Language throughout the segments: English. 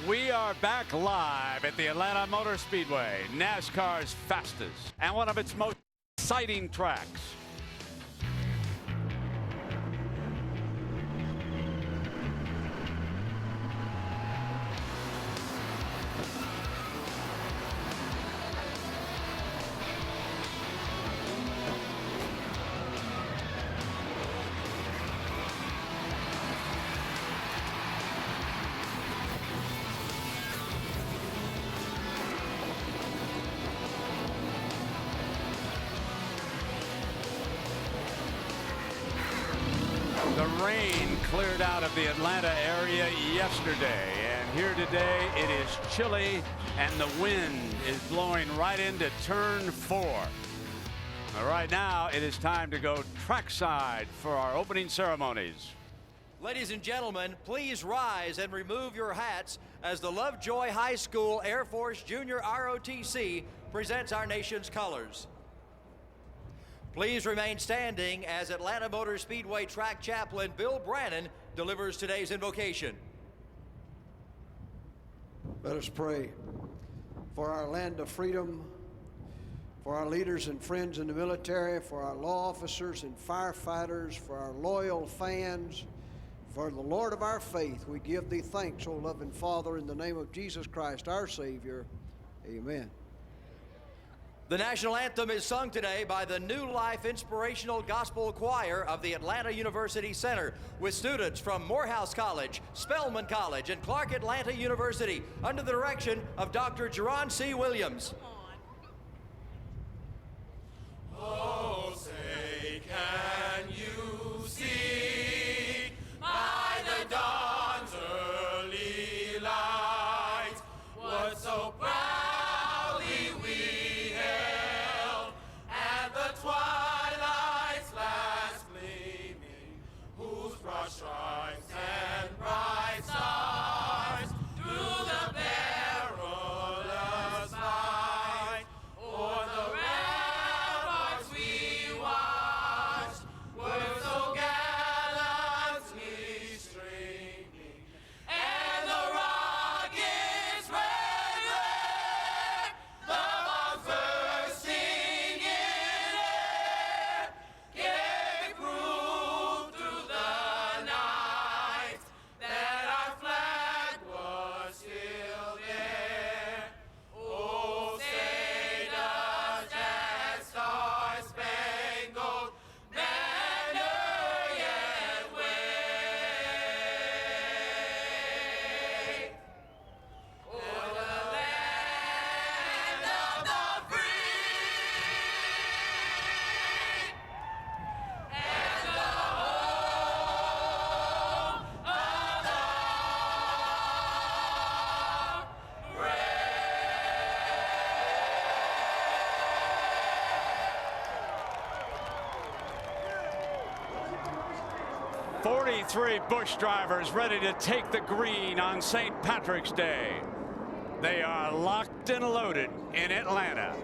We are back live at the Atlanta Motor Speedway, NASCAR's fastest and one of its most exciting tracks. The rain cleared out of the Atlanta area yesterday, and here today it is chilly and the wind is blowing right into turn 4. Right now it is time to go trackside for our opening ceremonies. Ladies and gentlemen, please rise and remove your hats as the Lovejoy High School Air Force Junior ROTC presents our nation's colors. Please remain standing as Atlanta Motor Speedway track chaplain Bill Brannon delivers today's invocation. Let us pray for our land of freedom, for our leaders and friends in the military, for our law officers and firefighters, for our loyal fans, for the Lord of our faith. We give thee thanks, O loving Father, in the name of Jesus Christ, our Savior. Amen. The national anthem is sung today by the New Life Inspirational Gospel Choir of the Atlanta University Center with students from Morehouse College, Spelman College, and Clark Atlanta University under the direction of Dr. Jerron C. Williams. Oh, say, can you see by the dawn's early light what so proudly we hailed at the twilight's last gleaming, whose broad stripes and bright stars through the perilous fight o'er the ramparts we watched were so gallantly streaming, and the rockets' red glare, the bombs bursting in air, gave proof through the night that our flag was still there. Oh, say does that star-spangled banner yet wave o'er the land of the free and the home of the brave. 43 Busch drivers ready to take the green on St. Patrick's Day. They are locked and loaded in Atlanta.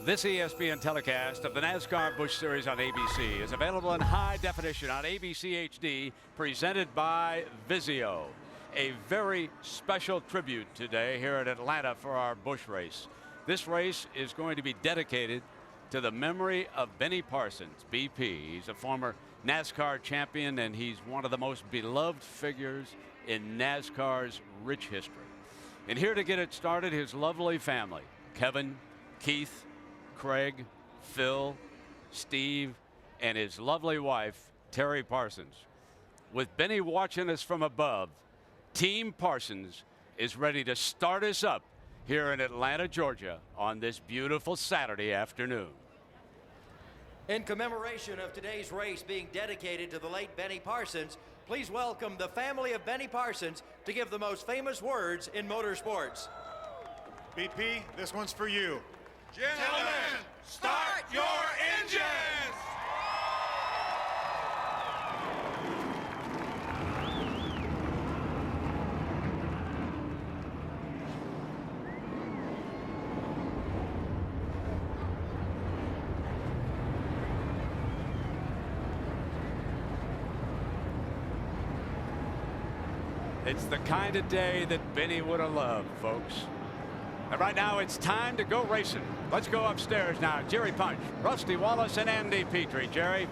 This ESPN telecast of the NASCAR Busch Series on ABC is available in high definition on ABC HD, presented by Vizio. A very special tribute today here at Atlanta for our Busch race. This race is going to be dedicated to the memory of Benny Parsons, BP. He's a former NASCAR champion, and he's one of the most beloved figures in NASCAR's rich history. And here to get it started, his lovely family, Kevin, Keith, Craig, Phil, Steve, and his lovely wife, Terry Parsons. With Benny watching us from above, Team Parsons is ready to start us up here in Atlanta, Georgia on this beautiful Saturday afternoon. In commemoration of today's race being dedicated to the late Benny Parsons, please welcome the family of Benny Parsons to give the most famous words in motorsports. BP, this one's for you. Gentlemen, start your engines! It's the kind of day that Benny would have loved, folks. And right now it's time to go racing. Let's go upstairs now. Jerry Punch, Rusty Wallace, and Andy Petrie. Jerry.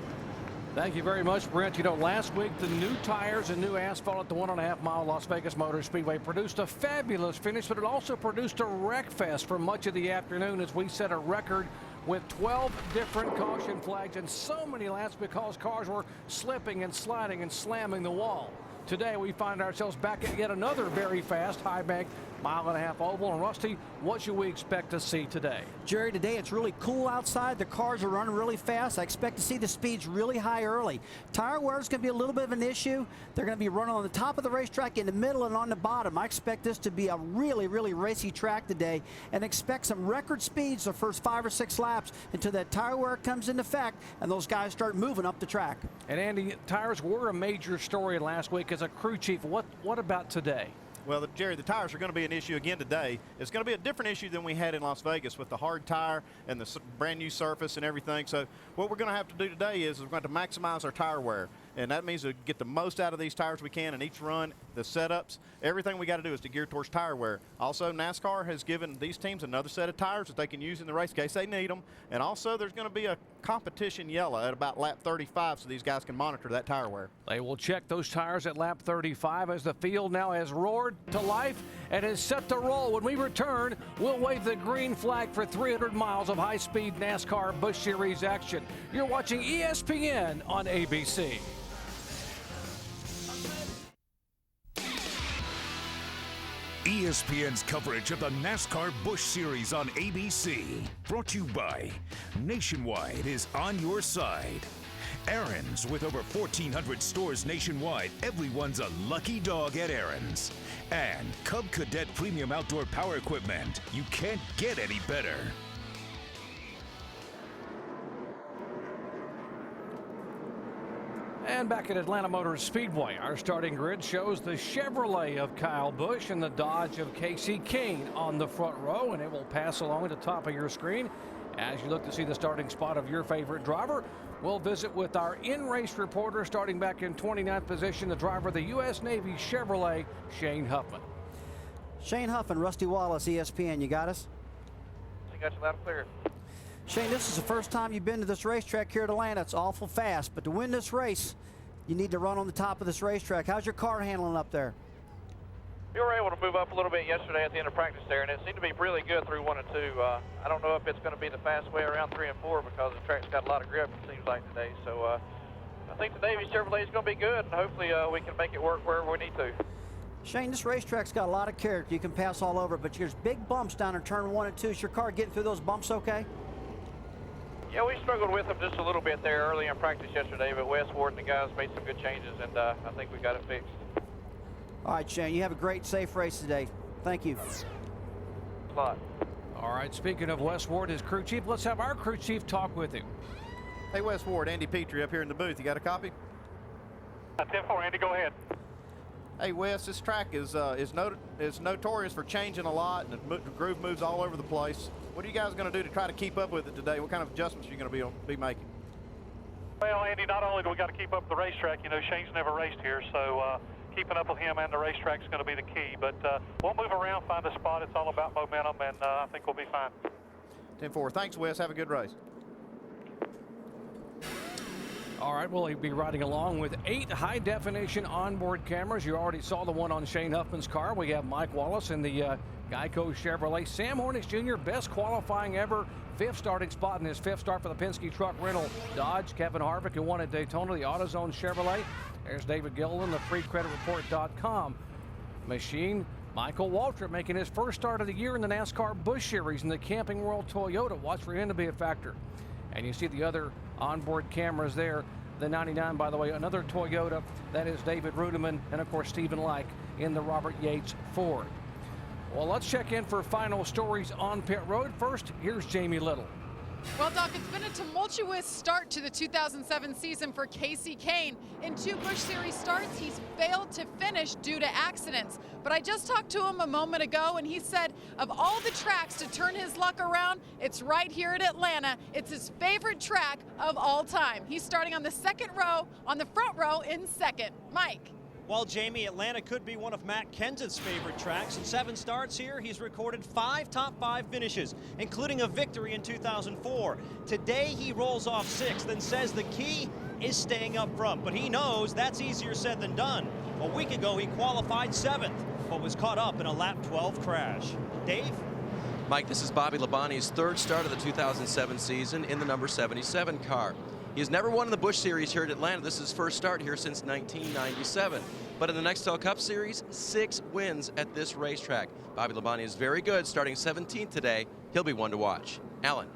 Thank you very much, Brent. You know, last week the new tires and new asphalt at the 1.5 mile Las Vegas Motor Speedway produced a fabulous finish, but it also produced a wreck fest for much of the afternoon as we set a record with 12 different caution flags and so many laps because cars were slipping and sliding and slamming the wall. Today we find ourselves back at yet another very fast high bank 1.5 mile oval. And Rusty, what should we expect to see today? Jerry, today it's really cool outside. The cars are running really fast. I expect to see the speeds really high early. Tire wear is going to be a little bit of an issue. They're going to be running on the top of the racetrack, in the middle, and on the bottom. I expect this to be a really, really racy track today, and expect some record speeds the first 5 or 6 laps until that tire wear comes into effect and those guys start moving up the track. And Andy, tires were a major story last week as a crew chief. What about today? Well, Jerry, the tires are going to be an issue again today. It's going to be a different issue than we had in Las Vegas with the hard tire and the brand new surface and everything. So what we're going to have to do today is we're going to maximize our tire wear. And that means to get the most out of these tires we can in each run, the setups. Everything we got to do is to gear towards tire wear. Also, NASCAR has given these teams another set of tires that they can use in the race in case they need them. And also, there's going to be a competition yellow at about lap 35 so these guys can monitor that tire wear. They will check those tires at lap 35 as the field now has roared to life and is set to roll. When we return, we'll wave the green flag for 300 miles of high-speed NASCAR Busch Series action. You're watching ESPN on ABC. ESPN's coverage of the NASCAR Busch Series on ABC, brought to you by Nationwide is on your side. Aaron's, with over 1,400 stores nationwide, everyone's a lucky dog at Aaron's. And Cub Cadet Premium Outdoor Power Equipment. You can't get any better. And back at Atlanta Motor Speedway, our starting grid shows the Chevrolet of Kyle Busch and the Dodge of Casey Kane on the front row, and it will pass along at the top of your screen as you look to see the starting spot of your favorite driver. We'll visit with our in-race reporter starting back in 29th position, the driver of the U.S. Navy Chevrolet, Shane Huffman. Shane Huffman, Rusty Wallace, ESPN, you got us? I got you loud and clear. Shane, this is the first time you've been to this racetrack here at Atlanta. It's awful fast, but to win this race, you need to run on the top of this racetrack. How's your car handling up there? We were able to move up a little bit yesterday at the end of practice there, and it seemed to be really good through 1 and 2. I don't know if it's going to be the fast way around 3 and 4 because the track's got a lot of grip, it seems like today. So I think the Navy Chevrolet is going to be good, and hopefully we can make it work wherever we need to. Shane, this racetrack's got a lot of character. You can pass all over, but there's big bumps down in turn 1 and 2. Is your car getting through those bumps okay? Yeah, we struggled with them just a little bit there early in practice yesterday, but Wes Ward and the guys made some good changes, and I think we got it fixed. All right, Shane, you have a great, safe race today. Thank you. A lot. All right, speaking of Wes Ward, his crew chief, let's have our crew chief talk with him. Hey, Wes Ward, Andy Petrie up here in the booth. You got a copy? 10-4, Andy, go ahead. Hey Wes, this track is notorious for changing a lot, and the groove moves all over the place. What are you guys going to do to try to keep up with it today? What kind of adjustments are you going to be making? Well, Andy, not only do we got to keep up with the racetrack, you know, Shane's never raced here, so keeping up with him and the racetrack is going to be the key. But we'll move around, find a spot. It's all about momentum, and I think we'll be fine. 10-4. Thanks, Wes. Have a good race. All right, well, he'll be riding along with 8 high-definition onboard cameras. You already saw the one on Shane Huffman's car. We have Mike Wallace in the Geico Chevrolet. Sam Hornish Jr., best qualifying ever. 5th starting spot in his 5th start for the Penske truck rental Dodge. Kevin Harvick, who won at Daytona, the AutoZone Chevrolet. There's David Gilliland, the FreeCreditReport.com machine. Michael Waltrip making his first start of the year in the NASCAR Busch Series in the Camping World Toyota. Watch for him to be a factor. And you see the other onboard cameras there. The 99, by the way, another Toyota. That is David Rudiman, and of course Stephen Like in the Robert Yates Ford. Well, let's check in for final stories on pit road. First, here's Jamie Little. Well, Doc, it's been a tumultuous start to the 2007 season for Casey Kane. In 2 Busch Series starts, he's failed to finish due to accidents. But I just talked to him a moment ago, and he said of all the tracks to turn his luck around, it's right here at Atlanta. It's his favorite track of all time. He's starting on the second row, on the front row in second. Mike. Well, Jamie, Atlanta could be one of Matt Kenseth's favorite tracks. In 7 starts here, he's recorded 5 top 5 finishes, including a victory in 2004. Today, he rolls off 6th and says the key is staying up front, but he knows that's easier said than done. A week ago, he qualified 7th, but was caught up in a lap 12 crash. Dave? Mike, this is Bobby Labonte's 3rd start of the 2007 season in the number 77 car. He has never won in the Busch Series here at Atlanta. This is his first start here since 1997. But in the Nextel Cup Series, 6 wins at this racetrack. Bobby Labonte is very good, starting 17th today. He'll be one to watch. Alan.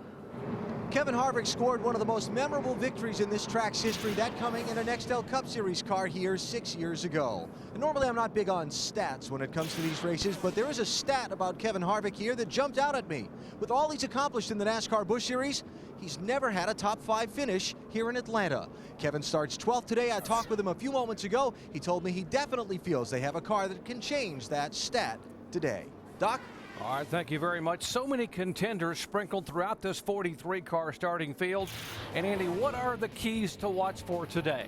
Kevin Harvick scored one of the most memorable victories in this track's history, that coming in a Nextel Cup Series car here 6 years ago. And normally I'm not big on stats when it comes to these races, but there is a stat about Kevin Harvick here that jumped out at me. With all he's accomplished in the NASCAR Busch Series, he's never had a top 5 finish here in Atlanta. Kevin starts 12th today. I talked with him a few moments ago. He told me he definitely feels they have a car that can change that stat today. Doc? All right, thank you very much. So many contenders sprinkled throughout this 43-car starting field. And Andy, what are the keys to watch for today?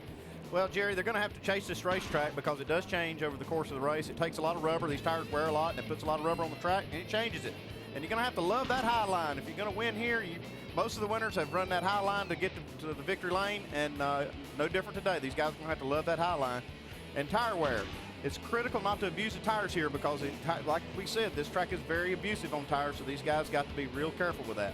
Well, Jerry, they're going to have to chase this racetrack because it does change over the course of the race. It takes a lot of rubber. These tires wear a lot, and it puts a lot of rubber on the track, and it changes it. And you're going to have to love that high line. If you're going to win here, most of the winners have run that high line to get to the victory lane, and no different today. These guys are going to have to love that high line. And tire wear. It's critical not to abuse the tires here because, like we said, this track is very abusive on tires, so these guys got to be real careful with that.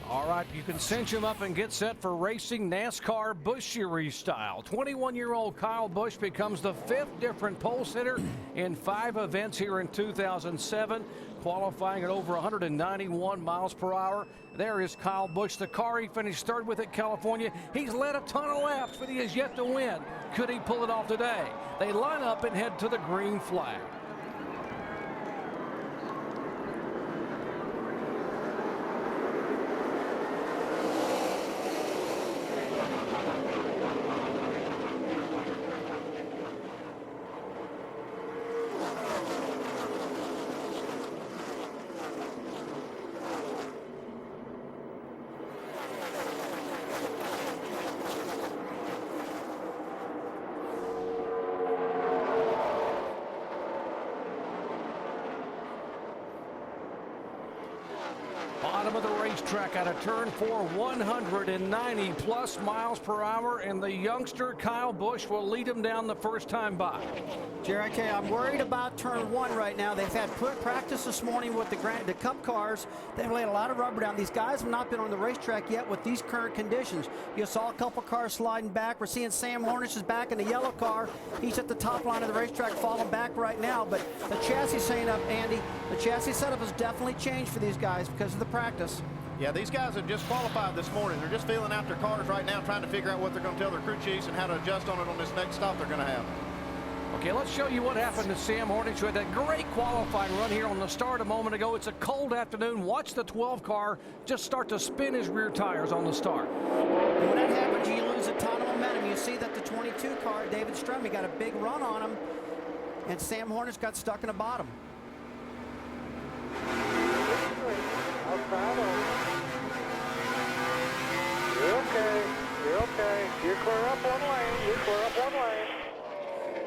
All right, you can cinch him up and get set for racing NASCAR Busch Series style. 21-year-old Kyle Busch becomes the 5th different pole sitter in 5 events here in 2007, qualifying at over 191 miles per hour. There is Kyle Busch, the car he finished 3rd with at California. He's led a ton of laps, but he has yet to win. Could he pull it off today? They line up and head to the green flag. Bottom of the racetrack out of turn 4, 190 plus miles per hour, and the youngster Kyle Busch will lead him down the first time by. Jerry, I'm worried about turn 1 right now. They've had practice this morning with the Cup cars. They've laid a lot of rubber down. These guys have not been on the racetrack yet with these current conditions. You saw a couple cars sliding back. We're seeing Sam Hornish is back in the yellow car. He's at the top line of the racetrack falling back right now, but the chassis setup, Andy, the chassis setup has definitely changed for these guys because of the practice. Yeah, these guys have just qualified this morning. They're just feeling out their cars right now, trying to figure out what they're going to tell their crew chiefs and how to adjust on it on this next stop they're going to have. Okay, let's show you what happened to Sam Hornish, who had that great qualifying run here on the start a moment ago. It's a cold afternoon. Watch the 12 car just start to spin his rear tires on the start. And when that happens, you lose a ton of momentum. momentum. You see that the 22 car, David Strum, he got a big run on him, and Sam Hornish got stuck in the bottom. You're okay. You're okay. You're clear up one lane. You're clear up one lane.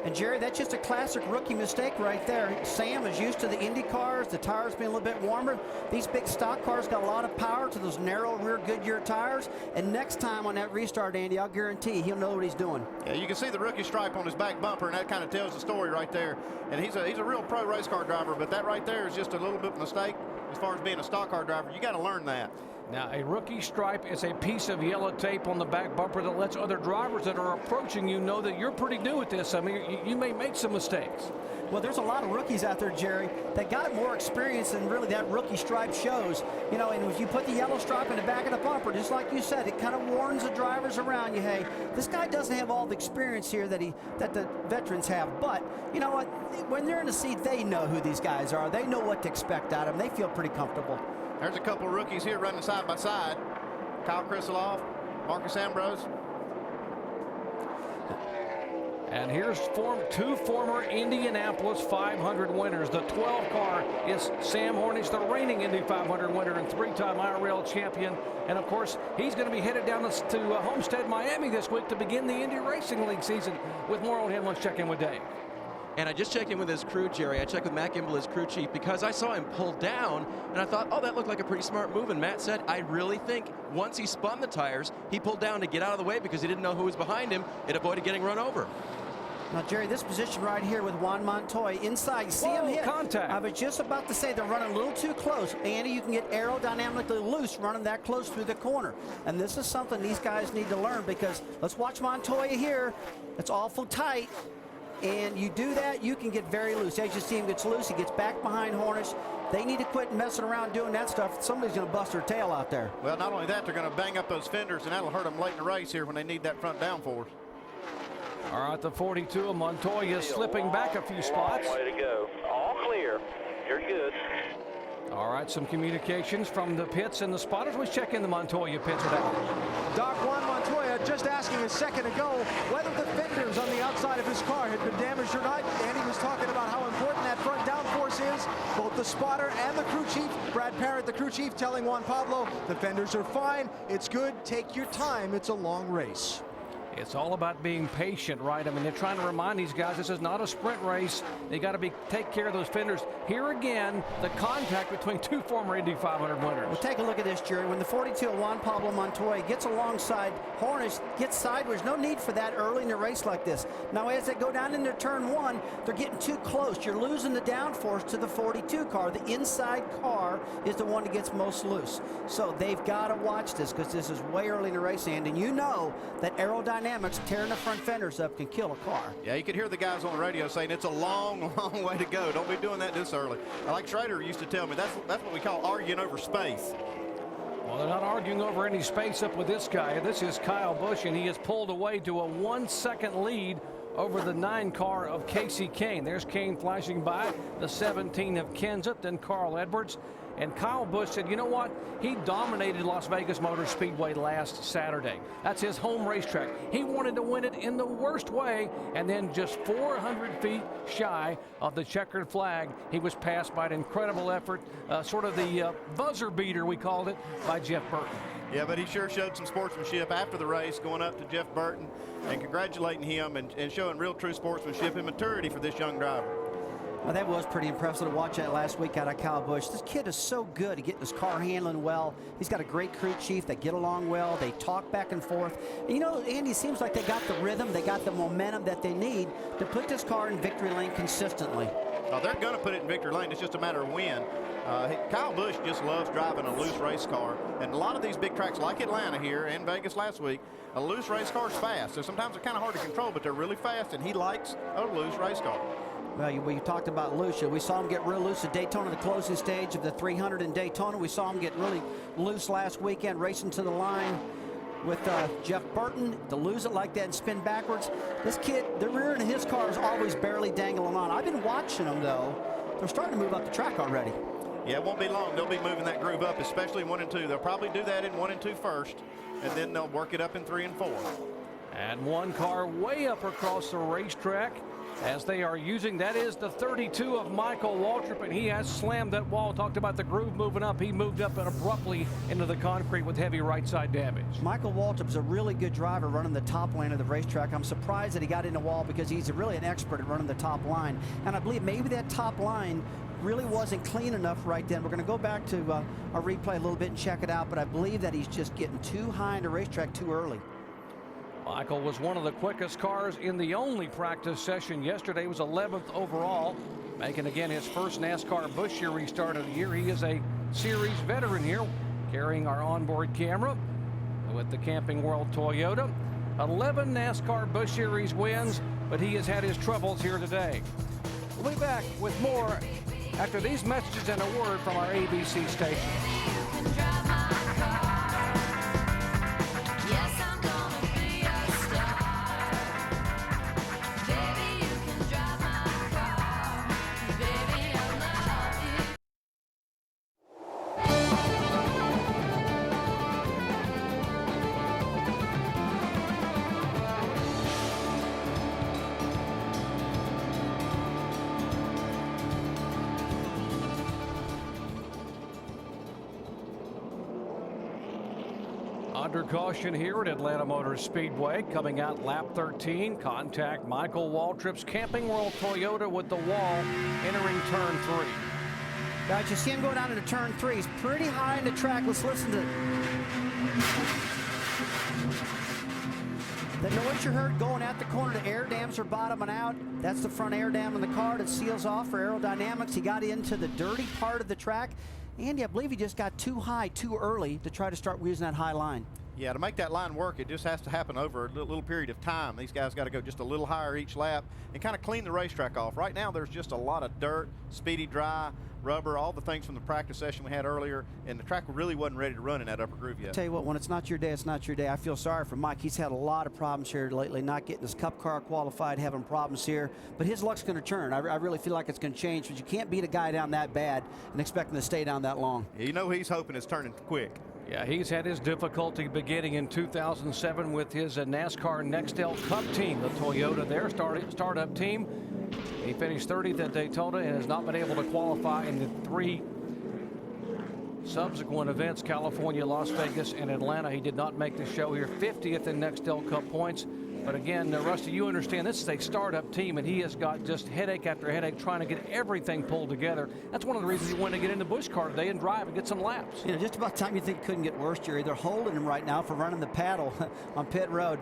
And Jerry, that's just a classic rookie mistake right there. Sam is used to the Indy cars, the tires being a little bit warmer. These big stock cars got a lot of power to those narrow rear Goodyear tires. And next time on that restart, Andy, I'll guarantee he'll know what he's doing. Yeah, you can see the rookie stripe on his back bumper, and that kind of tells the story right there. And he's a real pro race car driver, but that right there is just a little bit of a mistake as far as being a stock car driver. You got to learn that. Now, a rookie stripe is a piece of yellow tape on the back bumper that lets other drivers that are approaching you know that you're pretty new at this. I mean, you may make some mistakes. Well, there's a lot of rookies out there, Jerry, that got more experience than really that rookie stripe shows. You know, and if you put the yellow stripe in the back of the bumper, just like you said, it kind of warns the drivers around you, hey, this guy doesn't have all the experience here that the veterans have. But, you know what, when they're in the seat, they know who these guys are. They know what to expect out of them. They feel pretty comfortable. There's a couple of rookies here running side by side. Kyle Krisiloff, Marcus Ambrose. And here's two former Indianapolis 500 winners. The 12 car is Sam Hornish, the reigning Indy 500 winner and three-time IRL champion. And of course, he's going to be headed down to Homestead, Miami this week to begin the Indy Racing League season. With more on him, let's check in with Dave. And I just checked in with his crew, Jerry. I checked with Matt Gimbel, his crew chief, because I saw him pull down, and I thought, oh, that looked like a pretty smart move. And Matt said, I really think once he spun the tires, he pulled down to get out of the way because he didn't know who was behind him. It avoided getting run over. Now, Jerry, this position right here with Juan Montoya inside, see him hit. Contact. I was just about to say they're running a little too close. Andy, you can get aerodynamically loose running that close through the corner. And this is something these guys need to learn because let's watch Montoya here. It's awful tight. And you do that, you can get very loose. As you see him gets loose, he gets back behind Hornish. They need to quit messing around doing that stuff. Somebody's going to bust their tail out there. Well, not only that, they're going to bang up those fenders, and that'll hurt them late in the race here when they need that front downforce. All right, the 42 of Montoya slipping back a few spots. Way to go. All clear. You're good. All right, some communications from the pits and the spotters. Let's check in the Montoya pits with Al. Doc, Juan Montoya just asking a second ago whether the fenders on the outside of his car had been damaged or not. And he was talking about how important that front downforce is. Both the spotter and the crew chief, Brad Parrott, the crew chief, telling Juan Pablo, the fenders are fine. It's good. Take your time. It's a long race. It's all about being patient, right? I mean, they're trying to remind these guys this is not a sprint race. They got to take care of those fenders. Here again, the contact between two former Indy 500 winners. Well, take a look at this, Jerry. When the 42 of Juan Pablo Montoya gets alongside Hornish, gets sideways, no need for that early in a race like this. Now, as they go down into turn one, they're getting too close. You're losing the downforce to the 42 car. The inside car is the one that gets most loose. So they've got to watch this because this is way early in the race, and you know that aerodynamics tearing the front fenders up can kill a car. Yeah, you could hear the guys on the radio saying it's a long, long way to go. Don't be doing that this early. Like Schrader used to tell me, that's what we call arguing over space. Well, they're not arguing over any space up with this guy. This is Kyle Busch, and he has pulled away to a 1-second lead over the 9 car of Casey Kane. There's Kane flashing by, the 17 of Kenseth, then Carl Edwards. And Kyle Busch said, you know what? He dominated Las Vegas Motor Speedway last Saturday. That's his home racetrack. He wanted to win it in the worst way, and then just 400 feet shy of the checkered flag, he was passed by an incredible effort, sort of the buzzer beater, we called it, by Jeff Burton. Yeah, but he sure showed some sportsmanship after the race, going up to Jeff Burton and congratulating him and showing real true sportsmanship and maturity for this young driver. Well, that was pretty impressive to watch that last week out of Kyle Busch. This kid is so good at getting his car handling well. He's got a great crew chief. They get along well. They talk back and forth. And you know, Andy, it seems like they got the rhythm. They got the momentum that they need to put this car in victory lane consistently. Oh, they're going to put it in victory lane. It's just a matter of when. Kyle Busch just loves driving a loose race car. And a lot of these big tracks like Atlanta here and Vegas last week, a loose race car is fast. So sometimes they're kind of hard to control, but they're really fast, and he likes a loose race car. Well, you talked about Lucia. We saw him get real loose at Daytona, the closing stage of the 300 in Daytona. We saw him get really loose last weekend, racing to the line with Jeff Burton. To lose it like that and spin backwards. This kid, the rear end of his car is always barely dangling on. I've been watching them, though. They're starting to move up the track already. Yeah, it won't be long. They'll be moving that groove up, especially in 1 and 2. They'll probably do that in 1 and 2 first, and then they'll work it up in 3 and 4. And one car way up across the racetrack as they are using, that is the 32 of Michael Waltrip, and he has slammed that wall. Talked about the groove moving up. He moved up and abruptly into the concrete with heavy right side damage. Michael Waltrip's a really good driver running the top lane of the racetrack. I'm surprised that he got in the wall because he's really an expert at running the top line. And I believe maybe that top line really wasn't clean enough right then. We're going to go back to a replay a little bit and check it out, but I believe that he's just getting too high in the racetrack too early. Michael was one of the quickest cars in the only practice session yesterday. Was 11th overall, making again his first NASCAR Busch Series start of the year. He is a series veteran here, carrying our onboard camera with the Camping World Toyota. 11 NASCAR Busch Series wins, but he has had his troubles here today. We'll be back with more after these messages and a word from our ABC station. Under caution here at Atlanta Motor Speedway, coming out lap 13. Contact Michael Waltrip's Camping World Toyota with the wall entering turn 3. Guys, you see him go down into turn 3. He's pretty high in the track. Let's listen to the noise you heard going at the corner. The air dams are bottoming out. That's the front air dam in the car that seals off for aerodynamics. He got into the dirty part of the track. Andy, I believe he just got too high too early to try to start using that high line. Yeah, to make that line work, it just has to happen over a little period of time. These guys got to go just a little higher each lap and kind of clean the racetrack off. Right now, there's just a lot of dirt, speedy dry, rubber, all the things from the practice session we had earlier, and the track really wasn't ready to run in that upper groove yet. Tell you what, when it's not your day, it's not your day. I feel sorry for Mike. He's had a lot of problems here lately, not getting his cup car qualified, having problems here. But his luck's going to turn. I really feel like it's going to change, but you can't beat a guy down that bad and expect him to stay down that long. You know he's hoping it's turning quick. Yeah, he's had his difficulty beginning in 2007 with his NASCAR Nextel Cup team, the Toyota, their startup team. He finished 30th at Daytona and has not been able to qualify in the 3 subsequent events, California, Las Vegas, and Atlanta. He did not make the show here. 50th in Nextel Cup points. But again, Rusty, you understand this is a startup team, and he has got just headache after headache trying to get everything pulled together. That's one of the reasons he wanted to get in the Busch car today and drive and get some laps. You know, just about time you think it couldn't get worse, Jerry. They're holding him right now for running the paddle on pit road.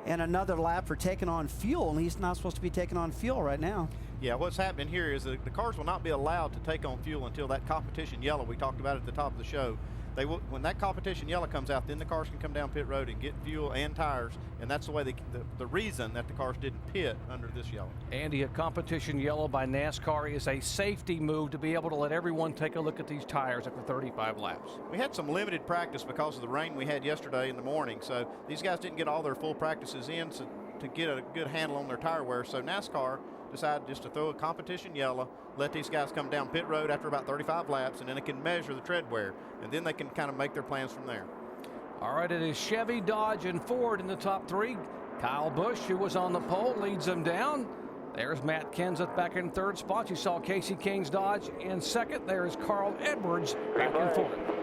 And another lap for taking on fuel, and he's not supposed to be taking on fuel right now. Yeah, what's happening here is that the cars will not be allowed to take on fuel until that competition yellow we talked about at the top of the show. They will, when that competition yellow comes out, then the cars can come down pit road and get fuel and tires, and that's the way the reason that the cars didn't pit under this yellow. Andy, a competition yellow by NASCAR is a safety move to be able to let everyone take a look at these tires after 35 laps. We had some limited practice because of the rain we had yesterday in the morning, so these guys didn't get all their full practices in to get a good handle on their tire wear, so NASCAR decided just to throw a competition yellow, let these guys come down pit road after about 35 laps, and then they can measure the tread wear, and then they can kind of make their plans from there. All right, it is Chevy, Dodge, and Ford in the top 3. Kyle Busch, who was on the pole, leads them down. There's Matt Kenseth back in 3rd spot. You saw Casey King's Dodge in 2nd. There's Carl Edwards back in 4th.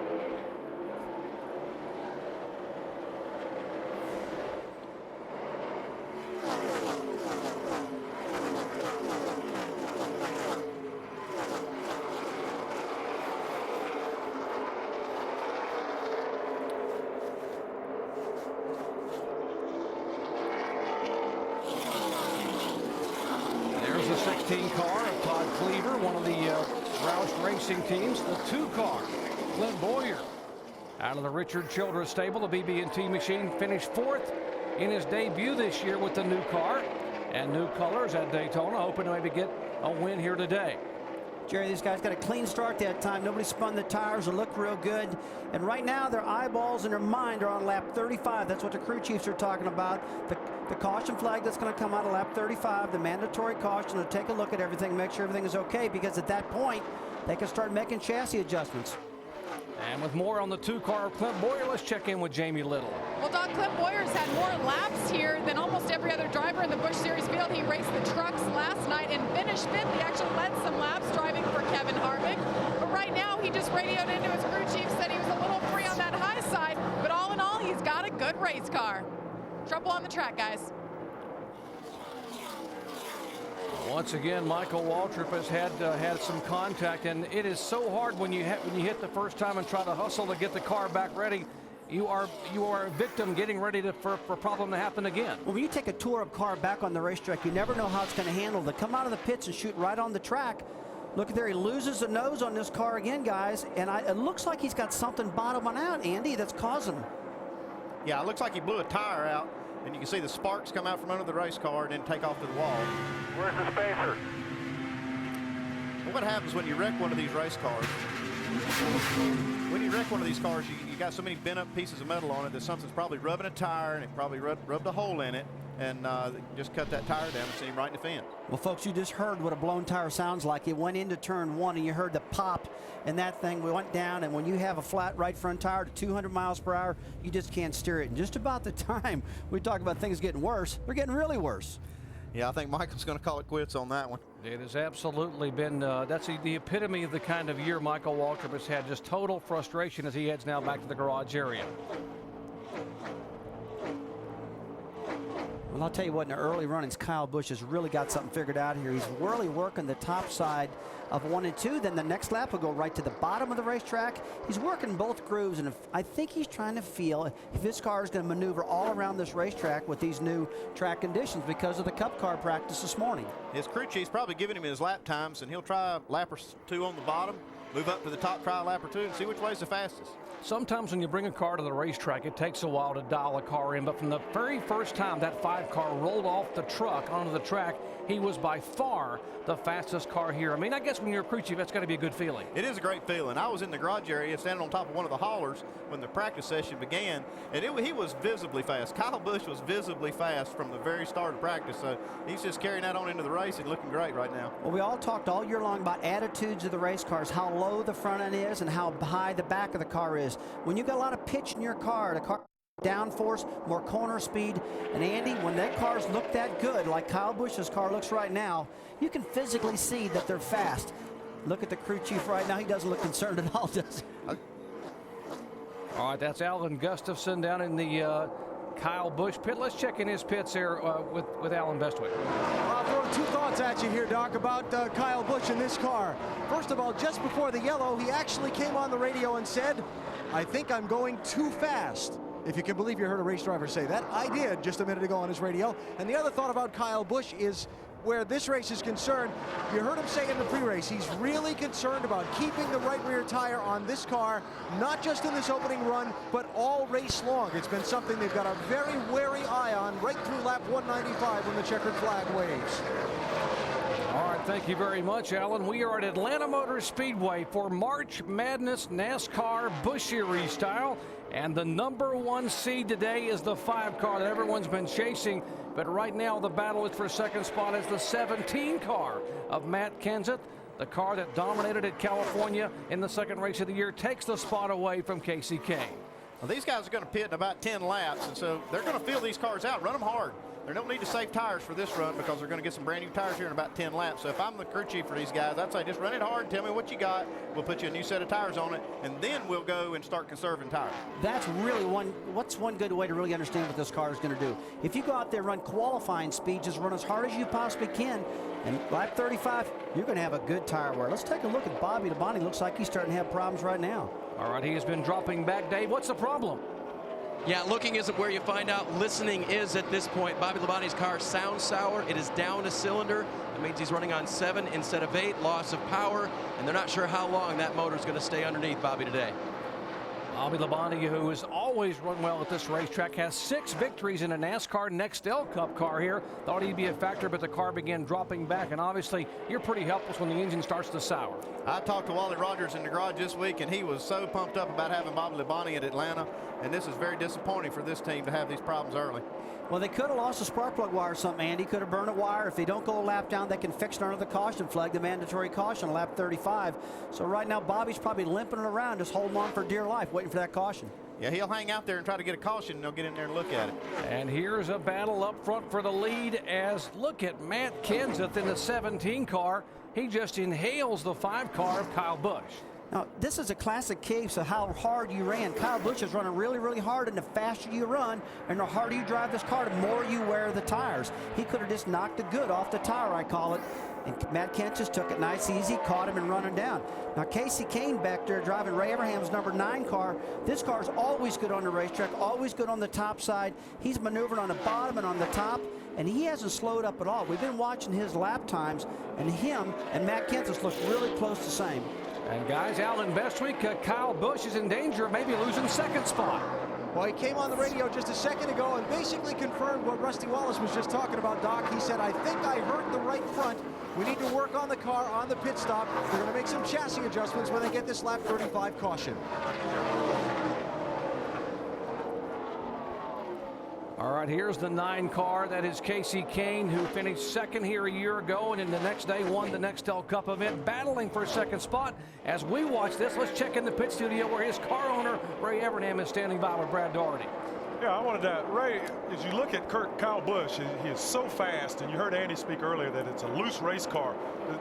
The 16 car of Todd Cleaver, one of the Roush Racing teams. The 2 car, Clint Boyer, out of the Richard Childress stable. The BB&T machine finished 4th in his debut this year with the new car and new colors at Daytona, hoping to maybe get a win here today. Jerry, these guys got a clean start that time. Nobody spun the tires or looked real good. And right now, their eyeballs and their mind are on lap 35. That's what the crew chiefs are talking about. The caution flag that's going to come out of lap 35, the mandatory caution, to take a look at everything, make sure everything is okay, because at that point, they can start making chassis adjustments. And with more on the 2-car of Clint Boyer, let's check in with Jamie Little. Well, Doc, Clint Boyer's had more laps here than almost every other driver in the Busch Series field. He raced the trucks last night and finished fifth. He actually led some laps driving for Kevin Harvick. But right now, he just radioed into his crew chief, said he was a little free on that high side. But all in all, he's got a good race car. Trouble on the track, guys. Once again, Michael Waltrip has had some contact, and it is so hard when you hit the first time and try to hustle to get the car back ready. You are a victim getting ready for a problem to happen again. Well, when you take a tour-up car back on the racetrack, you never know how it's going to handle. To come out of the pits and shoot right on the track. Look at there, he loses the nose on this car again, guys, and it looks like he's got something bottoming out, Andy, that's causing him. Yeah, it looks like he blew a tire out, and you can see the sparks come out from under the race car and then take off to the wall. Where's the spacer? Well, what happens when you wreck one of these race cars? When you wreck one of these cars, you got so many bent up pieces of metal on it that something's probably rubbing a tire, and it probably rubbed a hole in it, and just cut that tire down and sent him right in the fence. Well, folks, you just heard what a blown tire sounds like. It went into turn one, and you heard the pop, and that thing went down. And when you have a flat right front tire to 200 miles per hour, you just can't steer it. And just about the time we talk about things getting worse, they're getting really worse. Yeah, I think Michael's going to call it quits on that one. It has absolutely been, that's the epitome of the kind of year Michael Waltrip has had. Just total frustration as he heads now back to the garage area. Well, I'll tell you what, in the early runnings, Kyle Busch has really got something figured out here. He's really working the top side of 1 and 2. Then the next lap will go right to the bottom of the racetrack. He's working both grooves, and I think he's trying to feel if his car is going to maneuver all around this racetrack with these new track conditions because of the Cup car practice this morning. His crew chief's probably giving him his lap times, and he'll try a lap or two on the bottom, move up to the top, try a lap or two, and see which way's the fastest. Sometimes when you bring a car to the racetrack, it takes a while to dial a car in, but from the very first time that 5-car rolled off the truck onto the track, he was by far the fastest car here. I mean, I guess when you're a crew chief, that's got to be a good feeling. It is a great feeling. I was in the garage area standing on top of one of the haulers when the practice session began, and he was visibly fast. Kyle Busch was visibly fast from the very start of practice, so he's just carrying that on into the race and looking great right now. Well, we all talked all year long about attitudes of the race cars, how low the front end is and how high the back of the car is. When you got a lot of pitch in your car, the car downforce, more corner speed. And Andy, when that cars look that good, like Kyle Busch's car looks right now, you can physically see that they're fast. Look at the crew chief right now. He doesn't look concerned at all, does he? All right, that's Alan Gustafson down in the Kyle Busch pit. Let's check in his pits here with Alan Bestwick. I'll throw two thoughts at you here, Doc, about Kyle Busch in this car. First of all, just before the yellow, he actually came on the radio and said, "I think I'm going too fast." If you can believe you heard a race driver say that. I did just a minute ago on his radio. And the other thought about Kyle Busch is where this race is concerned, you heard him say in the pre-race, he's really concerned about keeping the right rear tire on this car, not just in this opening run, but all race long. It's been something they've got a very wary eye on right through lap 195 when the checkered flag waves. All right, thank you very much, Alan. We are at Atlanta Motor Speedway for March Madness NASCAR Busch Series style. And the #1 seed today is the 5-car that everyone's been chasing. But right now, the battle is for second spot is the 17 car of Matt Kenseth. The car that dominated at California in the second race of the year takes the spot away from Casey Kane. Well, these guys are going to pit in about 10 laps, and so they're going to fill these cars out, run them hard. They don't need to save tires for this run because they're going to get some brand new tires here in about 10 laps. So if I'm the crew chief for these guys, I'd say just run it hard, tell me what you got. We'll put you a new set of tires on it, and then we'll go and start conserving tires. That's really what's one good way to really understand what this car is going to do. If you go out there, run qualifying speed, just run as hard as you possibly can, and lap 35, you're going to have a good tire wear. Let's take a look at Bobby Labonte. Looks like he's starting to have problems right now. All right, he has been dropping back. Dave, what's the problem? Yeah, looking isn't where you find out. Listening is at this point. Bobby Labonte's car sounds sour. It is down a cylinder. That means he's running on 7 instead of 8. Loss of power, and they're not sure how long that motor is going to stay underneath Bobby today. Bobby Labonte, who has always run well at this racetrack, has 6 victories in a NASCAR Nextel Cup car here. Thought he'd be a factor, but the car began dropping back, and obviously you're pretty helpless when the engine starts to sour. I talked to Wally Rogers in the garage this week, and he was so pumped up about having Bobby Labonte at Atlanta. and this is very disappointing for this team to have these problems early. Well, they could have lost a spark plug wire or something, Andy. Could have burned a wire. If they don't go a lap down, they can fix it under the caution flag, the mandatory caution, lap 35. So right now, Bobby's probably limping it around, just holding on for dear life, waiting for that caution. Yeah, he'll hang out there and try to get a caution, and they'll get in there and look at it. And here's a battle up front for the lead as, look at Matt Kenseth in the 17 car. He just inhales the 5 car of Kyle Busch. Now, this is a classic case of how hard you ran. Kyle Busch is running really, really hard, and the faster you run and the harder you drive this car, the more you wear the tires. He could have just knocked the good off the tire, I call it. And Matt Kent just took it nice, easy, caught him and running down. Now, Casey Kane back there driving Ray Abraham's number 9 car. This car is always good on the racetrack, always good on the top side. He's maneuvering on the bottom and on the top, and he hasn't slowed up at all. We've been watching his lap times, and him and Matt Kent just look really close the same. And guys, Alan Bestwick, Kyle Busch is in danger of maybe losing second spot. Well, he came on the radio just a second ago and basically confirmed what Rusty Wallace was just talking about, Doc. He said, I think I hurt the right front. We need to work on the car on the pit stop. They're going to make some chassis adjustments when they get this lap 35 caution. All right, here's the 9 car. That is Casey Kane, who finished second here a year ago, and then the next day won the Nextel Cup event, battling for a second spot. As we watch this, let's check in the pit studio where his car owner, Ray Abraham, is standing by with Brad Doherty. Yeah, I wanted to, Ray, as you look at Kyle Busch, he is so fast, and you heard Andy speak earlier that it's a loose race car.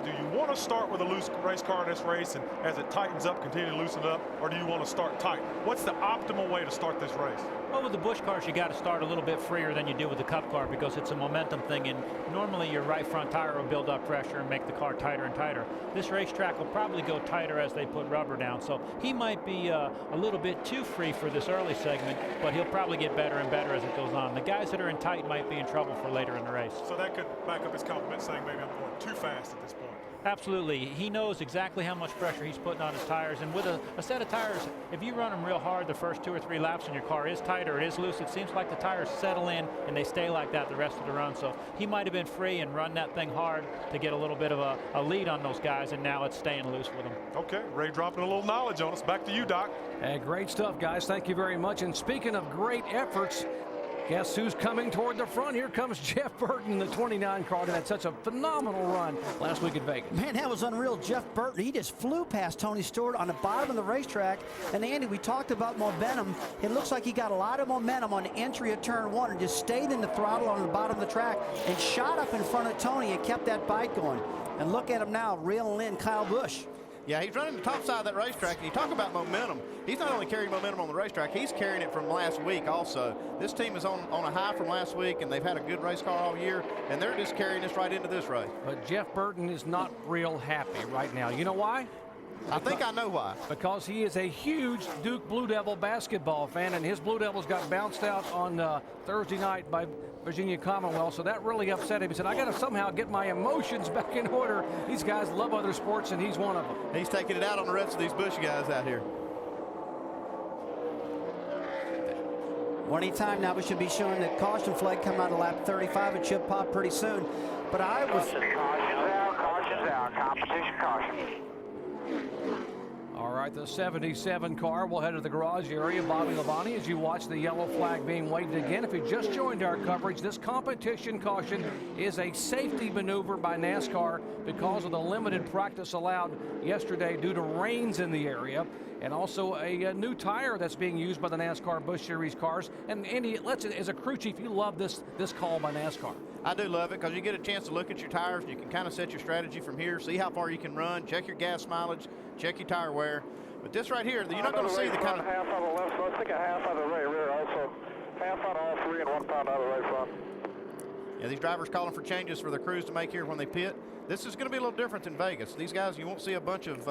Do you want to start with a loose race car in this race, and as it tightens up, continue to loosen it up, or do you want to start tight? What's the optimal way to start this race? Well, with the Busch cars, you got to start a little bit freer than you do with the Cup car because it's a momentum thing, and normally your right front tire will build up pressure and make the car tighter and tighter. This racetrack will probably go tighter as they put rubber down, so he might be a little bit too free for this early segment, but he'll probably get better and better as it goes on. The guys that are in tight might be in trouble for later in the race. So that could back up his compliment saying maybe I'm going too fast at this point. Absolutely. He knows exactly how much pressure he's putting on his tires, and with a set of tires, if you run them real hard the first 2 or 3 laps and your car is tight or it is loose, it seems like the tires settle in and they stay like that the rest of the run. So he might have been free and run that thing hard to get a little bit of a lead on those guys, and now it's staying loose with them. Okay, Ray dropping a little knowledge on us. Back to you, Doc. Hey, great stuff, guys. Thank you very much. And speaking of great efforts, guess who's coming toward the front? Here comes Jeff Burton in the 29 car that had such a phenomenal run last week at Vegas. Man, that was unreal. Jeff Burton, he just flew past Tony Stewart on the bottom of the racetrack. And Andy, we talked about momentum. It looks like he got a lot of momentum on the entry of turn 1 and just stayed in the throttle on the bottom of the track and shot up in front of Tony and kept that bike going. And look at him now, reeling in Kyle Busch. Yeah, he's running the top side of that racetrack, and you talk about momentum. He's not only carrying momentum on the racetrack, he's carrying it from last week also. This team is on a high from last week, and they've had a good race car all year, and they're just carrying this right into this race. But Jeff Burton is not real happy right now. You know why? I think I know why. Because he is a huge Duke Blue Devil basketball fan, and his Blue Devils got bounced out on Thursday night by Virginia Commonwealth, so that really upset him. He said, I got to somehow get my emotions back in order. These guys love other sports, and he's one of them. He's taking it out on the rest of these Busch guys out here. Anytime now, we should be showing the caution flag come out of lap 35. It should pop pretty soon. But I was... Caution's out, competition caution. All right, the 77 car will head to the garage area. Bobby Labonte, as you watch the yellow flag being waved again. If you just joined our coverage, this competition caution is a safety maneuver by NASCAR because of the limited practice allowed yesterday due to rains in the area, and also a new tire that's being used by the NASCAR Busch Series cars. And Andy, as a crew chief, you love this call by NASCAR. I do love it because you get a chance to look at your tires. You can kind of set your strategy from here, see how far you can run, check your gas mileage, check your tire wear. But this right here, you're not going to see the kind of... Half on the left, so I think a half on the right rear also. Half on all 3 and 1 pound out of the right front. Yeah, these drivers calling for changes for their crews to make here when they pit. This is going to be a little different than Vegas. These guys, you won't see a bunch of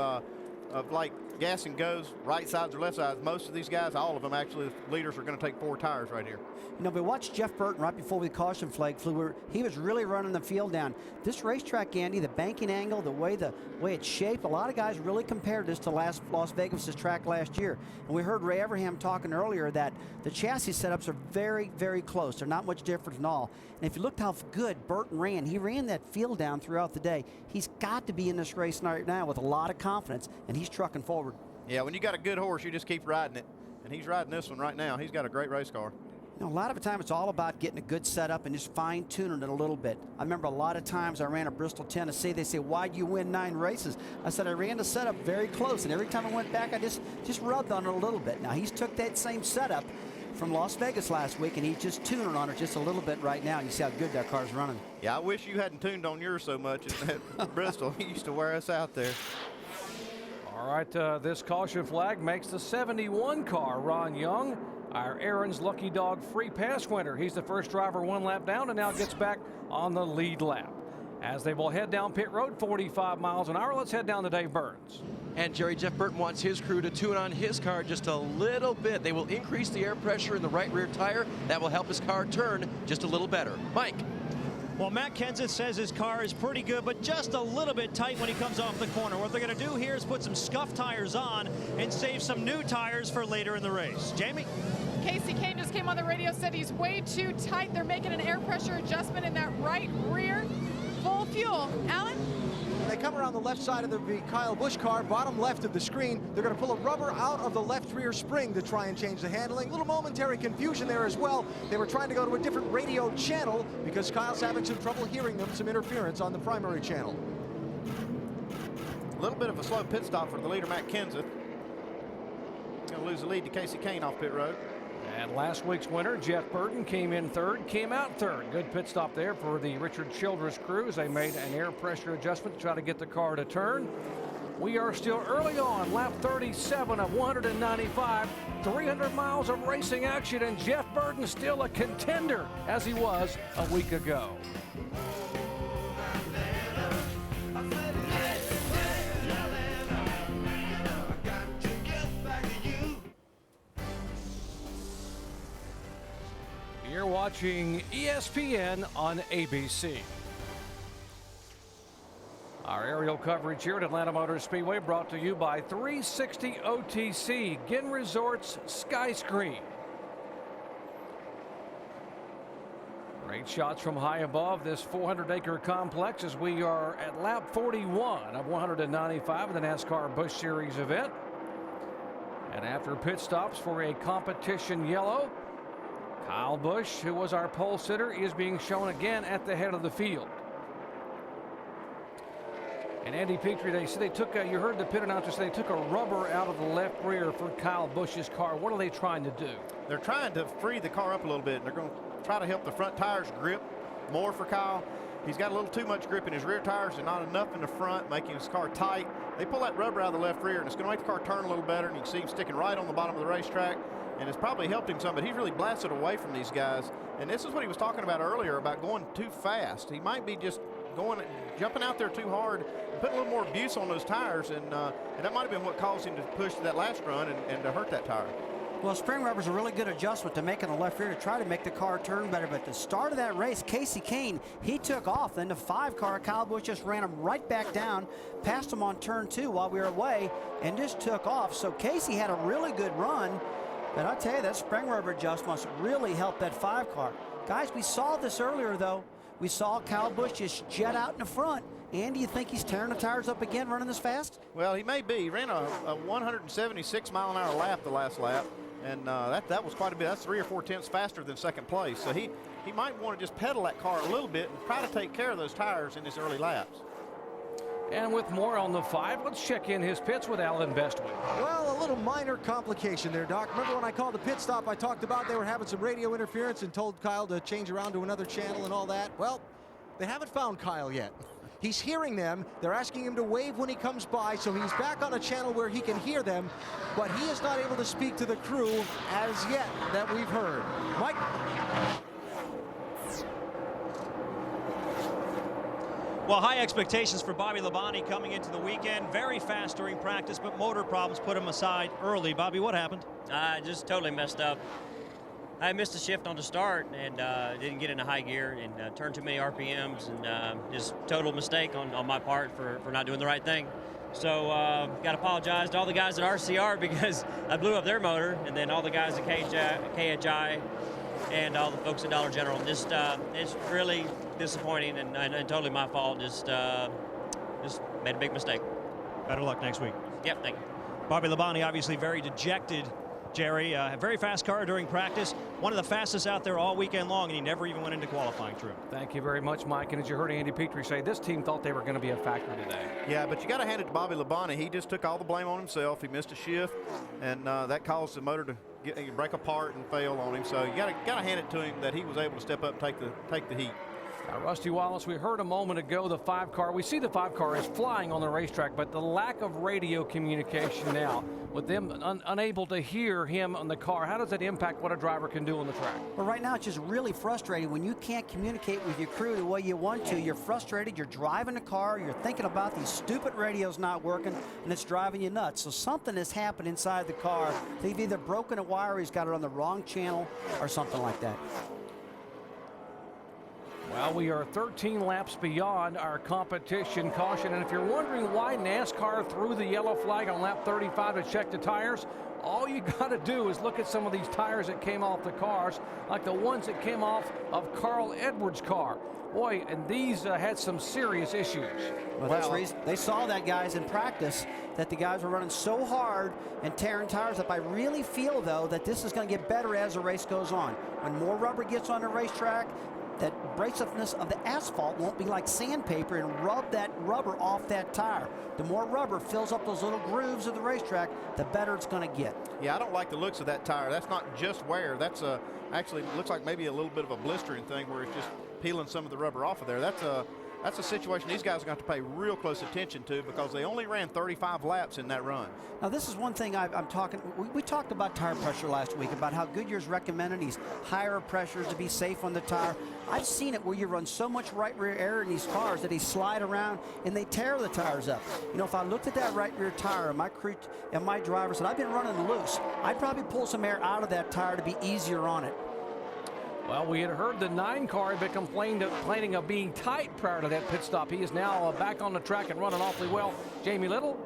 like gas and goes, right sides or left sides. Most of these guys, all of them actually, leaders are going to take 4 tires right here. You know, we watched Jeff Burton right before the caution flag flew. He was really running the field down. This racetrack, Andy, the banking angle, the way it's shaped, a lot of guys really compared this to Las Vegas' track last year. And we heard Ray Abraham talking earlier that the chassis setups are very, very close. They're not much different at all. And if you looked how good Burton ran, he ran that field down throughout the day. He's got to be in this race right now with a lot of confidence, and he's trucking forward. Yeah, when you got a good horse, you just keep riding it. and he's riding this one right now. He's got a great race car. You know, a lot of the time it's all about getting a good setup and just fine-tuning it a little bit. I remember a lot of times I ran at Bristol, Tennessee. They say, why'd you win 9 races? I said, I ran the setup very close, and every time I went back, I just rubbed on it a little bit. Now, he's took that same setup from Las Vegas last week, and he's just tuning on it just a little bit right now. You see how good that car's running. Yeah, I wish you hadn't tuned on yours so much at Bristol. He used to wear us out there. All right, this caution flag makes the 71 car, Ron Young, our Aaron's Lucky Dog free pass winner. He's the first driver 1 lap down and now gets back on the lead lap. As they will head down pit road 45 miles an hour, let's head down to Dave Burns. And Jerry, Jeff Burton wants his crew to tune on his car just a little bit. They will increase the air pressure in the right rear tire. That will help his car turn just a little better. Mike. Well, Matt Kenseth says his car is pretty good, but just a little bit tight when he comes off the corner. What they're going to do here is put some scuff tires on and save some new tires for later in the race. Jamie? Casey Kane just came on the radio, said he's way too tight. They're making an air pressure adjustment in that right rear. Full fuel. Alan? They come around the left side of the Kyle Busch car, bottom left of the screen. They're going to pull a rubber out of the left rear spring to try and change the handling. A little momentary confusion there as well. They were trying to go to a different radio channel because Kyle's having some trouble hearing them, some interference on the primary channel. A little bit of a slow pit stop for the leader, Matt Kenseth. Going to lose the lead to Casey Kane off pit road. And last week's winner, Jeff Burton, came in third, came out third. Good pit stop there for the Richard Childress crew as they made an air pressure adjustment to try to get the car to turn. We are still early on, lap 37 of 195, 300 miles of racing action, and Jeff Burton still a contender as he was a week ago. You're watching ESPN on ABC. Our aerial coverage here at Atlanta Motor Speedway brought to you by 360 OTC, Ginn Resorts Sky Screen. Great shots from high above this 400-acre complex as we are at lap 41 of 195 of the NASCAR Busch Series event. And after pit stops for a competition yellow, Kyle Busch, who was our pole sitter, is being shown again at the head of the field. And Andy Petrie, they said they took, you heard the pit announcer say they took a rubber out of the left rear for Kyle Busch's car. What are they trying to do? They're trying to free the car up a little bit. They're going to try to help the front tires grip more for Kyle. He's got a little too much grip in his rear tires and not enough in the front, making his car tight. They pull that rubber out of the left rear, and it's going to make the car turn a little better, and you can see him sticking right on the bottom of the racetrack. And it's probably helped him some, but he's really blasted away from these guys. And this is what he was talking about earlier about going too fast. He might be just jumping out there too hard and putting a little more abuse on those tires, and that might have been what caused him to push that last run and to hurt that tire. Well, spring rubber's a really good adjustment to make in the left rear to try to make the car turn better. But at the start of that race, Casey Kane, he took off. Then the 5 car, Kyle Busch just ran him right back down, passed him on turn 2 while we were away, and just took off. So Casey had a really good run. But I tell you, that spring rubber adjustments really helped that 5 car. Guys, we saw this earlier, though. We saw Kyle Busch just jet out in the front. And do you think he's tearing the tires up again running this fast? Well, he may be. He ran a 176-mile-an-hour lap the last lap. And that was quite a bit. That's 3 or 4 tenths faster than second place. So he might want to just pedal that car a little bit and try to take care of those tires in his early laps. And with more on the 5, let's check in his pits with Alan Bestwick. Well, a little minor complication there, Doc. Remember when I called the pit stop, I talked about they were having some radio interference and told Kyle to change around to another channel and all that? Well, they haven't found Kyle yet. He's hearing them. They're asking him to wave when he comes by, so he's back on a channel where he can hear them, but he is not able to speak to the crew as yet that we've heard. Mike? Well, high expectations for Bobby Labonte coming into the weekend. Very fast during practice, but motor problems put him aside early. Bobby, what happened? I just totally messed up. I missed a shift on the start and didn't get into high gear and turned too many RPMs, and just total mistake on my part for not doing the right thing. So got to apologize to all the guys at RCR because I blew up their motor, and then all the guys at KHI and all the folks at Dollar General. Just it's really disappointing and totally my fault. Just made a big mistake. Better luck next week. Yep, thank you. Bobby Labonte obviously very dejected Jerry. A very fast car during practice. One of the fastest out there all weekend long, and he never even went into qualifying, True. Thank you very much, Mike. And as you heard Andy Petrie say, this team thought they were going to be a factor today. Yeah, but you got to hand it to Bobby Labonte. He just took all the blame on himself. He missed a shift, and that caused the motor to break apart and fail on him. So you got to hand it to him that he was able to step up and take the heat. Now, Rusty Wallace, we heard a moment ago the 5-car. We see the 5-car is flying on the racetrack, but the lack of radio communication now, with them unable to hear him on the car, how does that impact what a driver can do on the track? Well, right now it's just really frustrating when you can't communicate with your crew the way you want to. You're frustrated, you're driving the car, you're thinking about these stupid radios not working, and it's driving you nuts. So something has happened inside the car. They've either broken a wire or he's got it on the wrong channel or something like that. Well, we are 13 laps beyond our competition caution, and if you're wondering why NASCAR threw the yellow flag on lap 35 to check the tires, all you got to do is look at some of these tires that came off the cars, like the ones that came off of Carl Edwards' car. Boy, and these had some serious issues. Well, that's the reason they saw that, guys, in practice, that the guys were running so hard and tearing tires up. I really feel, though, that this is going to get better as the race goes on. When more rubber gets on the racetrack, that abrasiveness of the asphalt won't be like sandpaper and rub that rubber off that tire. The more rubber fills up those little grooves of the racetrack, the better it's going to get. Yeah, I don't like the looks of that tire. That's not just wear. That's actually looks like maybe a little bit of a blistering thing where it's just peeling some of the rubber off of there. That's a situation these guys are going to have to pay real close attention to because they only ran 35 laps in that run. Now, this is one thing we talked about tire pressure last week, about how Goodyear's recommending these higher pressures to be safe on the tire. I've seen it where you run so much right rear air in these cars that they slide around and they tear the tires up. You know, if I looked at that right rear tire and my crew and my driver said, I've been running loose, I'd probably pull some air out of that tire to be easier on it. Well, we had heard the 9-car had been complaining of being tight prior to that pit stop. He is now back on the track and running awfully well. Jamie Little?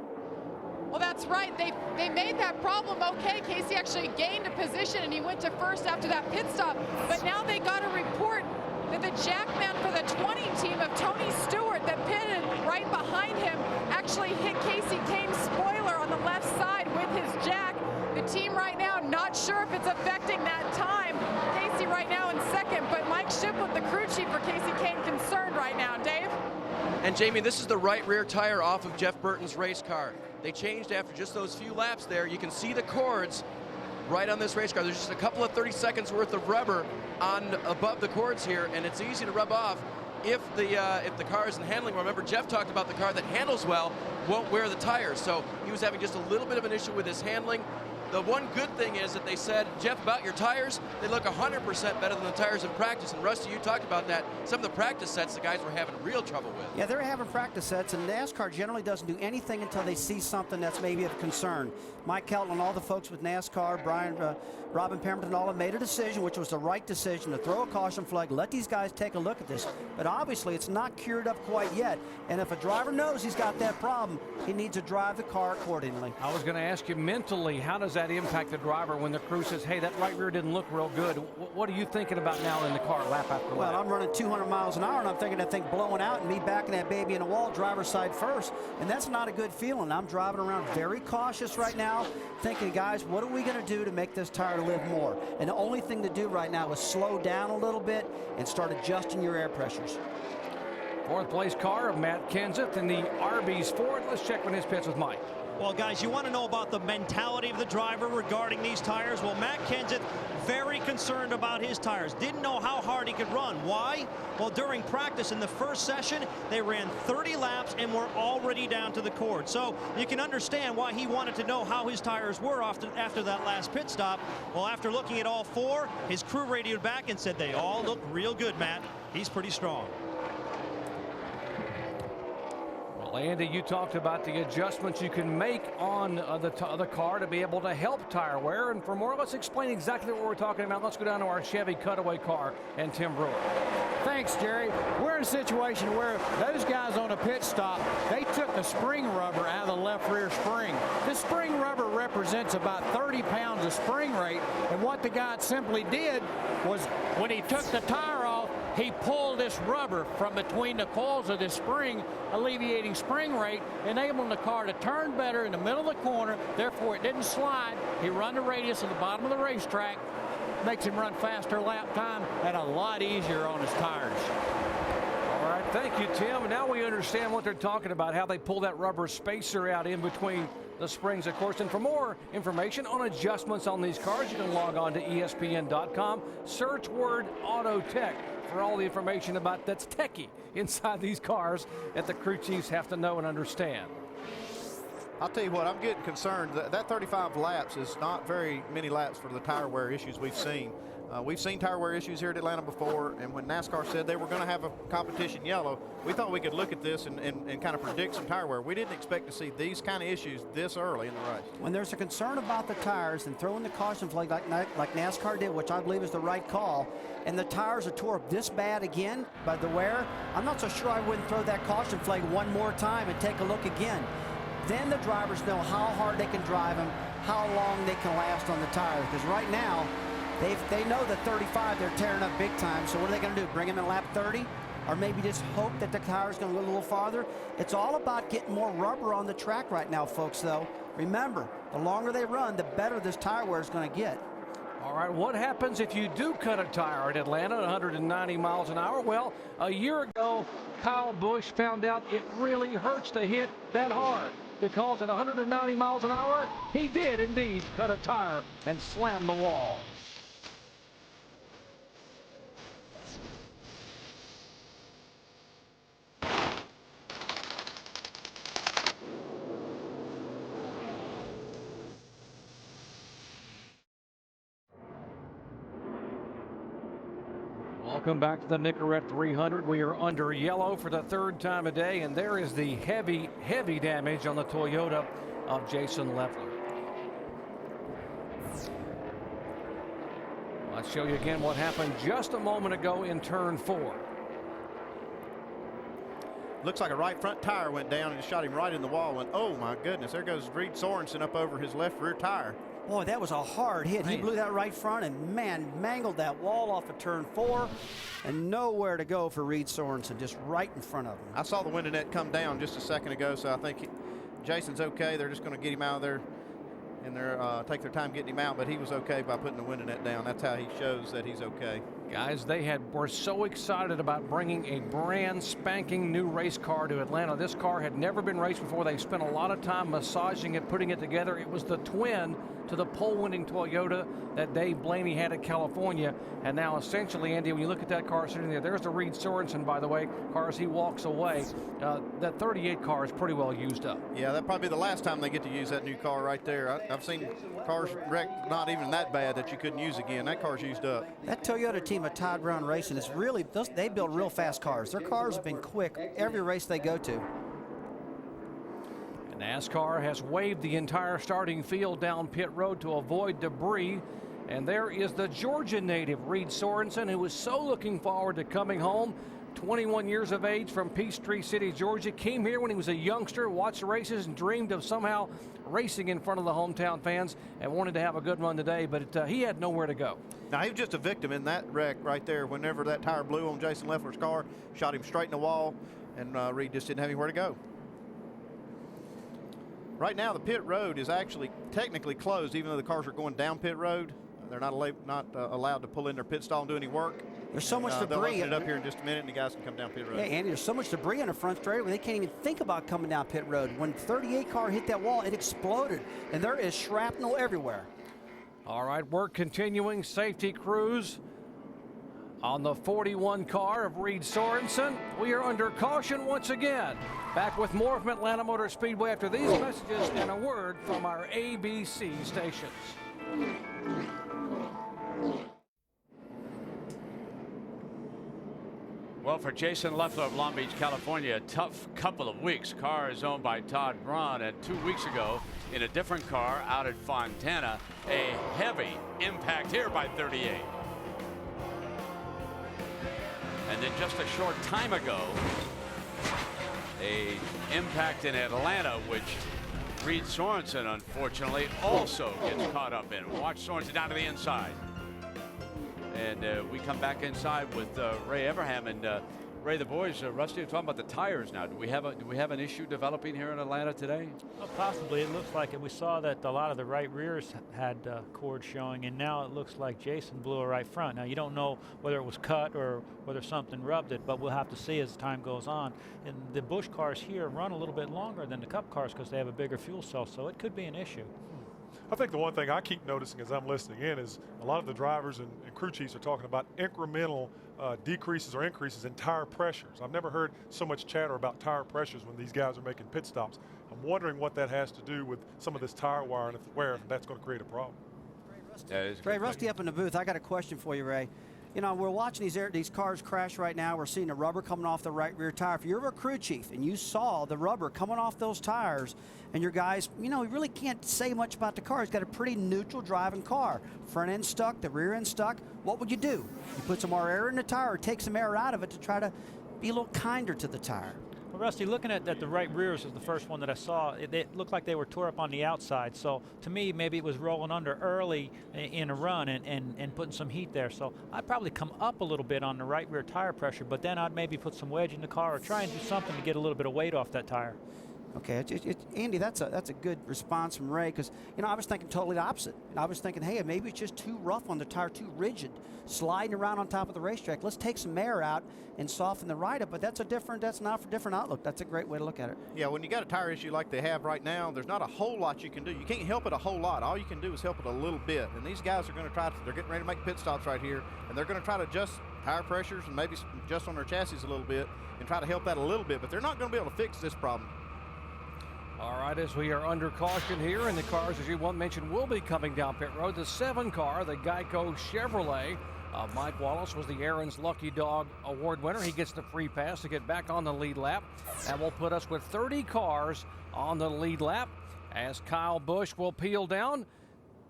Well, that's right. They made that problem okay. Casey actually gained a position, and he went to first after that pit stop. But now they got a report that the jackman for the 20 team of Tony Stewart that pitted right behind him actually hit Casey Kane's spoiler on the left side with his jack. The team right now not sure if it's affecting that time. Casey right now in second, but Mike Shiplett, the crew chief for Casey Kane, concerned right now. Dave? And Jamie, this is the right rear tire off of Jeff Burton's race car. They changed after just those few laps there. You can see the cords right on this race car. There's just a couple of 30 seconds worth of rubber on above the cords here, and it's easy to rub off if the car isn't handling. Remember, Jeff talked about the car that handles well won't wear the tires, so he was having just a little bit of an issue with his handling. The one good thing is that they said, Jeff, about your tires, they look 100% better than the tires in practice. And Rusty, you talked about that. Some of the practice sets the guys were having real trouble with. Yeah, they're having practice sets, and NASCAR generally doesn't do anything until they see something that's maybe of concern. Mike Kelton and all the folks with NASCAR, Robin Pemberton, all have made a decision, which was the right decision, to throw a caution flag, let these guys take a look at this. But obviously, it's not cured up quite yet. And if a driver knows he's got that problem, he needs to drive the car accordingly. I was going to ask you mentally, how does that impact the driver when the crew says, hey, that right rear didn't look real good? What are you thinking about now in the car, lap after lap? Well, I'm running 200 miles an hour, and I'm thinking that thing blowing out and me backing that baby in the wall, driver's side first, and that's not a good feeling. I'm driving around very cautious right now, thinking, guys, what are we going to do to make this tire live more? And the only thing to do right now is slow down a little bit and start adjusting your air pressures. Fourth place car of Matt Kenseth in the Arby's Ford. Let's check on his pits with Mike. Well, guys, you want to know about the mentality of the driver regarding these tires? Well, Matt Kenseth, very concerned about his tires. Didn't know how hard he could run. Why? Well, during practice in the first session, they ran 30 laps and were already down to the cord. So you can understand why he wanted to know how his tires were after that last pit stop. Well, after looking at all four, his crew radioed back and said they all look real good, Matt. He's pretty strong. Andy, you talked about the adjustments you can make on the car to be able to help tire wear. And for more, let's explain exactly what we're talking about. Let's go down to our Chevy Cutaway car and Tim Brewer. Thanks, Jerry. We're in a situation where those guys on a pit stop, they took the spring rubber out of the left rear spring. This spring rubber represents about 30 pounds of spring rate. And what the guy simply did was when he took the tire off, He pulled this rubber from between the coils of this spring, alleviating spring rate, enabling the car to turn better in the middle of the corner. Therefore, it didn't slide. He run the radius at the bottom of the racetrack, makes him run faster lap time and a lot easier on his tires. All right, thank you, Tim. Now we understand what they're talking about, how they pull that rubber spacer out in between the springs, of course. And for more information on adjustments on these cars, you can log on to ESPN.com, search word Auto Tech for all the information about that's techie inside these cars that the crew chiefs have to know and understand. I'll tell you what, I'm getting concerned. That 35 laps is not very many laps for the tire wear issues we've seen. We've seen tire wear issues here at Atlanta before, and when NASCAR said they were going to have a competition yellow, we thought we could look at this and kind of predict some tire wear. We didn't expect to see these kind of issues this early in the race. When there's a concern about the tires and throwing the caution flag like NASCAR did, which I believe is the right call, and the tires are tore up this bad again by the wear, I'm not so sure I wouldn't throw that caution flag one more time and take a look again. Then the drivers know how hard they can drive them, how long they can last on the tires, because right now, they know that 35, they're tearing up big time. So what are they going to do? Bring them in lap 30? Or maybe just hope that the tire's going to go a little farther? It's all about getting more rubber on the track right now, folks, though. Remember, the longer they run, the better this tire wear is going to get. All right, what happens if you do cut a tire at Atlanta at 190 miles an hour? Well, a year ago, Kyle Busch found out it really hurts to hit that hard, because at 190 miles an hour, he did indeed cut a tire and slam the wall. Welcome back to the Nicorette 300. We are under yellow for the third time a day, and there is the heavy, heavy damage on the Toyota of Jason Leffler. Let's show you again what happened just a moment ago in turn 4. Looks like a right front tire went down and it shot him right in the wall. And oh my goodness, there goes Reed Sorensen up over his left rear tire. Boy, that was a hard hit. He blew that right front and, man, mangled that wall off of turn 4. And nowhere to go for Reed Sorensen, just right in front of him. I saw the window net come down just a second ago, so I think Jason's okay. They're just going to get him out of there and take their time getting him out, but he was okay by putting the window net down. That's how he shows that he's okay. Guys, they were so excited about bringing a brand spanking new race car to Atlanta. This car had never been raced before. They spent a lot of time massaging it, putting it together. It was the twin to the pole-winning Toyota that Dave Blaney had at California. And now essentially, Andy, when you look at that car sitting there, there's the Reed Sorensen, by the way, car as he walks away. That 38 car is pretty well used up. Yeah, that'll probably be the last time they get to use that new car right there. I've seen cars wrecked not even that bad that you couldn't use again. That car's used up. That Toyota team of Todd Brown Racing is really, they build real fast cars. Their cars have been quick every race they go to. NASCAR has waved the entire starting field down pit road to avoid debris. And there is the Georgia native, Reed Sorensen, who was so looking forward to coming home. 21 years of age from Peachtree City, Georgia. Came here when he was a youngster, watched the races, and dreamed of somehow racing in front of the hometown fans, and wanted to have a good run today, but he had nowhere to go. Now, he was just a victim in that wreck right there. Whenever that tire blew on Jason Leffler's car, shot him straight in the wall, and Reed just didn't have anywhere to go. Right now, the pit road is actually technically closed, even though the cars are going down pit road. They're not allowed to pull in their pit stall and do any work. There's so much They'll debris. open it up here in just a minute, and the guys can come down pit road. Yeah, Andy, there's so much debris in the front straight where they can't even think about coming down pit road. When 38 car hit that wall, it exploded, and there is shrapnel everywhere. All right, work continuing. Safety crews on the 41 car of Reed Sorensen. We are under caution once again. Back with more from Atlanta Motor Speedway after these messages and a word from our ABC stations. Well, for Jason Leffler of Long Beach, California, a tough couple of weeks. Car is owned by Todd Braun, and 2 weeks ago, in a different car out at Fontana, a heavy impact here by 38. And then just a short time ago, a impact in Atlanta, which Reed Sorensen, unfortunately, also gets caught up in. Watch Sorensen down to the inside. And we come back inside with Ray Everham. And Ray, the boys, Rusty, are talking about the tires now. Do we have an issue developing here in Atlanta today? Well, possibly. It looks like it. We saw that a lot of the right rears had cords showing, and now it looks like Jason blew a right front. Now, you don't know whether it was cut or whether something rubbed it, but we'll have to see as time goes on. And the Busch cars here run a little bit longer than the Cup cars because they have a bigger fuel cell, so it could be an issue. I think the one thing I keep noticing as I'm listening in is a lot of the drivers and crew chiefs are talking about incremental decreases or increases in tire pressures. I've never heard so much chatter about tire pressures when these guys are making pit stops. I'm wondering what that has to do with some of this tire wear and if that's going to create a problem. Ray, Rusty up in the booth, I got a question for you, Ray. You know, we're watching these cars crash right now. We're seeing the rubber coming off the right rear tire. If you're a crew chief and you saw the rubber coming off those tires and your guys, you know, you really can't say much about the car. He's got a pretty neutral driving car. Front end stuck, the rear end stuck. What would you do? You put some more air in the tire or take some air out of it to try to be a little kinder to the tire. Well, Rusty, looking at the right rears is the first one that I saw. It looked like they were tore up on the outside. So to me, maybe it was rolling under early in a run and putting some heat there. So I'd probably come up a little bit on the right rear tire pressure, but then I'd maybe put some wedge in the car or try and do something to get a little bit of weight off that tire. Okay, Andy, that's a good response from Ray because, you know, I was thinking totally the opposite. And I was thinking, hey, maybe it's just too rough on the tire, too rigid, sliding around on top of the racetrack. Let's take some air out and soften the ride up. But that's not for different outlook. That's a great way to look at it. Yeah, when you got a tire issue like they have right now, there's not a whole lot you can do. You can't help it a whole lot. All you can do is help it a little bit. And these guys are going to they're getting ready to make pit stops right here, and they're going to try to adjust tire pressures and maybe adjust on their chassis a little bit and try to help that a little bit. But they're not going to be able to fix this problem. All right, as we are under caution here, and the cars, as you mentioned, will be coming down pit road. The 7 car, the Geico Chevrolet. Mike Wallace was the Aaron's Lucky Dog Award winner. He gets the free pass to get back on the lead lap. That will put us with 30 cars on the lead lap as Kyle Busch will peel down.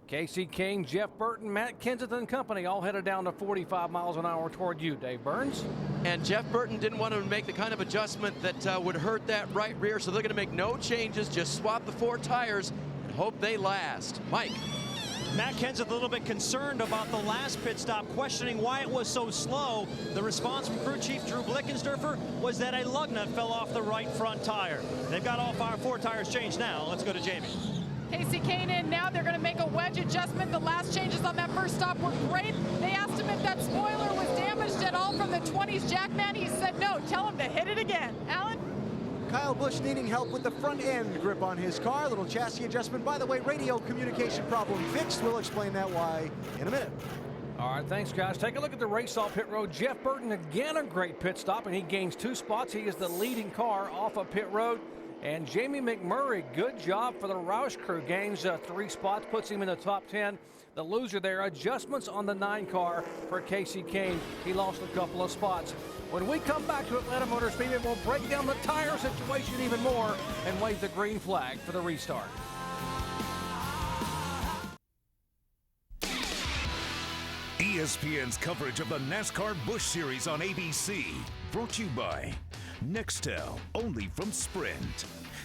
Casey Kane, Jeff Burton, Matt Kenseth and company all headed down to 45 miles an hour toward you, Dave Burns. And Jeff Burton didn't want to make the kind of adjustment that would hurt that right rear, so they're going to make no changes, just swap the 4 tires and hope they last. Mike. Matt Kenseth a little bit concerned about the last pit stop, questioning why it was so slow. The response from crew chief Drew Blickensderfer was that a lug nut fell off the right front tire. They've got all 4 tires changed now. Let's go to Jamie. Casey Kane in now. They're going to make a wedge adjustment. The last changes on that first stop were great. They asked him if that spoiler was damaged at all from the 20s Jackman. He said no. Tell him to hit it again. Alan? Kyle Busch needing help with the front end grip on his car. Little chassis adjustment. By the way, radio communication problem fixed. We'll explain that why in a minute. All right, thanks, guys. Take a look at the race off pit road. Jeff Burton, again, a great pit stop, and he gains 2 spots. He is the leading car off of pit road. And Jamie McMurray, good job for the Roush crew. Gains 3 spots, puts him in the top 10. The loser there, adjustments on the 9 car for Casey Kane. He lost a couple of spots. When we come back to Atlanta Motor Speedway, we'll break down the tire situation even more and wave the green flag for the restart. ESPN's coverage of the NASCAR Busch Series on ABC. Brought to you by Nextel, only from Sprint.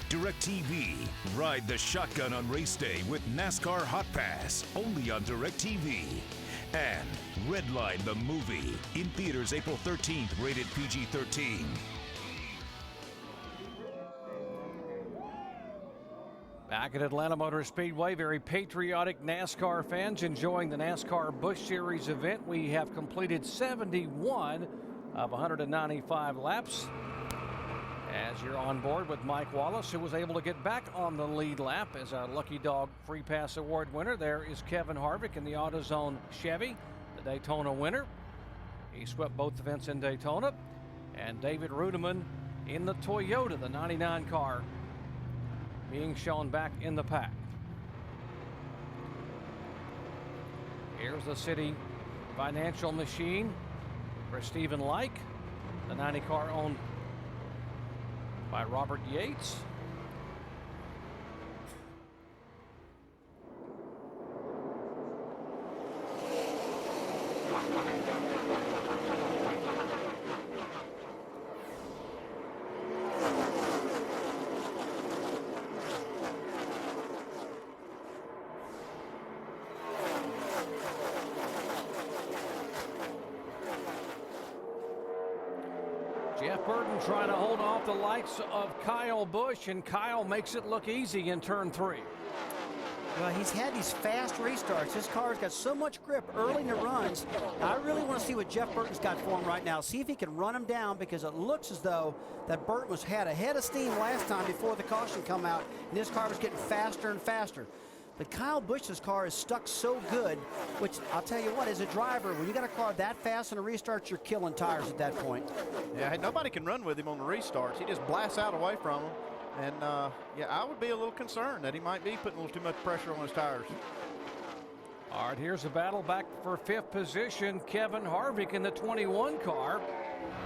DirecTV, ride the shotgun on race day with NASCAR Hot Pass, only on DirecTV. And Redline the movie, in theaters April 13th, rated PG-13. Back at Atlanta Motor Speedway, very patriotic NASCAR fans enjoying the NASCAR Busch Series event. We have completed 71 of 195 laps. As you're on board with Mike Wallace, who was able to get back on the lead lap as our Lucky Dog Free Pass Award winner. There is Kevin Harvick in the AutoZone Chevy, the Daytona winner. He swept both events in Daytona. And David Rudeman in the Toyota, the 99 car, being shown back in the pack. Here's the City Financial Machine for Stephen Like, the 90 car owned by Robert Yates. Burton trying to hold off the likes of Kyle Busch, and Kyle makes it look easy in turn 3. Well, he's had these fast restarts. His car's got so much grip early in the runs. I really want to see what Jeff Burton's got for him right now. See if he can run him down, because it looks as though that Burton had a head of steam last time before the caution come out, and his car was getting faster and faster. But Kyle Busch's car is stuck so good, which I'll tell you what, as a driver, when you got a car that fast in a restart, you're killing tires at that point. Yeah, nobody can run with him on the restarts. He just blasts out away from them. And, yeah, I would be a little concerned that he might be putting a little too much pressure on his tires. All right, here's a battle back for 5th position. Kevin Harvick in the 21 car.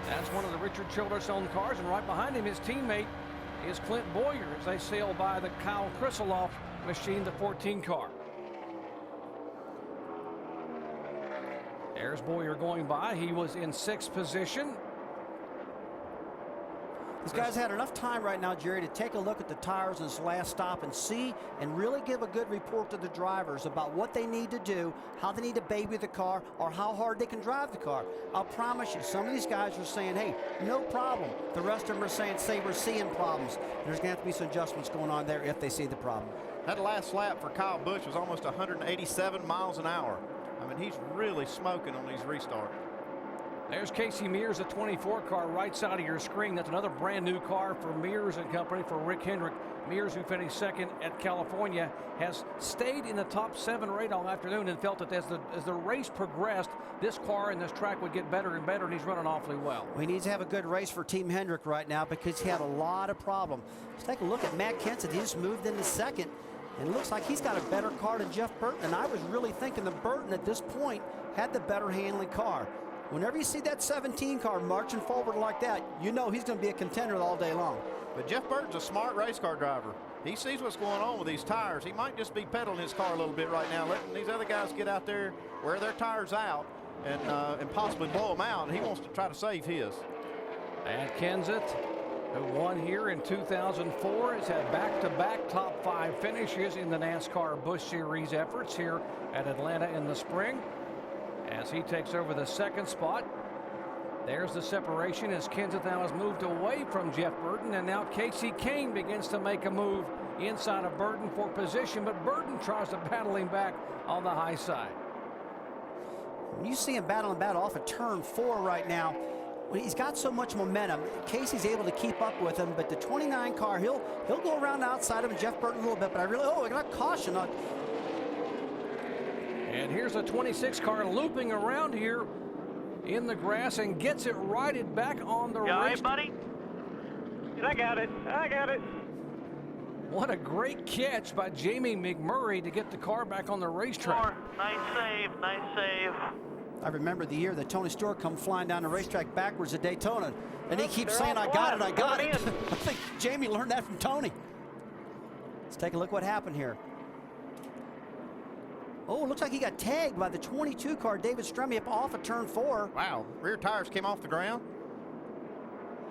That's one of the Richard Childress-owned cars, and right behind him, his teammate is Clint Boyer as they sail by the Kyle Krisiloff machine, the 14 car. There's Boyer going by. He was in 6th position. This guy's had enough time right now, Jerry, to take a look at the tires in his last stop and see and really give a good report to the drivers about what they need to do, how they need to baby the car, or how hard they can drive the car. I'll promise you, some of these guys are saying, hey, no problem. The rest of them are saying, we're seeing problems. There's going to have to be some adjustments going on there if they see the problem. That last lap for Kyle Busch was almost 187 miles an hour. I mean, he's really smoking on these restarts. There's Casey Mears, the 24 car, right side of your screen. That's another brand new car for Mears and company, for Rick Hendrick. Mears, who finished 2nd at California, has stayed in the top 7 or 8 all afternoon and felt that as the race progressed, this car and this track would get better and better, and he's running awfully well. He needs to have a good race for Team Hendrick right now, because he had a lot of problems. Let's take a look at Matt Kenseth. He just moved into 2nd, and it looks like he's got a better car than Jeff Burton, and I was really thinking that Burton at this point had the better handling car. Whenever you see that 17 car marching forward like that, you know he's going to be a contender all day long. But Jeff Burton's a smart race car driver. He sees what's going on with these tires. He might just be pedaling his car a little bit right now, letting these other guys get out there, wear their tires out, and possibly blow them out. And he wants to try to save his. Matt Kenseth, who won here in 2004, has had back-to-back top 5 finishes in the NASCAR Busch Series efforts here at Atlanta in the spring. As he takes over the 2nd spot, there's the separation as Kenseth now has moved away from Jeff Burton, and now Casey Kane begins to make a move inside of Burton for position, but Burton tries to battle him back on the high side. When you see him battling off of turn 4 right now, he's got so much momentum. Casey's able to keep up with him, but the 29 car, he'll go around outside him and Jeff Burton a little bit, but I got caution on. And here's a 26 car looping around here in the grass and gets it righted back on the race. Hey, buddy? I got it. What a great catch by Jamie McMurray to get the car back on the racetrack. Nice save. I remember the year that Tony Stewart come flying down the racetrack backwards at Daytona, and he keeps saying, I got it. I think Jamie learned that from Tony. Let's take a look what happened here. Oh, it looks like he got tagged by the 22 car, David Stremme, up off of turn 4. Wow, rear tires came off the ground.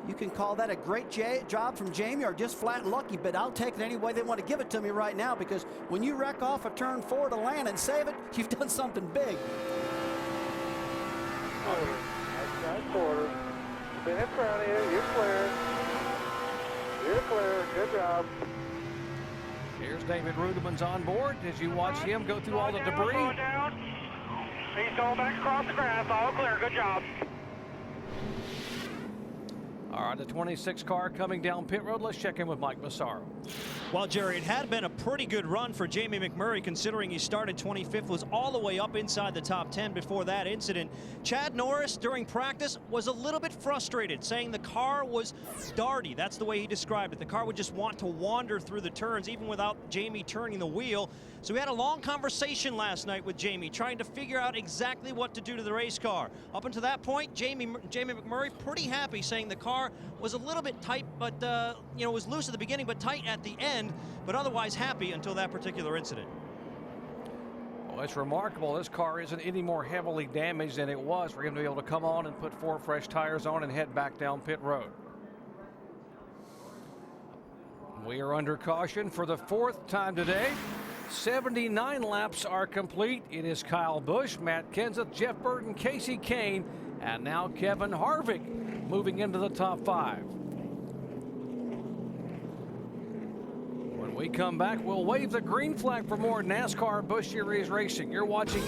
You can call that a great job from Jamie or just flat lucky, but I'll take it any way they want to give it to me right now, because when you wreck off of turn 4 to land and save it, you've done something big. Nice quarter. Spin in front of you. You're clear. You're clear. Good job. Here's David Rudemann's on board as you watch him go through all the debris. He's going back across the grass. All clear. Good job. All right, the 26 car coming down pit road. Let's check in with Mike Massaro. Well, Jerry, it had been a pretty good run for Jamie McMurray, considering he started 25th, was all the way up inside the top 10 before that incident. Chad Norris, during practice, was a little bit frustrated, saying the car was darty. That's the way he described it. The car would just want to wander through the turns, even without Jamie turning the wheel. So we had a long conversation last night with Jamie, trying to figure out exactly what to do to the race car. Up until that point, Jamie McMurray pretty happy, saying the car was a little bit tight, but it was loose at the beginning, but tight at the end, but otherwise happy until that particular incident. Well, it's remarkable. This car isn't any more heavily damaged than it was for him to be able to come on and put 4 fresh tires on and head back down pit road. We are under caution for the 4th time today. 79 laps are complete. It is Kyle Busch, Matt Kenseth, Jeff Burton, Casey Kane, and now Kevin Harvick moving into the top 5. When we come back, we'll wave the green flag for more NASCAR Busch Series racing. You're watching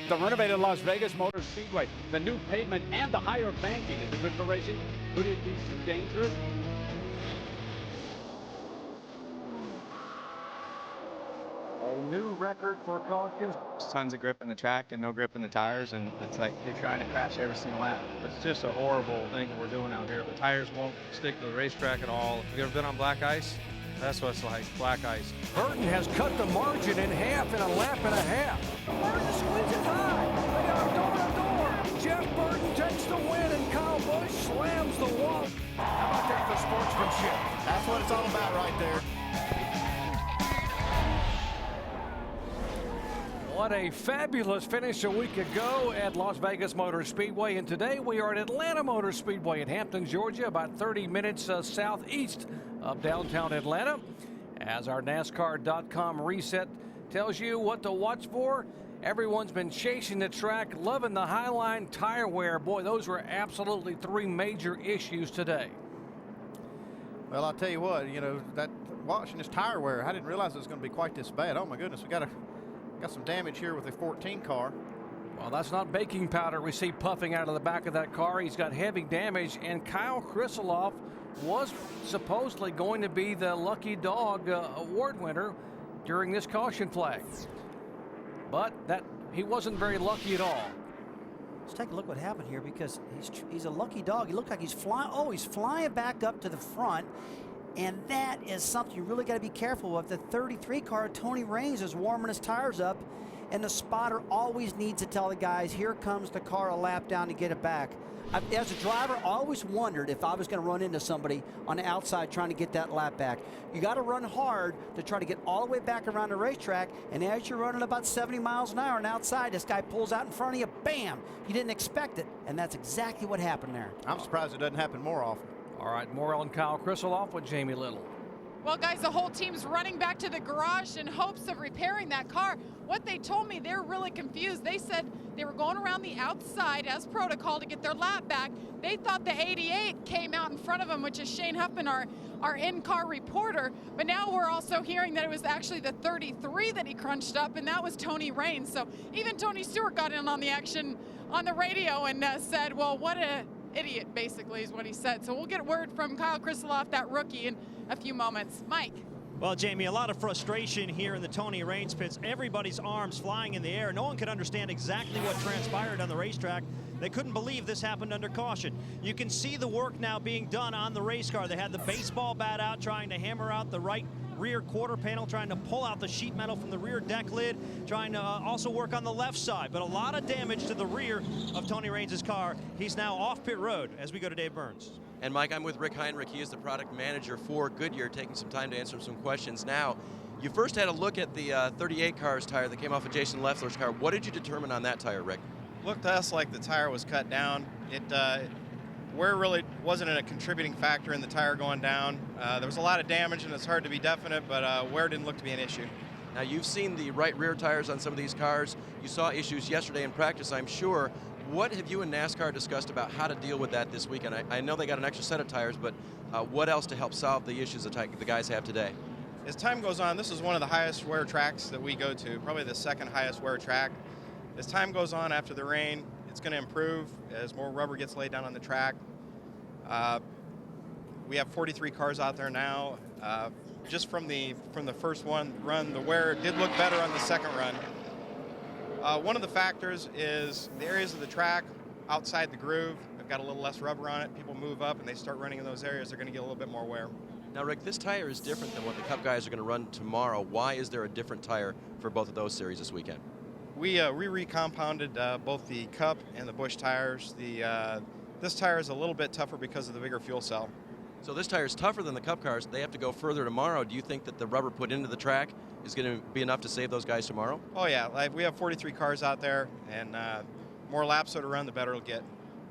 The renovated Las Vegas Motor Speedway, the new pavement and the higher banking. Is it good for racing? Could it be too dangerous? A new record for cautions. Tons of grip in the track and no grip in the tires, and it's like you're trying to crash every single lap. It's just a horrible thing we're doing out here. The tires won't stick to the racetrack at all. Have you ever been on black ice? That's what it's like, black ice. Burton has cut the margin in half in a lap and a half. Burton squeezes high. They are door to door. Jeff Burton takes the win, and Kyle Busch slams the wall. How about that for sportsmanship? That's what it's all about right there. What a fabulous finish a week ago at Las Vegas Motor Speedway, and today we are at Atlanta Motor Speedway in Hampton, Georgia, about 30 minutes southeast of downtown Atlanta. As our NASCAR.com reset tells you what to watch for, everyone's been chasing the track, loving the Highline tire wear. Boy, those were absolutely 3 major issues today. Well, I'll tell you what, you know, that watching this tire wear, I didn't realize it was going to be quite this bad. Oh my goodness, we got some damage here with the 14 car. Well, that's not baking powder we see puffing out of the back of that car. He's got heavy damage, and Kyle Krisiloff was supposedly going to be the lucky dog award winner during this caution flag. But he wasn't very lucky at all. Let's take a look what happened here, because he's a lucky dog. He looked like he's flying. Oh, he's flying back up to the front. And that is something you really got to be careful of. The 33 car, Tony Raines, is warming his tires up, and the spotter always needs to tell the guys, here comes the car a lap down to get it back. As a driver, I always wondered if I was going to run into somebody on the outside trying to get that lap back. You got to run hard to try to get all the way back around the racetrack, and as you're running about 70 miles an hour and outside, this guy pulls out in front of you, bam! You didn't expect it, and that's exactly what happened there. I'm surprised it doesn't happen more often. All right, more on Kyle Krisiloff with Jamie Little. Well, guys, the whole team's running back to the garage in hopes of repairing that car. What they told me, they're really confused. They said they were going around the outside as protocol to get their lap back. They thought the 88 came out in front of them, which is Shane Huffman, our in-car reporter. But now we're also hearing that it was actually the 33 that he crunched up, and that was Tony Raines. So even Tony Stewart got in on the action on the radio and said, well, what a idiot, basically, is what he said. So we'll get word from Kyle Krisiloff, that rookie, in a few moments. Mike. Well, Jamie, a lot of frustration here in the Tony Raines pits. Everybody's arms flying in the air. No one could understand exactly what transpired on the racetrack. They couldn't believe this happened under caution. You can see the work now being done on the race car. They had the baseball bat out trying to hammer out the right rear quarter panel, trying to pull out the sheet metal from the rear deck lid, trying to also work on the left side. But a lot of damage to the rear of Tony Raines' car. He's now off pit road as we go to Dave Burns. And Mike, I'm with Rick Heinrich. He is the product manager for Goodyear, taking some time to answer some questions now. You first had a look at the 38 car's tire that came off of Jason Leffler's car. What did you determine on that tire, Rick? Looked to us like the tire was cut down. Wear really wasn't a contributing factor in the tire going down. There was a lot of damage, and it's hard to be definite, but wear didn't look to be an issue. Now, you've seen the right rear tires on some of these cars. You saw issues yesterday in practice, I'm sure. What have you and NASCAR discussed about how to deal with that this weekend? I know they got an extra set of tires, but what else to help solve the issues that the guys have today? As time goes on, this is one of the highest wear tracks that we go to, probably the second highest wear track. As time goes on after the rain, it's going to improve as more rubber gets laid down on the track. We have 43 cars out there now. Just from the first run, the wear did look better on the second run. One of the factors is the areas of the track outside the groove have got a little less rubber on it. People move up and they start running in those areas, they're going to get a little bit more wear. Now, Rick, this tire is different than what the Cup guys are going to run tomorrow. Why is there a different tire for both of those series this weekend? We recompounded both the Cup and the Busch tires. This tire is a little bit tougher because of the bigger fuel cell. So this tire is tougher than the Cup cars. They have to go further tomorrow. Do you think that the rubber put into the track is going to be enough to save those guys tomorrow? Oh yeah, we have 43 cars out there, and more laps that are run, the better it'll get.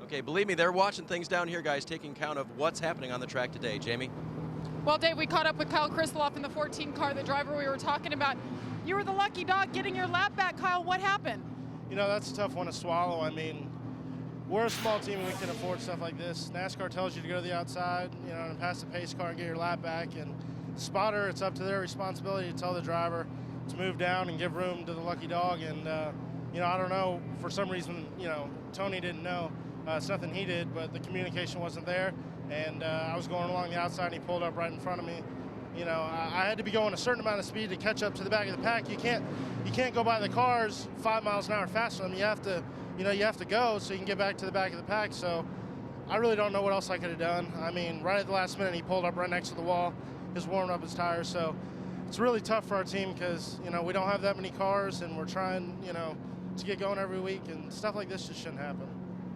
Okay, believe me, they're watching things down here, guys, taking count of what's happening on the track today. Jamie? Well, Dave, we caught up with Kyle Kristoloff in the 14 car, the driver we were talking about. You were the lucky dog getting your lap back, Kyle. What happened? You know, that's a tough one to swallow. I mean, we're a small team and we can afford stuff like this. NASCAR tells you to go to the outside, you know, and pass the pace car and get your lap back. And spotter, it's up to their responsibility to tell the driver to move down and give room to the lucky dog. And, you know, I don't know, for some reason, you know, Tony didn't know. It's nothing he did, but the communication wasn't there. And I was going along the outside and he pulled up right in front of me. You know, I had to be going a certain amount of speed to catch up to the back of the pack. You can't go by the cars 5 miles an hour faster than them. You have to, you know, you have to go so you can get back to the back of the pack. So I really don't know what else I could have done. I mean, right at the last minute, he pulled up right next to the wall. He's warming up his tires. So it's really tough for our team because, you know, we don't have that many cars and we're trying, you know, to get going every week, and stuff like this just shouldn't happen.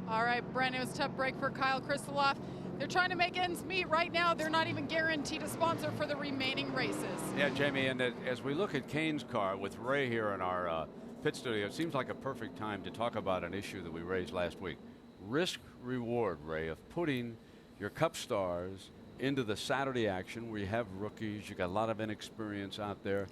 All right, Brent, it was a tough break for Kyle Kristoloff. They're trying to make ends meet right now. They're not even guaranteed a sponsor for the remaining races. Yeah, Jamie, and as we look at Kane's car with Ray here in our pit studio, it seems like a perfect time to talk about an issue that we raised last week. Risk reward, Ray, of putting your Cup stars into the Saturday action where you have rookies, you got a lot of inexperience out there.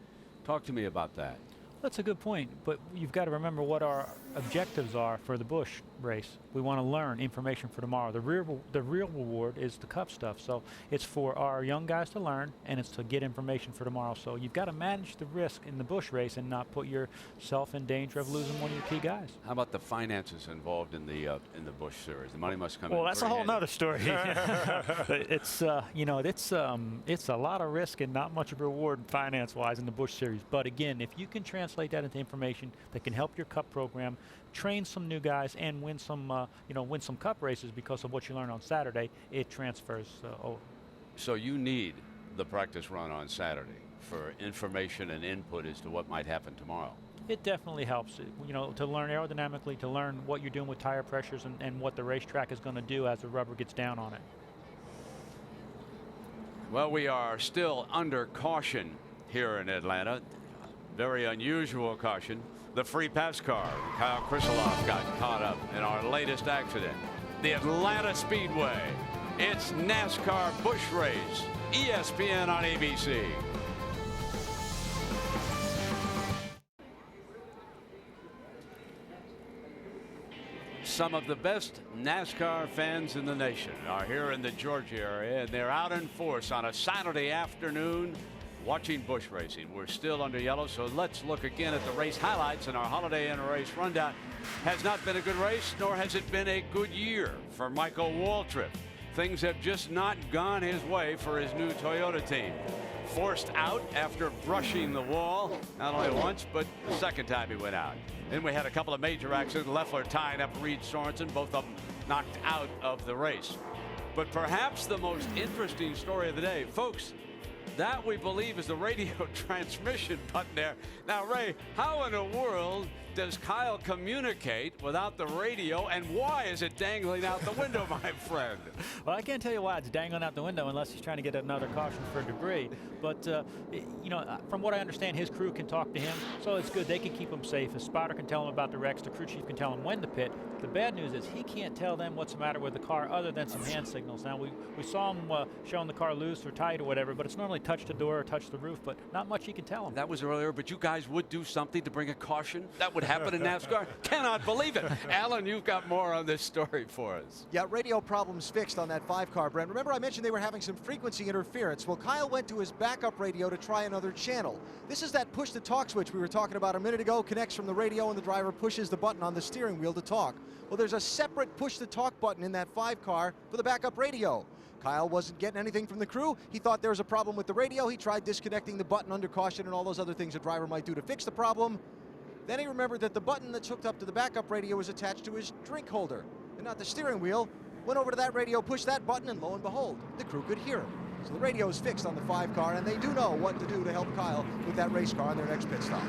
Talk to me about that. That's a good point, but you've got to remember what our objectives are for the Busch race. We want to learn information for tomorrow. The real reward is the Cup stuff. So it's for our young guys to learn, and it's to get information for tomorrow. So you've got to manage the risk in the Busch race and not put yourself in danger of losing one of your key guys. How about the finances involved in the Busch series? The money must come in. Well, that's a whole nother story. It's you know, it's a lot of risk and not much reward finance-wise in the Busch series. But again, if you can translate that into information that can help your Cup program, train some new guys, and win some win some Cup races because of what you learn on Saturday, it transfers over. So you need the practice run on Saturday for information and input as to what might happen tomorrow. It definitely helps, you know, to learn aerodynamically, to learn what you're doing with tire pressures and what the racetrack is going to do as the rubber gets down on it. Well, we are still under caution here in Atlanta. Very unusual caution. The free pass car. Kyle Kristoloff got caught up in our latest accident. The Atlanta Speedway. It's NASCAR Busch race. ESPN on ABC. Some of the best NASCAR fans in the nation are here in the Georgia area, and they're out in force on a Saturday afternoon watching Busch racing. We're still under yellow, so let's look again at the race highlights in our Holiday Inn race rundown. Has not been a good race, nor has it been a good year for Michael Waltrip. Things have just not gone his way for his new Toyota team. Forced out after brushing the wall, not only once, but the second time he went out. Then we had a couple of major accidents. Loeffler tying up Reed Sorensen, both of them knocked out of the race. But perhaps the most interesting story of the day, folks, that we believe is the radio transmission button there. Now, Ray, how in the world does Kyle communicate without the radio, and why is it dangling out the window, my friend? Well, I can't tell you why it's dangling out the window unless he's trying to get another caution for debris. But, you know, from what I understand, his crew can talk to him, so it's good. They can keep him safe. His spotter can tell him about the wrecks. The crew chief can tell him when to pit. The bad news is he can't tell them what's the matter with the car other than some hand signals. Now, we saw him showing the car loose or tight or whatever, but it's normally touch the door or touch the roof, but not much he can tell him. That was earlier, but you guys would do something to bring a caution? That would happen in NASCAR? Cannot believe it. Alan, you've got more on this story for us. Yeah, radio problems fixed on that 5-car, Brent. Remember I mentioned they were having some frequency interference. Well, Kyle went to his backup radio to try another channel. This is that push-to-talk switch we were talking about a minute ago. Connects from the radio and the driver pushes the button on the steering wheel to talk. Well, there's a separate push-to-talk button in that 5-car for the backup radio. Kyle wasn't getting anything from the crew. He thought there was a problem with the radio. He tried disconnecting the button under caution and all those other things a driver might do to fix the problem. Then he remembered that the button that's hooked up to the backup radio was attached to his drink holder and not the steering wheel. Went over to that radio, pushed that button, and lo and behold, the crew could hear him. So the radio is fixed on the 5-car, and they do know what to do to help Kyle with that race car on their next pit stop.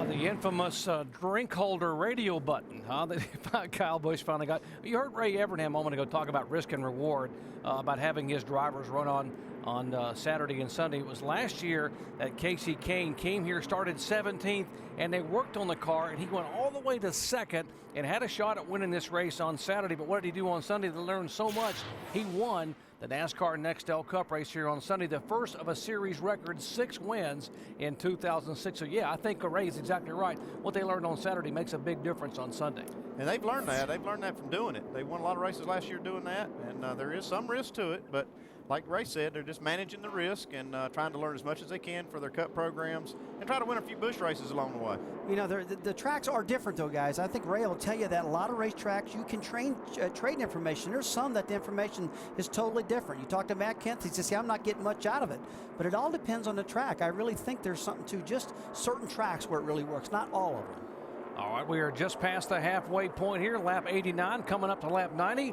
The infamous drink holder radio button, huh? That Kyle Busch finally got. You heard Ray Evernham a moment ago talk about risk and reward, about having his drivers run on on Saturday and Sunday. It was last year that Casey Kane came here, started 17th, and they worked on the car, and he went all the way to second and had a shot at winning this race on Saturday. But what did he do on Sunday? They learned so much. He won the NASCAR Nextel Cup race here on Sunday, the first of a series record 6 wins in 2006. So yeah, I think Ray's exactly right. What they learned on Saturday makes a big difference on Sunday. And they've learned that. They've learned that from doing it. They won a lot of races last year doing that, and there is some risk to it, but like Ray said, they're just managing the risk and trying to learn as much as they can for their Cup programs and try to win a few Busch races along the way. You know, the tracks are different, though, guys. I think Ray will tell you that a lot of racetracks, you can trade information. There's some that the information is totally different. You talk to Matt Kent, he says, see, I'm not getting much out of it. But it all depends on the track. I really think there's something to just certain tracks where it really works, not all of them. All right, we are just past the halfway point here, lap 89, coming up to lap 90.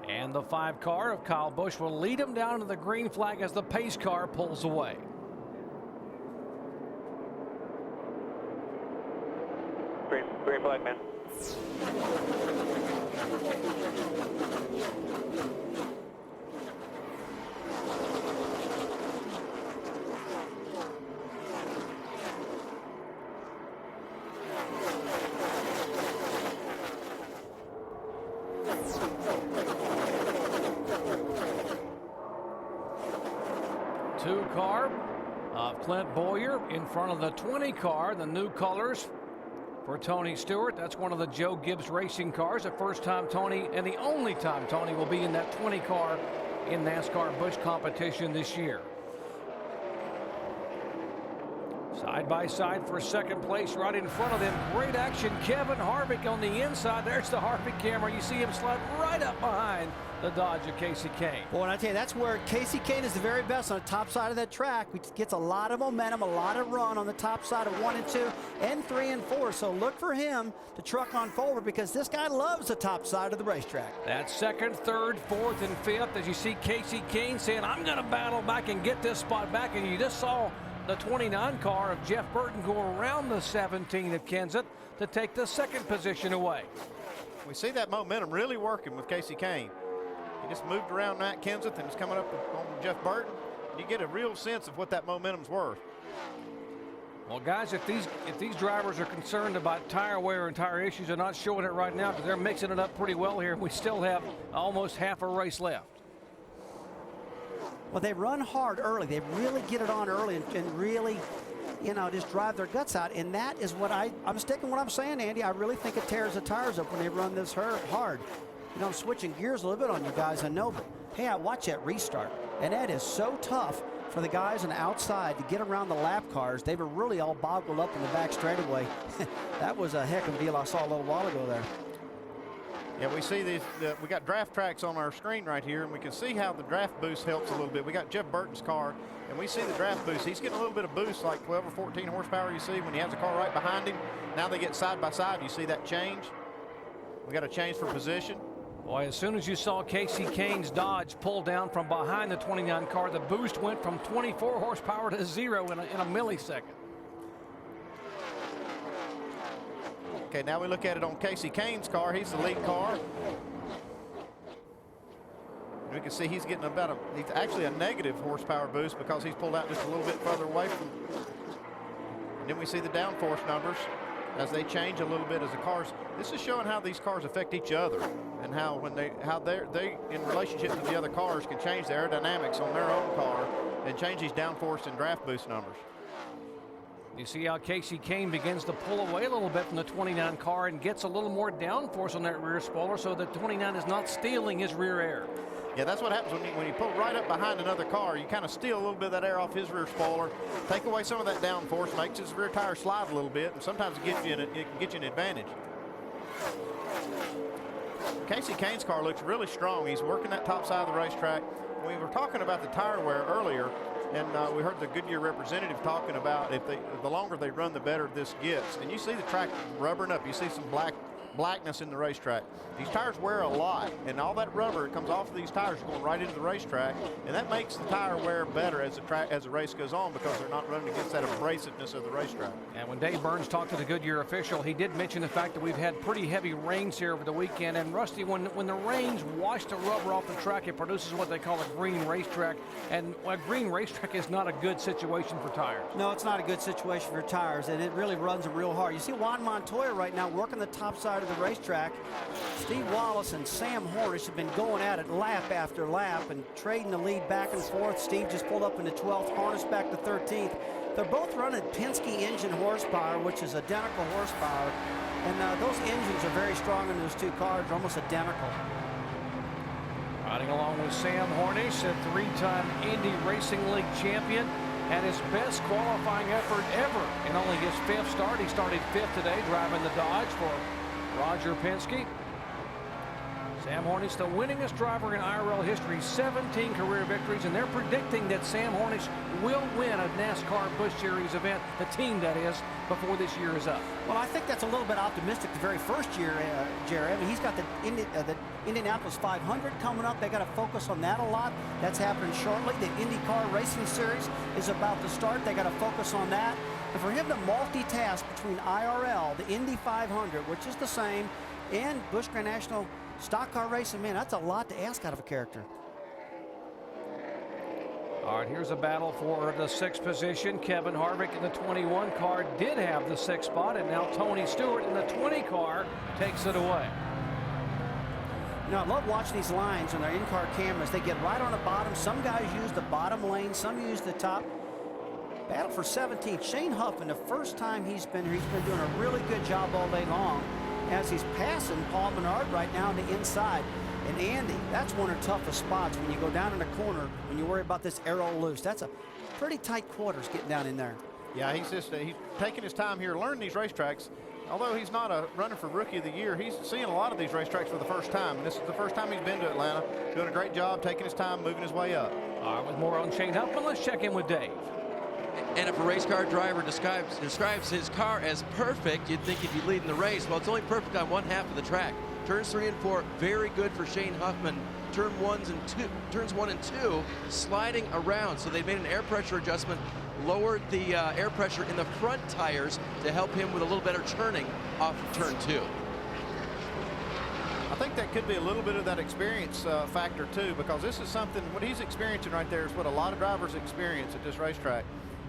And the 5 car of Kyle Busch will lead him down to the green flag as the pace car pulls away. Green flag, man. Car of Clint Boyer in front of the 20 car, the new colors for Tony Stewart. That's one of the Joe Gibbs racing cars. The first time Tony, and the only time Tony will be in that 20 car in NASCAR Busch competition this year. Side by side for second place right in front of them. Great action. Kevin Harvick on the inside. There's the Harvick camera. You see him slide right up behind the Dodge of Casey Kane. Boy, and I tell you, that's where Casey Kane is the very best on the top side of that track. He gets a lot of momentum, a lot of run on the top side of 1 and 2 and 3 and 4. So look for him to truck on forward because this guy loves the top side of the racetrack. That's second, third, fourth, and fifth as you see Casey Kane saying, I'm going to battle back and get this spot back. And you just saw the 29 car of Jeff Burton go around the 17 of Kenseth to take the second position away. We see that momentum really working with Casey Kane. He just moved around Matt Kenseth and is coming up on Jeff Burton. You get a real sense of what that momentum's worth. Well, guys, if these drivers are concerned about tire wear and tire issues, they're not showing it right now because they're mixing it up pretty well here. We still have almost half a race left. Well, they run hard early. They really get it on early and really, you know, just drive their guts out. And that is what I'm sticking what I'm saying, Andy. I really think it tears the tires up when they run this hard. You know, I'm switching gears a little bit on you guys, I know, but hey, I watch that restart. And that is so tough for the guys on the outside to get around the lap cars. They were really all boggled up in the back straightaway. That was a heck of a deal I saw a little while ago there. Yeah, we see these. We got draft tracks on our screen right here, and we can see how the draft boost helps a little bit. We got Jeff Burton's car, and we see the draft boost. He's getting a little bit of boost, like 12 or 14 horsepower. You see when he has a car right behind him. Now they get side by side. You see that change. We got a change for position. Boy, as soon as you saw Casey Kane's Dodge pull down from behind the 29 car, the boost went from 24 horsepower to 0 in a millisecond. Okay, now we look at it on Casey Kane's car. He's the lead car. We can see he's getting he's actually a negative horsepower boost because he's pulled out just a little bit further away from. And then we see the downforce numbers as they change a little bit as the cars. This is showing how these cars affect each other and how they in relationship to the other cars can change the aerodynamics on their own car and change these downforce and draft boost numbers. You see how Casey Kane begins to pull away a little bit from the 29 car and gets a little more downforce on that rear spoiler so the 29 is not stealing his rear air. Yeah, that's what happens when you pull right up behind another car. You kind of steal a little bit of that air off his rear spoiler, take away some of that downforce, makes his rear tire slide a little bit, and sometimes it can get you an advantage. Casey Kane's car looks really strong. He's working that top side of the racetrack. We were talking about the tire wear earlier, and we heard the Goodyear representative talking about the longer they run, the better this gets. And you see the track rubbering up. You see some black blackness in the racetrack. These tires wear a lot, and all that rubber that comes off of these tires is going right into the racetrack, and that makes the tire wear better as the race goes on because they're not running against that abrasiveness of the racetrack. And when Dave Burns talked to the Goodyear official, he did mention the fact that we've had pretty heavy rains here over the weekend. And Rusty, when the rains wash the rubber off the track, it produces what they call a green racetrack. And a green racetrack is not a good situation for tires. No, it's not a good situation for tires, and it really runs them real hard. You see Juan Montoya right now working the top side of the racetrack. Steve Wallace and Sam Hornish have been going at it lap after lap and trading the lead back and forth. Steve just pulled up into 12th, Hornish back to 13th. They're both running Penske engine horsepower, which is identical horsepower. And those engines are very strong in those two cars. They're almost identical. Riding along with Sam Hornish, a three-time Indy Racing League champion, had his best qualifying effort ever in only his 5th start. He started 5th today, driving the Dodge for Roger Penske. Sam Hornish, the winningest driver in IRL history, 17 career victories, and they're predicting that Sam Hornish will win a NASCAR Busch Series event, the team that is, before this year is up. Well, I think that's a little bit optimistic the very first year, Jerry. I mean, he's got the Indianapolis 500 coming up. They got to focus on that a lot. That's happening shortly. The IndyCar Racing Series is about to start. They got to focus on that. And for him to multitask between IRL, the Indy 500, which is the same, and Busch Grand National Stock car racing, man, that's a lot to ask out of a character. All right, here's a battle for the 6th position. Kevin Harvick in the 21 car did have the 6th spot, and now Tony Stewart in the 20 car takes it away. You know, I love watching these lines on their in-car cameras. They get right on the bottom. Some guys use the bottom lane, some use the top. Battle for 17th. Shane Huffman, the first time he's been here, he's been doing a really good job all day long, as he's passing Paul Menard right now on the inside. And Andy, that's one of the toughest spots when you go down in the corner, when you worry about this arrow loose. That's a pretty tight quarters getting down in there. Yeah, he's taking his time here, learning these racetracks. Although he's not a runner for Rookie of the Year, he's seeing a lot of these racetracks for the first time. And this is the first time he's been to Atlanta. Doing a great job, taking his time, moving his way up. All right, with more on Shane Huffman, let's check in with Dave. And if a race car driver describes his car as perfect, you'd think he'd be leading the race. Well, it's only perfect on one half of the track. Turns 3 and 4, very good for Shane Huffman. Turns 1 and 2, sliding around. So they made an air pressure adjustment, lowered the air pressure in the front tires to help him with a little better turning off of turn 2. I think that could be a little bit of that experience factor too, because this is something, what he's experiencing right there is what a lot of drivers experience at this racetrack,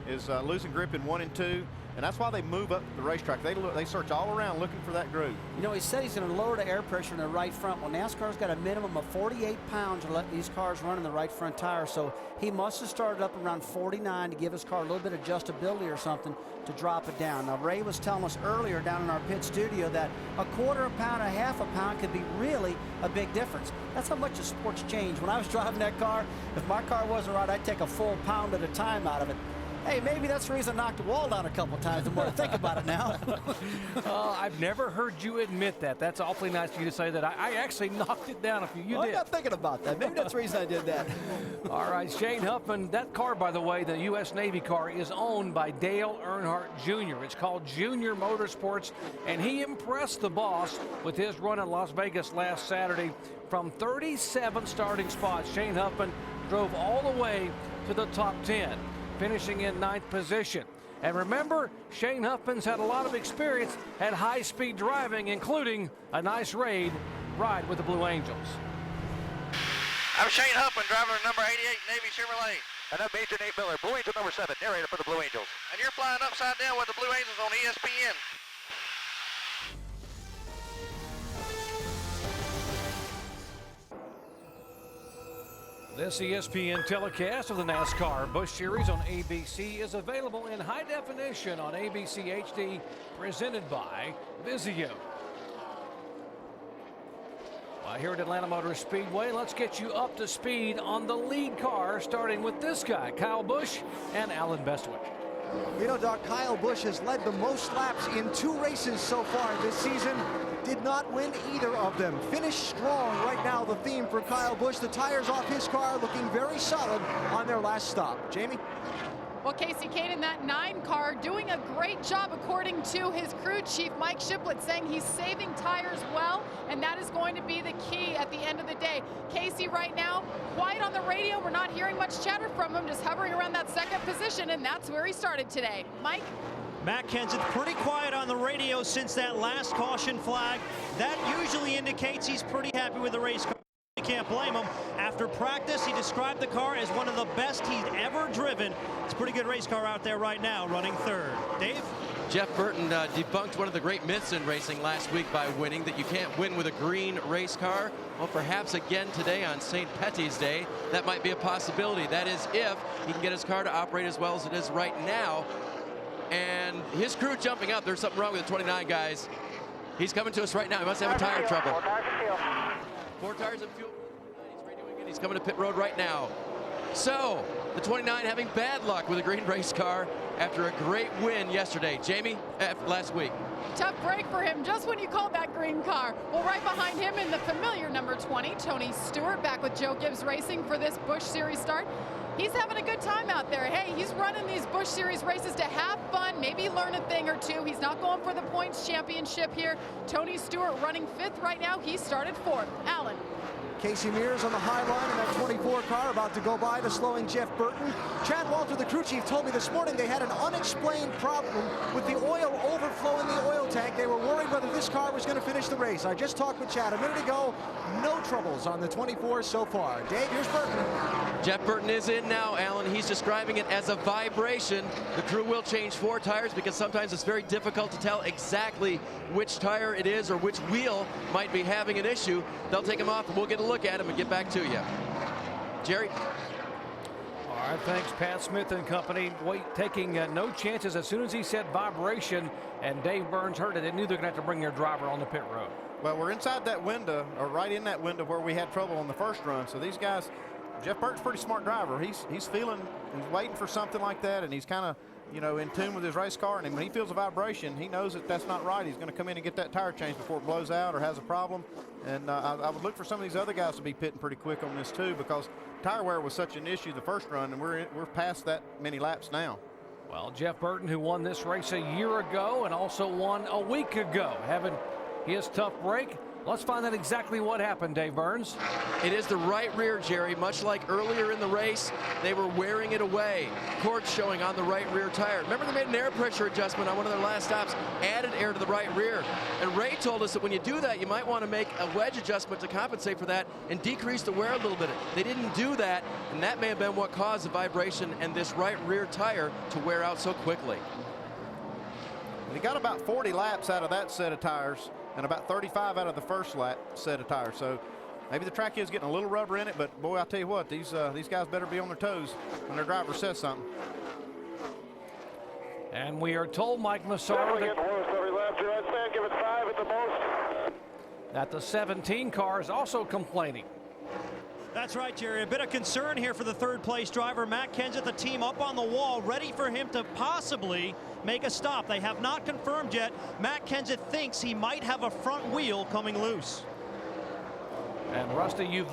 is losing grip in 1 and 2, and that's why they move up the racetrack. They search all around looking for that groove. You know, he said he's going to lower the air pressure in the right front. Well, NASCAR's got a minimum of 48 pounds to let these cars run in the right front tire, so he must have started up around 49 to give his car a little bit of adjustability or something to drop it down. Now, Ray was telling us earlier down in our pit studio that a quarter a pound, a half a pound could be really a big difference. That's how much the sport's changed. When I was driving that car, if my car wasn't right, I'd take a full pound at a time out of it. Hey, maybe that's the reason I knocked the wall down a couple of times. The more I think about it now. I've never heard you admit that. That's awfully nice of you to say that. I actually knocked it down a few. You did. I'm not thinking about that. Maybe that's the reason I did that. All right, Shane Huffman. That car, by the way, the U.S. Navy car, is owned by Dale Earnhardt Jr. It's called Junior Motorsports, and he impressed the boss with his run in Las Vegas last Saturday. From 37 starting spots, Shane Huffman drove all the way to the top 10. Finishing in 9th position. And remember, Shane Huffman's had a lot of experience at high-speed driving, including a nice ride with the Blue Angels. I'm Shane Huffman, driver of number 88 Navy Chevrolet. And I'm Major Nate Miller, Blue Angel number 7, narrator for the Blue Angels. And you're flying upside down with the Blue Angels on ESPN. This ESPN telecast of the NASCAR Busch Series on ABC is available in high definition on ABC HD, presented by Vizio. Here at Atlanta Motor Speedway, let's get you up to speed on the lead car, starting with this guy, Kyle Busch and Alan Bestwick. You know, Doc, Kyle Busch has led the most laps in 2 races so far this season. Did not win either of them. Finished strong right now, the theme for Kyle Busch. The tires off his car looking very solid on their last stop. Jamie? Well, Casey Kane in that 9 car doing a great job, according to his crew chief, Mike Shiplett, saying he's saving tires well, and that is going to be the key at the end of the day. Casey right now, quiet on the radio. We're not hearing much chatter from him, just hovering around that 2nd position, and that's where he started today. Mike? Matt Kenseth pretty quiet on the radio since that last caution flag. That usually indicates he's pretty happy with the race car. You can't blame him. After practice, he described the car as one of the best he's ever driven. It's a pretty good race car out there right now, running 3rd. Dave? Jeff Burton debunked one of the great myths in racing last week by winning, that you can't win with a green race car. Well, perhaps again today on St. Petty's Day, that might be a possibility. That is if he can get his car to operate as well as it is right now. And his crew jumping up. There's something wrong with the 29, guys. He's coming to us right now. He must have a tire trouble. 4 tires of fuel. He's radioing in. He's coming to pit road right now. So, the 29 having bad luck with a green race car after a great win yesterday. Jamie, last week. Tough break for him just when you called that green car. Well, right behind him in the familiar number 20, Tony Stewart, back with Joe Gibbs Racing for this Busch Series start. He's having a good time out there. Hey, he's running these Busch Series races to have fun, maybe learn a thing or two. He's not going for the points championship here. Tony Stewart running 5th right now. He started 4th. Alan. Casey Mears on the high line in that 24 car, about to go by the slowing Jeff Burton. Chad Walter, the crew chief, told me this morning they had an unexplained problem with the oil overflow in the oil tank. They were worried whether this car was going to finish the race. I just talked with Chad a minute ago. No troubles on the 24 so far. Dave, here's Burton. Jeff Burton is in now, Alan. He's describing it as a vibration. The crew will change 4 tires because sometimes it's very difficult to tell exactly which tire it is or which wheel might be having an issue. They'll take them off and we'll get a look at him and get back to you. Jerry? All right, thanks, Pat Smith and company. Taking no chances as soon as he said vibration, and Dave Burns heard it. They knew they were going to have to bring their driver on the pit road. Well, we're inside that window, or right in that window where we had trouble on the first run. So these guys, Jeff Burton's a pretty smart driver. He's feeling and waiting for something like that, and he's kind of, you know, in tune with his race car. And when he feels a vibration, he knows that that's not right. He's going to come in and get that tire changed before it blows out or has a problem. And I would look for some of these other guys to be pitting pretty quick on this too, because tire wear was such an issue the first run, and we're past that many laps now. Well, Jeff Burton, who won this race a year ago and also won a week ago, having his tough break. Let's find out exactly what happened, Dave Burns. It is the right rear, Jerry. Much like earlier in the race, they were wearing it away. Corks showing on the right rear tire. Remember, they made an air pressure adjustment on one of their last stops, added air to the right rear. And Ray told us that when you do that, you might want to make a wedge adjustment to compensate for that and decrease the wear a little bit. They didn't do that, and that may have been what caused the vibration and this right rear tire to wear out so quickly. He got about 40 laps out of that set of tires and about 35 out of the first lap set of tires. So maybe the track is getting a little rubber in it, but boy, I'll tell you what, these guys better be on their toes when their driver says something. And we are told, Mike Massaro, that the 17 car is also complaining. That's right, Jerry. A bit of concern here for the 3rd place driver, Matt Kenseth, the team up on the wall, ready for him to possibly make a stop. They have not confirmed yet. Matt Kenseth thinks he might have a front wheel coming loose. And Rusty, you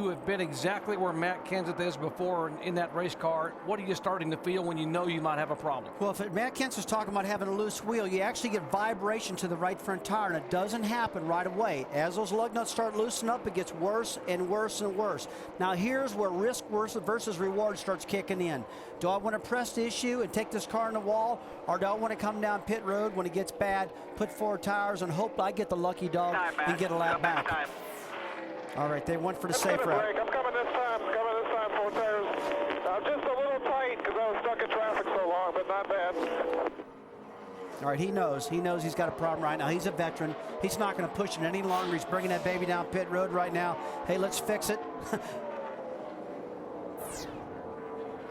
have been exactly where Matt Kenseth is before in that race car. What are you starting to feel when you know you might have a problem? Well, if Matt Kenseth's talking about having a loose wheel, you actually get vibration to the right front tire, and it doesn't happen right away. As those lug nuts start loosening up, it gets worse and worse and worse. Now here's where risk versus reward starts kicking in. Do I want to press the issue and take this car in the wall, or do I want to come down pit road when it gets bad, put 4 tires, and hope I get the lucky dog and get a lap back? All right, they went for the safe route. I'm coming this time, 4 tires. Just a little tight because I was stuck in traffic so long, but not bad. All right, he knows he's got a problem right now. He's a veteran. He's not going to push it any longer. He's bringing that baby down pit road right now. Hey, let's fix it.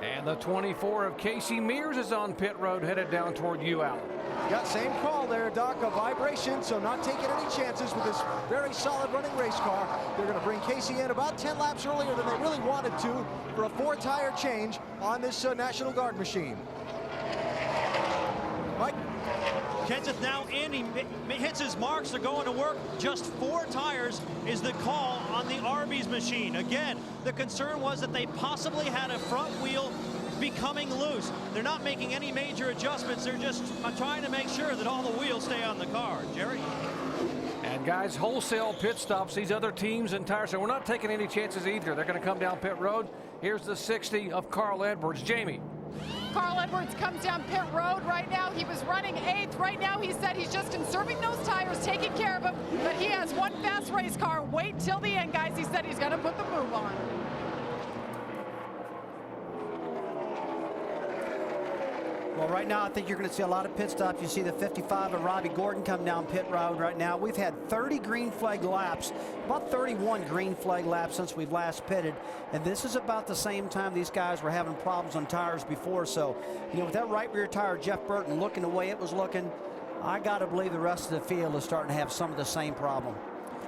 And the 24 of Casey Mears is on pit road, headed down toward you, Alan. Got same call there, Doc, a vibration, so not taking any chances with this very solid running race car. They're going to bring Casey in about 10 laps earlier than they really wanted to for a 4-tire change on this National Guard machine. Mike? Kenseth now in, he hits his marks, they're going to work. Just 4 tires is the call on the Arby's machine. Again, the concern was that they possibly had a front wheel becoming loose. They're not making any major adjustments. They're just trying to make sure that all the wheels stay on the car. Jerry? And guys, wholesale pit stops. These other teams and tires, so we're not taking any chances either. They're going to come down pit road. Here's the 60 of Carl Edwards. Jamie. Carl Edwards comes down pit road right now. He was running 8th. Right now he said he's just conserving those tires, taking care of them, but he has one fast race car. Wait till the end, guys. He said he's going to put the move on. Well, right now, I think you're going to see a lot of pit stops. You see the 55 of Robbie Gordon come down pit road right now. We've had 30 green flag laps, about 31 green flag laps since we've last pitted. And this is about the same time these guys were having problems on tires before. So, you know, with that right rear tire, Jeff Burton looking the way it was looking, I got to believe the rest of the field is starting to have some of the same problem.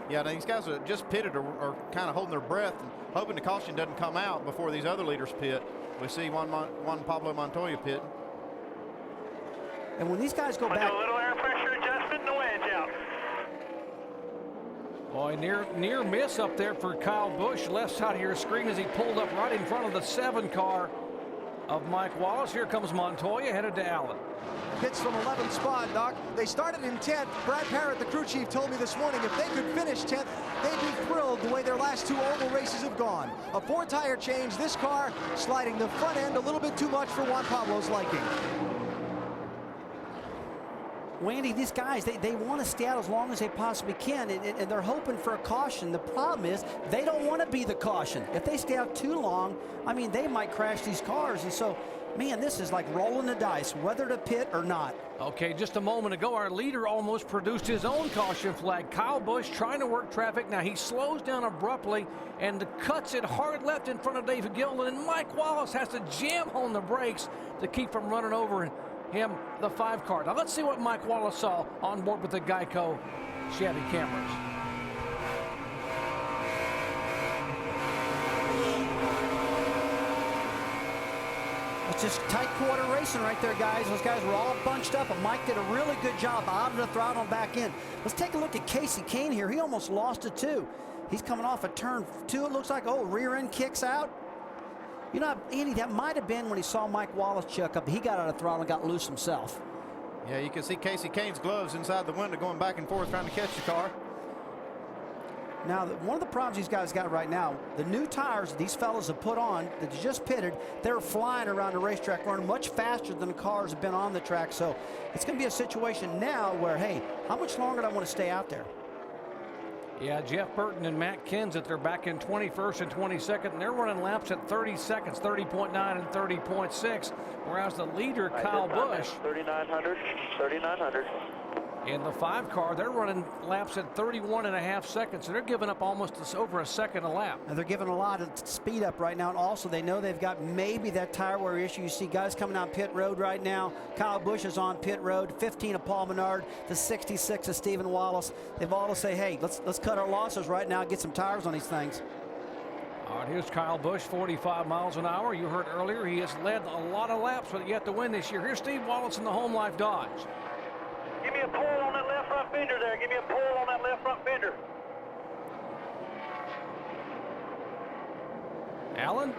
Yeah, these guys that just pitted are kind of holding their breath and hoping the caution doesn't come out before these other leaders pit. We see Juan Pablo Montoya pit. And when these guys go back, a little air pressure adjustment and the wedge out. Boy, near miss up there for Kyle Busch. Left side of your screen as he pulled up right in front of the 7 car of Mike Wallace. Here comes Montoya headed to Allen. Pits from 11th spot, Doc. They started in 10th. Brad Parrott, the crew chief, told me this morning if they could finish 10th, they'd be thrilled the way their last 2 oval races have gone. A 4-tire change. This car sliding the front end a little bit too much for Juan Pablo's liking. Wendy, these guys, they want to stay out as long as they possibly can, and they're hoping for a caution. The problem is they don't want to be the caution. If they stay out too long, I mean, they might crash these cars. And so, man, this is like rolling the dice, whether to pit or not. Okay, just a moment ago, our leader almost produced his own caution flag. Kyle Busch trying to work traffic. Now he slows down abruptly and cuts it hard left in front of David Gilliland, and Mike Wallace has to jam on the brakes to keep from running over him, the 5 car. Now let's see what Mike Wallace saw on board with the Geico Chevy cameras. It's just tight quarter racing right there, guys. Those guys were all bunched up, and Mike did a really good job out of the throttle and back in. Let's take a look at Casey Kane here. He almost lost it too. He's coming off a turn 2, it looks like. Oh, rear end kicks out. You know, Andy, that might have been when he saw Mike Wallace chuck up. He got out of throttle and got loose himself. Yeah, you can see Casey Kane's gloves inside the window going back and forth trying to catch the car. Now, one of the problems these guys got right now, the new tires that these fellas have put on that they just pitted, they're flying around the racetrack, running much faster than the cars have been on the track. So it's going to be a situation now where, hey, how much longer do I want to stay out there? Yeah, Jeff Burton and Matt Kenseth, they're back in 21st and 22nd, and they're running laps at 30 seconds, 30.9 and 30.6, whereas the leader, Kyle Busch, 3,900, 3,900. in the 5 car, they're running laps at 31.5 seconds, so they're giving up almost over a second a lap. And they're giving a lot of speed up right now, and also they know they've got maybe that tire wear issue. You see guys coming down pit road right now. Kyle Busch is on pit road, 15 of Paul Menard, the 66 of Stephen Wallace. They've all to say, hey, let's cut our losses right now, get some tires on these things. All right, here's Kyle Busch, 45 miles an hour. You heard earlier, he has led a lot of laps, but yet to win this year. Here's Steve Wallace in the Home Life Dodge. Give me a pull on that left front fender there. Give me a pull on that left front fender. Allen?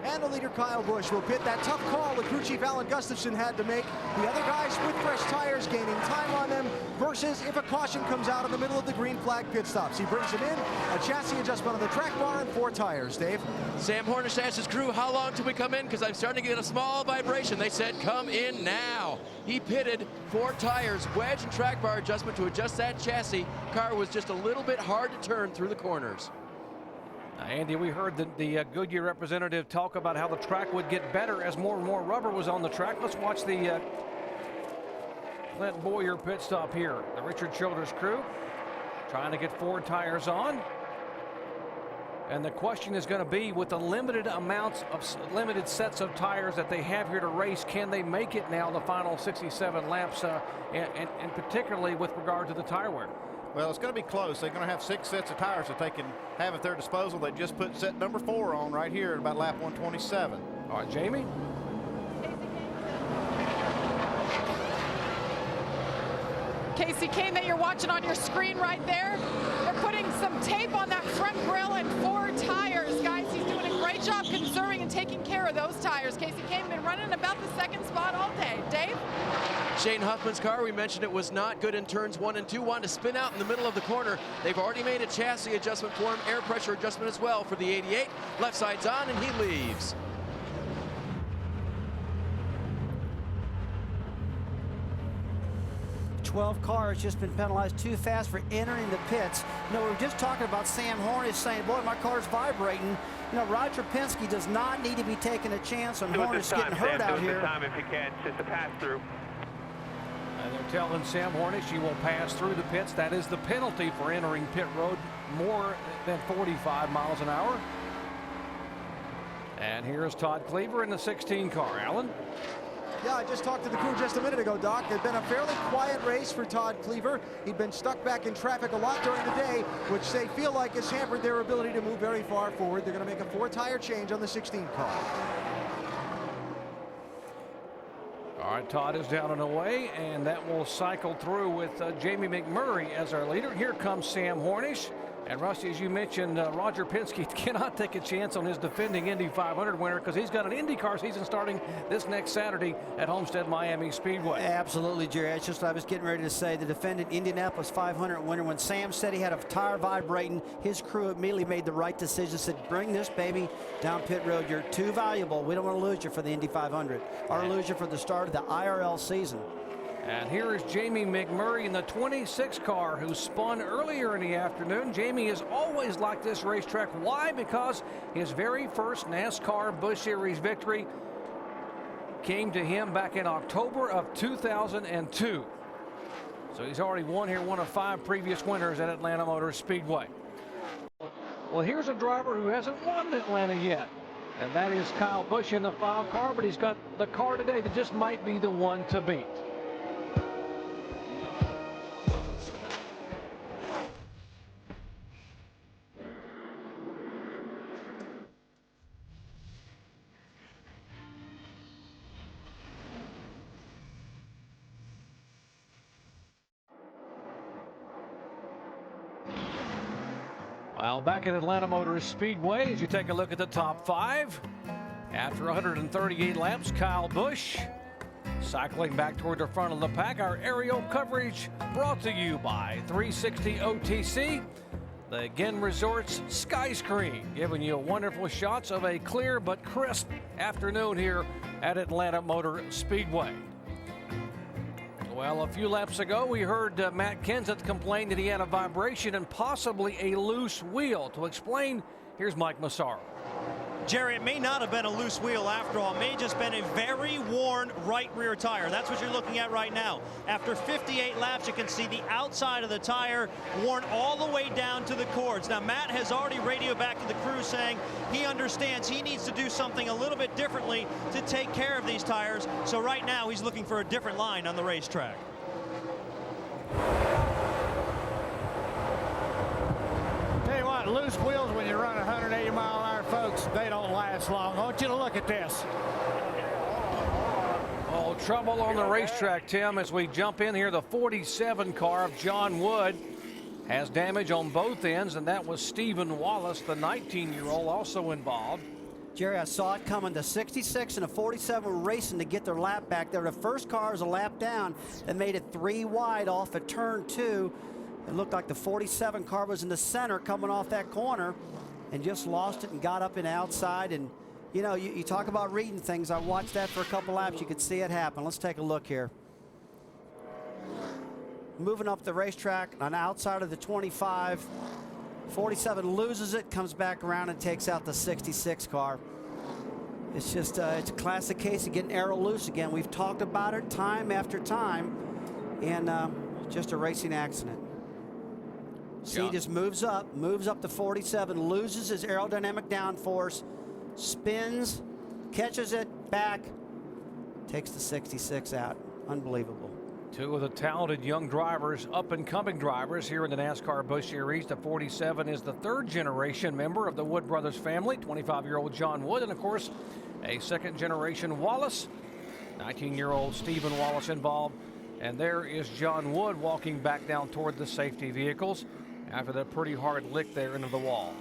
And the leader, Kyle Busch, will pit. That tough call the crew chief Alan Gustafson had to make. The other guys with fresh tires gaining time on them versus if a caution comes out in the middle of the green flag pit stops. He brings them in, a chassis adjustment on the track bar, and 4 tires. Dave? Sam Hornish asked his crew, how long till we come in? Because I'm starting to get a small vibration. They said, come in now. He pitted 4 tires, wedge and track bar adjustment to adjust that chassis. Car was just a little bit hard to turn through the corners. Andy, we heard the Goodyear representative talk about how the track would get better as more and more rubber was on the track. Let's watch the Clint Boyer pit stop here. The Richard Childers crew trying to get 4 tires on. And the question is going to be, with the limited sets of tires that they have here to race, can they make it now the final 67 laps, and particularly with regard to the tire wear? Well, it's going to be close. They're going to have 6 sets of tires that they can have at their disposal. They just put set number 4 on right here at about lap 127. All right, Jamie. Casey Kane that you're watching on your screen right there. They're putting some tape on that front grille and 4 tires. Guys, he's doing a great job conserving and been taking care of those tires. Casey Kane been running about the second spot all day. Dave? Shane Huffman's car, we mentioned it was not good in turns 1 and 2. Wanted to spin out in the middle of the corner. They've already made a chassis adjustment for him, air pressure adjustment as well for the 88. Left side's on and he leaves. Twelve cars just been penalized too fast for entering the pits. You know, we were just talking about Sam Hornish saying, boy, my car's vibrating. You know, Roger Penske does not need to be taking a chance on Hornish getting hurt out here. Time if you can, it's just a pass through. And they're telling Sam Hornish you will pass through the pits. That is the penalty for entering pit road more than 45 miles an hour. And here's Todd Cleaver in the 16 car. Alan? Yeah, I just talked to the crew just a minute ago, Doc. It's been a fairly quiet race for Todd Cleaver. He'd been stuck back in traffic a lot during the day, which they feel like has hampered their ability to move very far forward. They're going to make a 4-tire change on the 16 car. All right, Todd is down and away, and that will cycle through with Jamie McMurray as our leader. Here comes Sam Hornish. And Rusty, as you mentioned, Roger Penske cannot take a chance on his defending Indy 500 winner because he's got an IndyCar season starting this next Saturday at Homestead Miami Speedway. Absolutely, Jerry. That's just what I was getting ready to say. The defending Indianapolis 500 winner, when Sam said he had a tire vibrating, his crew immediately made the right decision, said, bring this baby down pit road. You're too valuable. We don't want to lose you for the Indy 500 or lose you for the start of the IRL season. And here is Jamie McMurray in the 26 car who spun earlier in the afternoon. Jamie has always liked this racetrack. Why? Because his very first NASCAR Busch Series victory came to him back in October of 2002. So he's already won here, one of 5 previous winners at Atlanta Motor Speedway. Well, here's a driver who hasn't won Atlanta yet, and that is Kyle Busch in the 5 car, but he's got the car today that just might be the one to beat. Well, back at Atlanta Motor Speedway, as you take a look at the top 5, after 138 laps, Kyle Busch cycling back toward the front of the pack. Our aerial coverage brought to you by 360 OTC, the Ginn Resorts Sky Screen, giving you wonderful shots of a clear but crisp afternoon here at Atlanta Motor Speedway. Well, a few laps ago, we heard Matt Kenseth complain that he had a vibration and possibly a loose wheel. To explain, here's Mike Massaro. Jerry, it may not have been a loose wheel after all. It may have just been a very worn right rear tire. That's what you're looking at right now. After 58 laps, you can see the outside of the tire worn all the way down to the cords. Now, Matt has already radioed back to the crew saying he understands he needs to do something a little bit differently to take care of these tires. So right now, he's looking for a different line on the racetrack. Tell you what, loose wheels when you run 180 mile an hour, folks, they don't last long. I want you to look at this. Oh, trouble on the racetrack, Tim, as we jump in here. The 47 car of John Wood has damage on both ends, and that was Stephen Wallace, the 19-year-old, also involved. Jerry, I saw it coming. The 66 and the 47 were racing to get their lap back. They were the first cars a lap down that made it 3 wide off at turn 2. It looked like the 47 car was in the center coming off that corner and just lost it and got up and outside. And, you know, you talk about reading things. I watched that for a couple laps. You could see it happen. Let's take a look here. Moving up the racetrack on the outside of the 25. 47 loses it, comes back around and takes out the 66 car. It's just it's a classic case of getting aero loose again. We've talked about it time after time, and just a racing accident. See, just moves up to 47, loses his aerodynamic downforce, spins, catches it back, takes the 66 out. Unbelievable. 2 of the talented young drivers, up-and-coming drivers here in the NASCAR Busch Series. The 47 is the 3rd-generation member of the Wood brothers family, 25-year-old John Wood, and, of course, a 2nd-generation Wallace, 19-year-old Stephen Wallace involved. And there is John Wood walking back down toward the safety vehicles after that pretty hard lick there into the wall.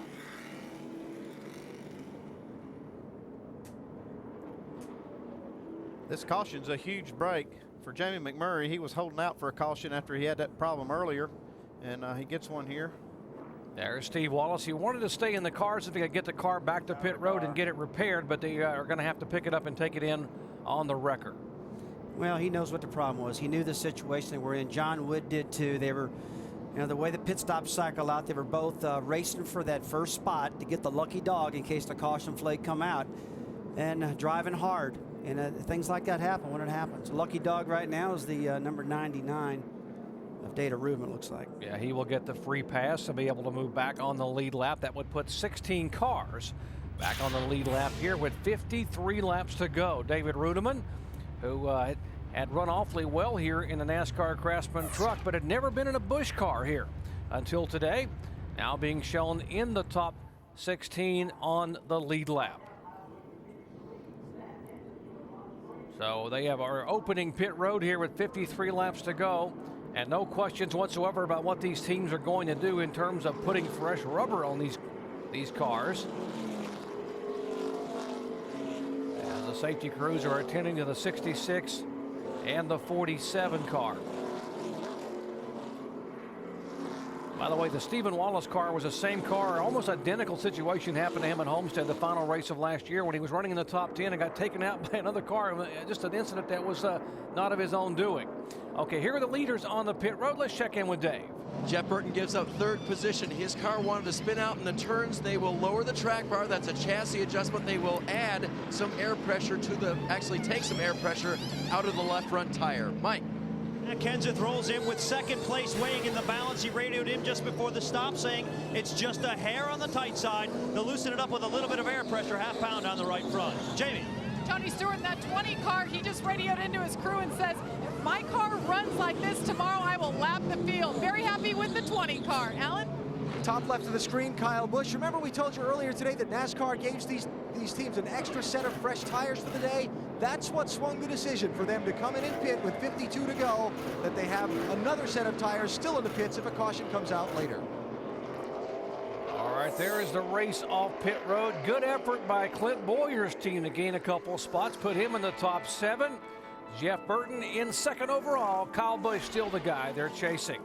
This caution's a huge break for Jamie McMurray. He was holding out for a caution after he had that problem earlier, and he gets one here. There's Steve Wallace. He wanted to stay in the cars if he could get the car back to pit road and get it repaired, but they are going to have to pick it up and take it in on the wrecker. Well, he knows what the problem was. He knew the situation they were in. John Wood did too. They were, you know, the way the pit stop cycle out, they were both racing for that first spot to get the lucky dog in case the caution flag come out, and driving hard. And things like that happen when it happens. Lucky dog right now is the number 99 of Data Rubin, looks like. Yeah, he will get the free pass to be able to move back on the lead lap. That would put 16 cars back on the lead lap here with 53 laps to go. David Rudiman, who had run awfully well here in the NASCAR Craftsman truck, but had never been in a Busch car here until today, now being shown in the top 16 on the lead lap. So they have our opening pit road here with 53 laps to go, and no questions whatsoever about what these teams are going to do in terms of putting fresh rubber on these cars. And the safety crews are attending to the 66 and the 47 car. By the way, the Stephen Wallace car was the same car. Almost identical situation happened to him at Homestead, the final race of last year, when he was running in the top 10 and got taken out by another car. Just an incident that was not of his own doing. Okay, here are the leaders on the pit road. Let's check in with Dave. Jeff Burton gives up third position. His car wanted to spin out in the turns. They will lower the track bar. That's a chassis adjustment. They will add some air pressure to actually take some air pressure out of the left front tire. Mike. Kenseth rolls in with second place, weighing in the balance. He radioed in just before the stop, saying it's just a hair on the tight side. They'll loosen it up with a little bit of air pressure, half pound on the right front. Jamie. Tony Stewart in that 20 car, he just radioed into his crew and says, if my car runs like this tomorrow, I will lap the field. Very happy with the 20 car. Alan? Top left of the screen, Kyle Busch. Remember we told you earlier today that NASCAR gave these teams an extra set of fresh tires for the day? That's what swung the decision for them to come in and pit with 52 to go, that they have another set of tires still in the pits if a caution comes out later. All right, there is the race off pit road. Good effort by Clint Boyer's team to gain a couple of spots, put him in the top 7. Jeff Burton in second overall. Kyle Busch still the guy they're chasing.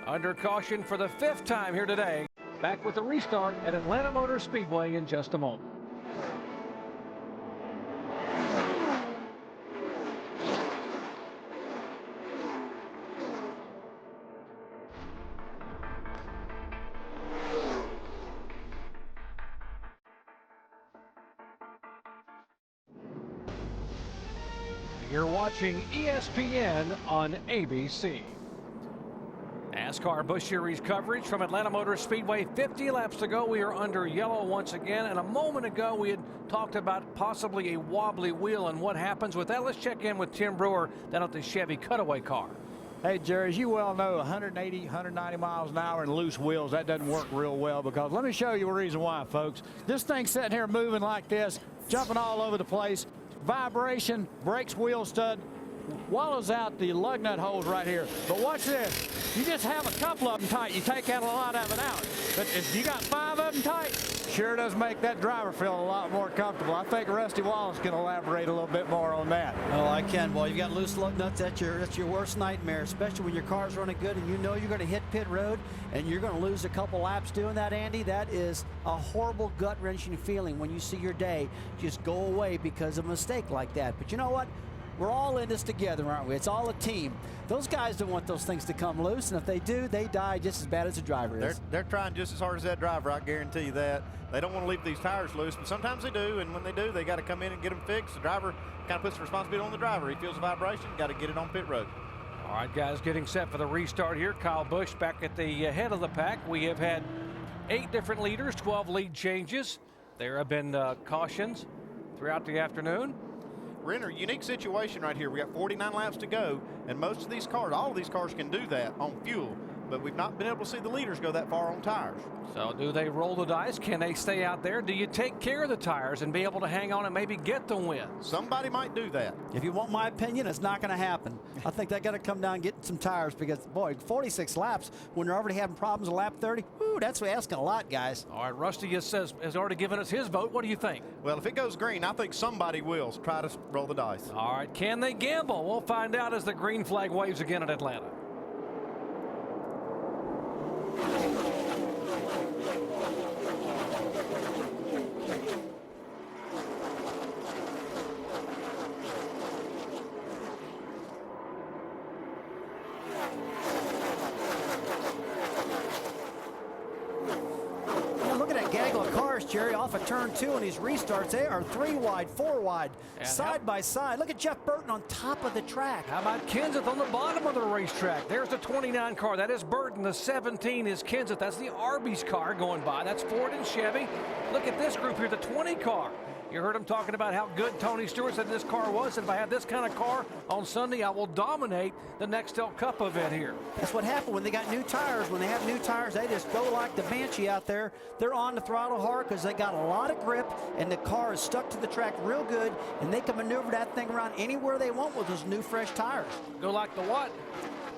Under caution for the 5th time here today. Back with the restart at Atlanta Motor Speedway in just a moment. You're watching ESPN on ABC. NASCAR Busch Series coverage from Atlanta Motor Speedway. 50 laps to go. We are under yellow once again. And a moment ago, we had talked about possibly a wobbly wheel and what happens with that. Let's check in with Tim Brewer down at the Chevy Cutaway car. Hey, Jerry, as you well know, 180, 190 miles an hour and loose wheels, that doesn't work real well, because let me show you a reason why, folks. This thing's sitting here moving like this, jumping all over the place. Vibration, breaks wheel stud, wallows out the lug nut holes right here. But watch this. You just have a couple of them tight, you take out a lot of it out. But if you got 5 of them tight, sure does make that driver feel a lot more comfortable. I think Rusty Wallace can elaborate a little bit more on that. Oh, I can. Well, you've got loose lug nuts. That's your worst nightmare, especially when your car's running good and you know you're going to hit pit road and you're going to lose a couple laps doing that, Andy. That is a horrible, gut-wrenching feeling when you see your day just go away because of a mistake like that. But you know what? We're all in this together, aren't we? It's all a team. Those guys don't want those things to come loose, and if they do, they die just as bad as the driver is. They're trying just as hard as that driver, I guarantee you that. They don't want to leave these tires loose, but sometimes they do, and when they do, they got to come in and get them fixed. The driver kind of puts the responsibility on the driver. He feels the vibration, got to get it on pit road. All right, guys, getting set for the restart here. Kyle Busch back at the head of the pack. We have had 8 different leaders, 12 lead changes. There have been cautions throughout the afternoon. We're in a unique situation right here. We got 49 laps to go, and most of these cars, all of these cars can do that on fuel. but we've not been able to see the leaders go that far on tires. So do they roll the dice? Can they stay out there? Do you take care of the tires and be able to hang on and maybe get the win? Somebody might do that. If you want my opinion, it's not going to happen. I think they got to come down and get some tires because, boy, 46 laps when they're already having problems at lap 30, whoo, that's asking a lot, guys. All right, Rusty has already given us his vote. What do you think? Well, if it goes green, I think somebody will try to roll the dice. All right, can they gamble? We'll find out as the green flag waves again at Atlanta. Jerry, off of turn 2 and these restarts, they are 3 wide, 4 wide, and side by side. Look at Jeff Burton on top of the track. How about Kenseth on the bottom of the racetrack? There's the 29 car. That is Burton. The 17 is Kenseth. That's the Arby's car going by. That's Ford and Chevy. Look at this group here, the 20 car. You heard him talking about how good Tony Stewart said this car was. If I have this kind of car on Sunday, I will dominate the Nextel Cup event here. That's what happened when they got new tires. When they have new tires, they just go like the Banshee out there. They're on the throttle hard because they got a lot of grip, and the car is stuck to the track real good, and they can maneuver that thing around anywhere they want with those new fresh tires. Go like the what?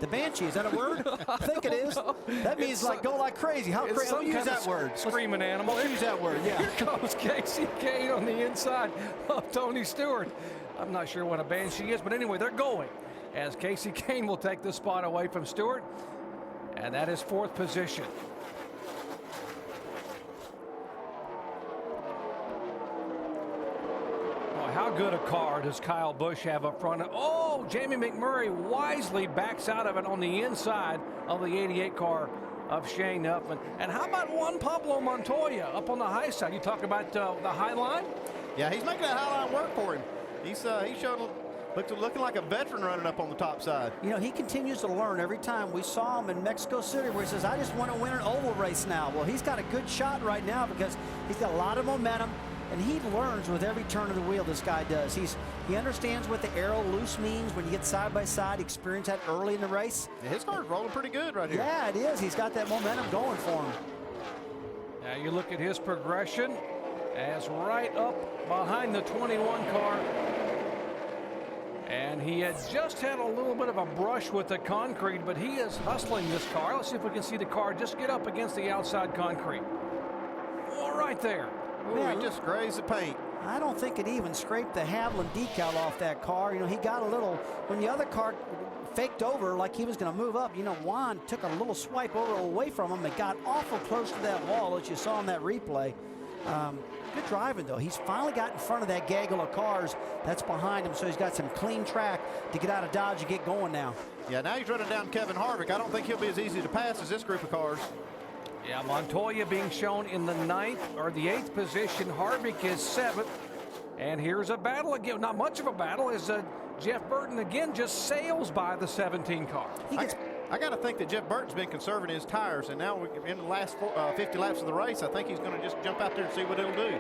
The Banshee, is that a word? I think it is. That means like go like crazy. How crazy? I'll use that word. Screaming animal. Let's use that word, yeah. Here comes Casey Kane on the inside of Tony Stewart. I'm not sure what a Banshee is, but anyway, they're going. As Casey Kane will take the spot away from Stewart. And that is 4th position. How good a car does Kyle Busch have up front? Oh, Jamie McMurray wisely backs out of it on the inside of the 88 car of Shane Huffman. And how about Juan Pablo Montoya up on the high side? You talk about the high line? Yeah, he's making that high line work for him. He's looking like a veteran running up on the top side. You know, he continues to learn every time. We saw him in Mexico City where he says, I just want to win an oval race now. Well, he's got a good shot right now because he's got a lot of momentum. And he learns with every turn of the wheel, this guy does. He understands what the aero loose means when you get side by side, experience that early in the race. Yeah, his car's rolling pretty good right here. Yeah, it is. He's got that momentum going for him. Now you look at his progression as right up behind the 21 car. And he had just had a little bit of a brush with the concrete, but he is hustling this car. Let's see if we can see the car just get up against the outside concrete. All right there. Ooh, he just grazed the paint. I don't think it even scraped the Havlin decal off that car. You know, he got a little, when the other car faked over like he was going to move up, you know, Juan took a little swipe over away from him and got awful close to that wall as you saw in that replay. Good driving, though. He's finally got in front of that gaggle of cars that's behind him, so he's got some clean track to get out of Dodge and get going now. Yeah, now he's running down Kevin Harvick. I don't think he'll be as easy to pass as this group of cars. Yeah, Montoya being shown in the 9th or the 8th position. Harvick is 7th. And here's a battle again. Not much of a battle as Jeff Burton again just sails by the 17 car. I got to think that Jeff Burton's been conserving his tires, and now in the last 50 laps of the race, I think he's going to just jump out there and see what it'll do.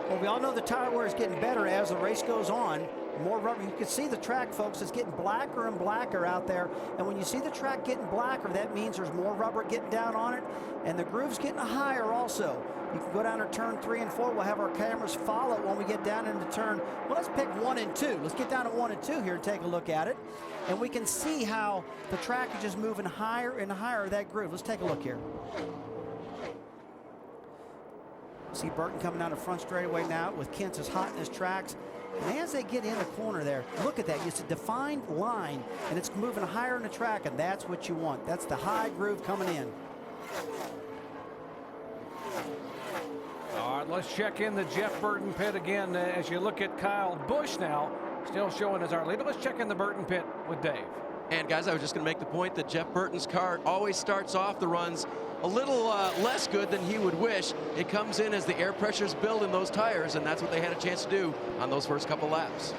Well, we all know the tire wear is getting better as the race goes on. More rubber. You can see the track, folks. It's getting blacker and blacker out there. And when you see the track getting blacker, that means there's more rubber getting down on it. And the groove's getting higher also. You can go down to turn 3 and 4. We'll have our cameras follow when we get down into turn. Well, let's pick 1 and 2. Let's get down to 1 and 2 here and take a look at it. And we can see how the track is just moving higher and higher, that groove. Let's take a look here. See Burton coming down the front straightaway now with Kenseth's hot in his tracks. And as they get in the corner there, look at that. It's a defined line, and it's moving higher in the track, and that's what you want. That's the high groove coming in. All right, let's check in the Jeff Burton pit again as you look at Kyle Busch now, still showing as our leader. Let's check in the Burton pit with Dave. And guys, I was just going to make the point that Jeff Burton's car always starts off the runs a little less good than he would wish. It comes in as the air pressures build in those tires, and that's what they had a chance to do on those first couple laps.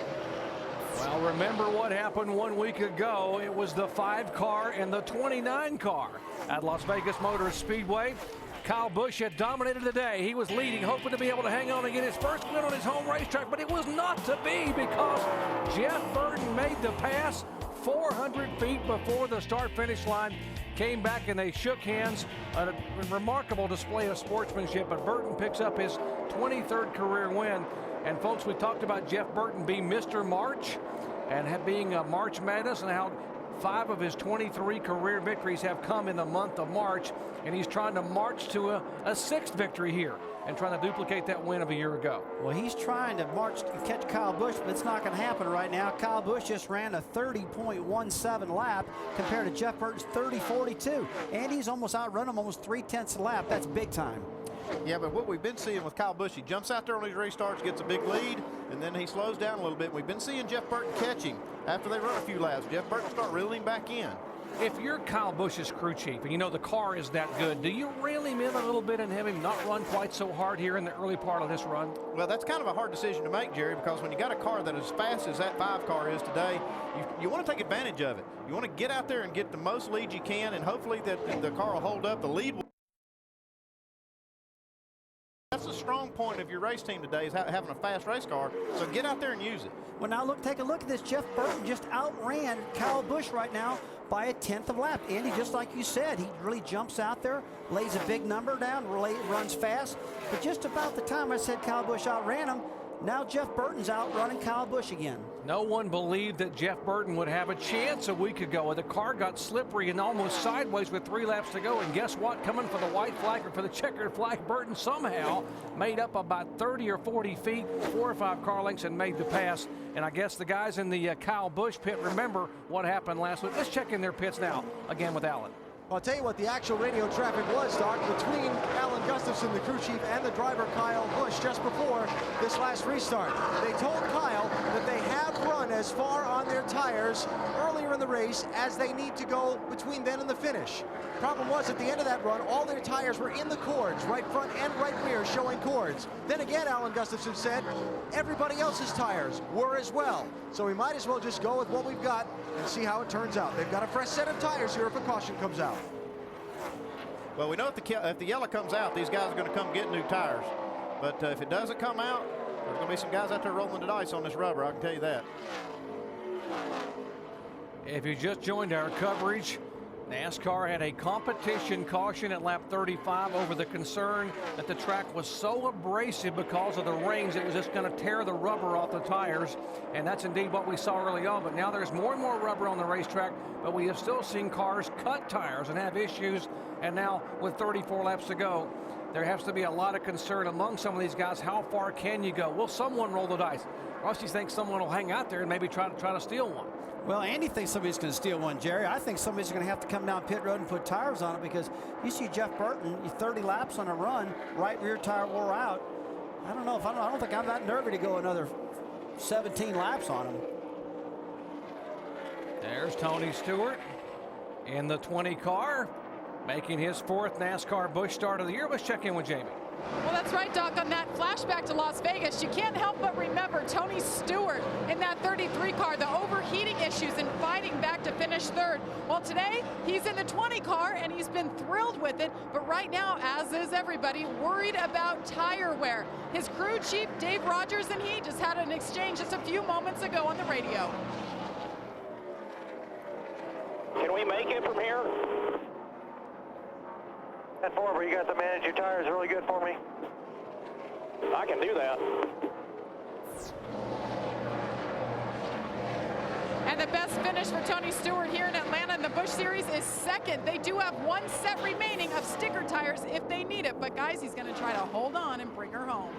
Well, remember what happened 1 week ago. It was the 5 car and the 29 car at Las Vegas Motor Speedway. Kyle Busch had dominated the day. He was leading, hoping to be able to hang on and get his first win on his home racetrack, but it was not to be because Jeff Burton made the pass 400 feet before the start-finish line. came back and they shook hands. A remarkable display of sportsmanship, but Burton picks up his 23rd career win. And folks, we talked about Jeff Burton being Mr. March and being a March Madness, and how 5 of his 23 career victories have come in the month of March, and he's trying to march to a 6th victory here and trying to duplicate that win of a year ago. Well, he's trying to march to catch Kyle Busch, but it's not going to happen right now. Kyle Busch just ran a 30.17 lap compared to Jeff Burton's 30.42. And he's almost outrun him almost 3/10 a lap. That's big time. Yeah, but what we've been seeing with Kyle Busch, he jumps out there on these race starts, gets a big lead, and then he slows down a little bit. We've been seeing Jeff Burton catch him after they run a few laps. Jeff Burton start reeling back in. If you're Kyle Busch's crew chief and you know the car is that good, do you reel him in a little bit and have him not run quite so hard here in the early part of this run? Well, that's kind of a hard decision to make, Jerry, because when you got a car that is as fast as that 5 car is today, you want to take advantage of it. You want to get out there and get the most lead you can, and hopefully that the car will hold up. The lead will. That's a strong point of your race team today, is having a fast race car. So get out there and use it. Well, now look, take a look at this. Jeff Burton just outran Kyle Busch right now by a 1/10 of a lap. Andy, just like you said, he really jumps out there, lays a big number down, runs fast. But just about the time I said Kyle Busch outran him, now Jeff Burton's outrunning Kyle Busch again. No one believed that Jeff Burton would have a chance a week ago. The car got slippery and almost sideways with 3 laps to go. And guess what? Coming for the white flag or for the checkered flag, Burton somehow made up about 30 or 40 feet, 4 or 5 car lengths, and made the pass. And I guess the guys in the Kyle Busch pit remember what happened last week. Let's check in their pits now, again with Alan. I'll tell you what the actual radio traffic was, Doc, between Alan Gustafson, the crew chief, and the driver, Kyle Busch, just before this last restart. They told Kyle that they have run as far on their tires earlier in the race as they need to go between then and the finish. Problem was, at the end of that run, all their tires were in the cords, right front and right rear, showing cords. Then again, Alan Gustafson said, everybody else's tires were as well. So we might as well just go with what we've got and see how it turns out. They've got a fresh set of tires here if a caution comes out. Well, we know if the yellow comes out, these guys are going to come get new tires. But if it doesn't come out, there's going to be some guys out there rolling the dice on this rubber, I can tell you that. If you just joined our coverage, NASCAR had a competition caution at lap 35 over the concern that the track was so abrasive because of the rains it was just going to tear the rubber off the tires, and that's indeed what we saw early on. But now there's more and more rubber on the racetrack, but we have still seen cars cut tires and have issues. And now with 34 laps to go, there has to be a lot of concern among some of these guys. How far can you go? Will someone roll the dice? Rusty thinks someone will hang out there and maybe try to steal one. Well, Andy thinks somebody's going to steal one, Jerry. I think somebody's going to have to come down pit road and put tires on it, because you see Jeff Burton, 30 laps on a run, right rear tire wore out. I don't think I'm that nervy to go another 17 laps on him. There's Tony Stewart in the 20 car, making his 4th NASCAR Busch start of the year. Let's check in with Jamie. Well, that's right, Doc. On that flashback to Las Vegas, you can't help but remember Tony Stewart in that 33 car, the overheating issues and fighting back to finish 3rd. Well, today he's in the 20 car and he's been thrilled with it, but right now, as is everybody, worried about tire wear. His crew chief, Dave Rogers, and he just had an exchange just a few moments ago on the radio. Can we make it from here? That forward, you got to manage your tires really good for me. I can do that. And the best finish for Tony Stewart here in Atlanta in the Busch Series is 2nd. They do have 1 set remaining of sticker tires if they need it. But guys, he's going to try to hold on and bring her home.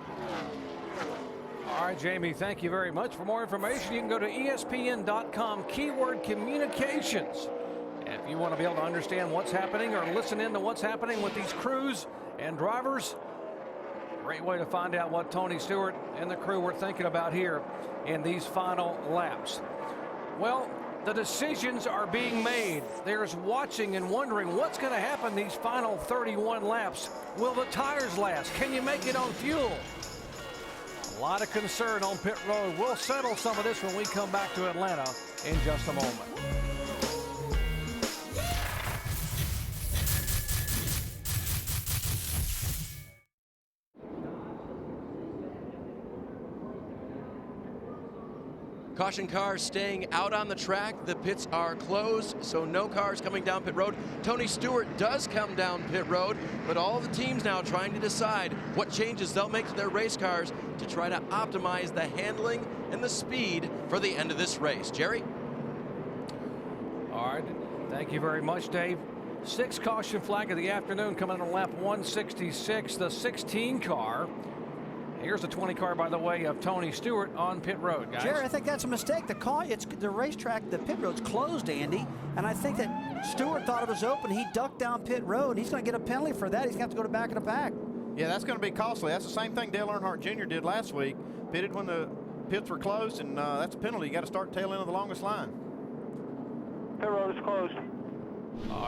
All right, Jamie, thank you very much. For more information, you can go to ESPN.com, keyword communications. If you want to be able to understand what's happening or listen in to what's happening with these crews and drivers, great way to find out what Tony Stewart and the crew were thinking about here in these final laps. Well, the decisions are being made. There's watching and wondering what's going to happen these final 31 laps. Will the tires last? Can you make it on fuel? A lot of concern on pit road. We'll settle some of this when we come back to Atlanta in just a moment. Caution cars staying out on the track. The pits are closed, so no cars coming down pit road. Tony Stewart does come down pit road, but all the teams now trying to decide what changes they'll make to their race cars to try to optimize the handling and the speed for the end of this race. Jerry? All right, thank you very much, Dave. 6th caution flag of the afternoon coming on lap 166, the 16 car. Here's the 20 car, by the way, of Tony Stewart on pit road, guys. Jerry, I think that's a mistake. It's the racetrack, the pit road's closed, Andy, and I think that Stewart thought it was open. He ducked down pit road, and he's going to get a penalty for that. He's going to have to go to back of the pack. Yeah, that's going to be costly. That's the same thing Dale Earnhardt Jr. did last week. Pitted when the pits were closed, and that's a penalty. You got to start tail end of the longest line. Pit road is closed.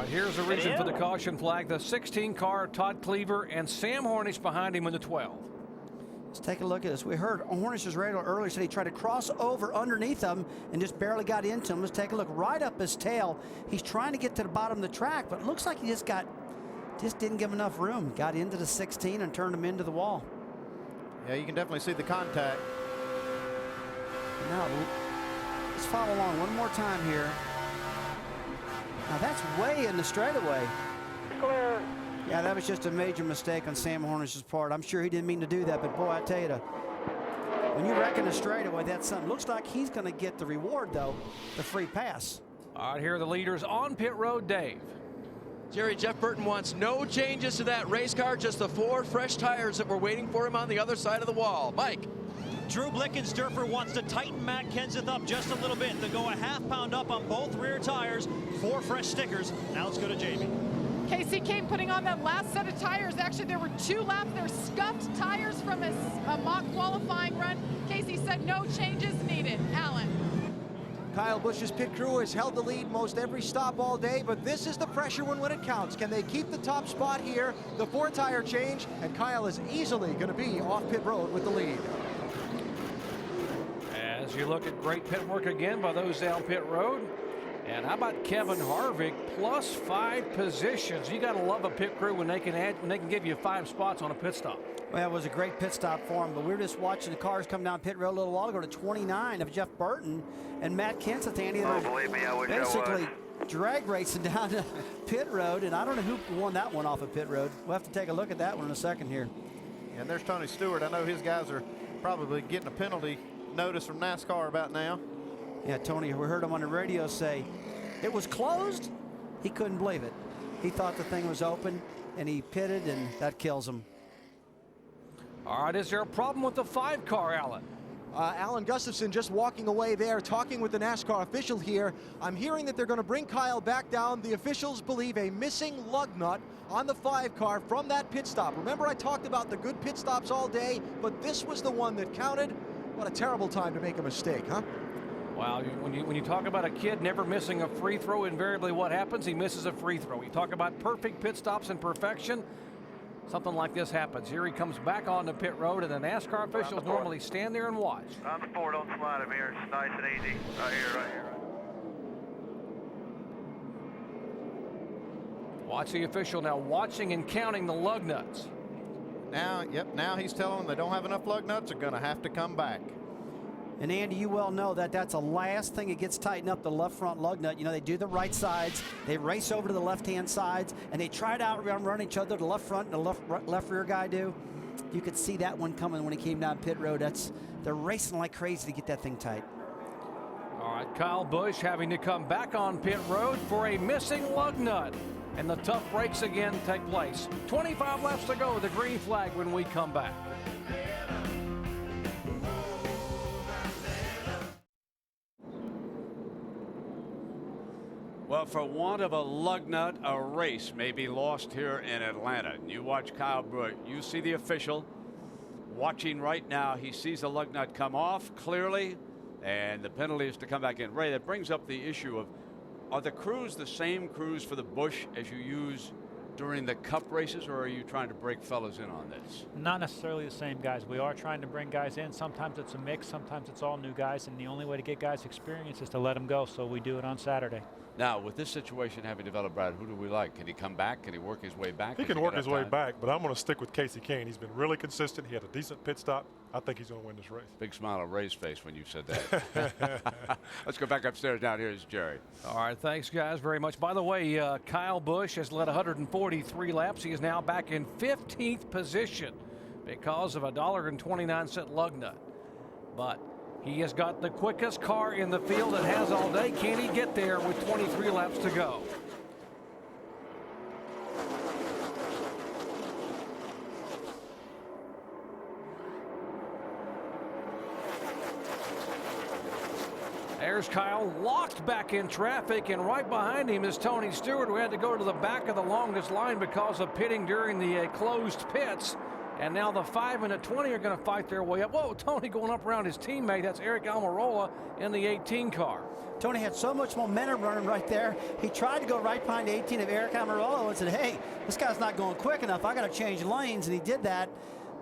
Here's the reason for the caution flag. The 16 car, Todd Cleaver, and Sam Hornish behind him in the 12. Let's take a look at this. We heard Hornish's radio earlier said he tried to cross over underneath him and just barely got into him. Let's take a look right up his tail. He's trying to get to the bottom of the track, but it looks like he just didn't give enough room. Got into the 16 and turned him into the wall. Yeah, you can definitely see the contact. Now, let's follow along one more time here. Now that's way in the straightaway. Clear. Yeah, that was just a major mistake on Sam Hornish's part. I'm sure he didn't mean to do that, but boy, I tell you, when you reckon a straightaway, that's something. Looks like he's going to get the reward, though, the free pass. All right, here are the leaders on pit road, Dave. Jerry, Jeff Burton wants no changes to that race car, just the 4 fresh tires that were waiting for him on the other side of the wall. Mike. Drew Blickensderfer wants to tighten Matt Kenseth up just a little bit. They'll go a ½ pound up on both rear tires, 4 fresh stickers. Now let's go to Jamie. Casey Kane putting on that last set of tires. Actually, there were 2 laps. They're scuffed tires from a mock qualifying run. Casey said no changes needed. Alan. Kyle Busch's pit crew has held the lead most every stop all day, but this is the pressure when it counts. Can they keep the top spot here? The 4-tire change, and Kyle is easily going to be off pit road with the lead. As you look at great pit work again by those down pit road. And how about Kevin Harvick, +5 positions? You got to love a pit crew when they can give you 5 spots on a pit stop. Well, it was a great pit stop for him, but we were just watching the cars come down pit road a little while ago to 29 of Jeff Burton and Matt Kenseth. Andy, believe me, I wish basically I was. drag racing down to pit road, and I don't know who won that one off of pit road. We'll have to take a look at that one in a second here. And there's Tony Stewart. I know his guys are probably getting a penalty notice from NASCAR about now. Yeah, Tony, we heard him on the radio say it was closed. He couldn't believe it. He thought the thing was open, and he pitted, and that kills him. All right, is there a problem with the 5 car, Alan? Alan Gustafson just walking away there, talking with the NASCAR official here. I'm hearing that they're going to bring Kyle back down. The officials believe a missing lug nut on the 5 car from that pit stop. Remember, I talked about the good pit stops all day, but this was the one that counted. What a terrible time to make a mistake, huh? Well, when you talk about a kid never missing a free throw, invariably what happens? He misses a free throw. You talk about perfect pit stops and perfection, something like this happens. Here he comes back on the pit road, and the NASCAR officials normally stand there and watch. On the 4, don't slide him here. It's nice and easy. Right here. Watch the official now watching and counting the lug nuts. Now he's telling them they don't have enough lug nuts. They're going to have to come back. And Andy, you well know that that's the last thing that gets tightened up, the left front lug nut. You know, they do the right sides, they race over to the left-hand sides, and they try to outrun each other, the left front and the left rear guy do. You could see that one coming when he came down pit road. They're racing like crazy to get that thing tight. All right, Kyle Busch having to come back on pit road for a missing lug nut. And the tough breaks again take place. 25 laps to go, the green flag when we come back. Well, for want of a lug nut, a race may be lost here in Atlanta. You watch Kyle Busch. You see the official watching right now. He sees the lug nut come off clearly, and the penalty is to come back in. Ray, that brings up the issue of, are the crews the same crews for the Busch as you use during the Cup races, or are you trying to break fellas in on this? Not necessarily the same guys. We are trying to bring guys in. Sometimes it's a mix, sometimes it's all new guys, and the only way to get guys experience is to let them go, so we do it on Saturday. Now, with this situation having developed, Brad, who do we like? Can he come back? Can he work his way back? He can work his way back, but I'm going to stick with Casey Kane. He's been really consistent. He had a decent pit stop I think he's going to win this race. Big smile on Ray's face when you said that. Let's go back upstairs. Down here is Jerry. All right, thanks, guys, very much. By the way, Kyle Busch has led 143 laps. He is now back in 15th position because of a $1.29 lug nut. But he has got the quickest car in the field and has all day. Can he get there with 23 laps to go? There's Kyle, locked back in traffic, and right behind him is Tony Stewart, who had to go to the back of the longest line because of pitting during the closed pits. And now the 5 and the 20 are going to fight their way up. Whoa, Tony going up around his teammate. That's Eric Almirola in the 18 car. Tony had so much momentum running right there. He tried to go right behind the 18 of Eric Almirola and said, hey, this guy's not going quick enough. I got to change lanes, and he did that.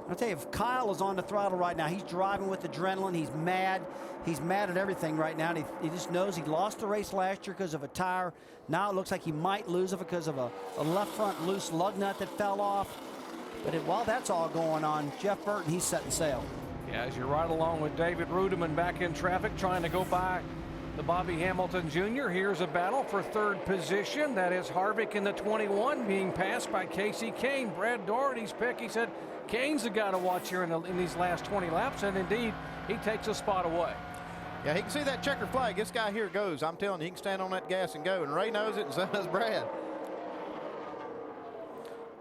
I'll tell you, if Kyle is on the throttle right now, he's driving with adrenaline. He's mad. He's mad at everything right now. And he just knows he lost the race last year because of a tire. Now it looks like he might lose it because of a left front loose lug nut that fell off. But while that's all going on, Jeff Burton, he's setting sail. Yeah, as you're right along with David Rudiman back in traffic, trying to go by the Bobby Hamilton Jr. Here's a battle for third position. That is Harvick in the 21 being passed by Casey Kane. Brad Doherty's pick, he said, Kane's the guy to watch here in these last 20 laps, and indeed, he takes a spot away. Yeah, he can see that checker flag. This guy here goes. I'm telling you, he can stand on that gas and go, and Ray knows it, and so does Brad.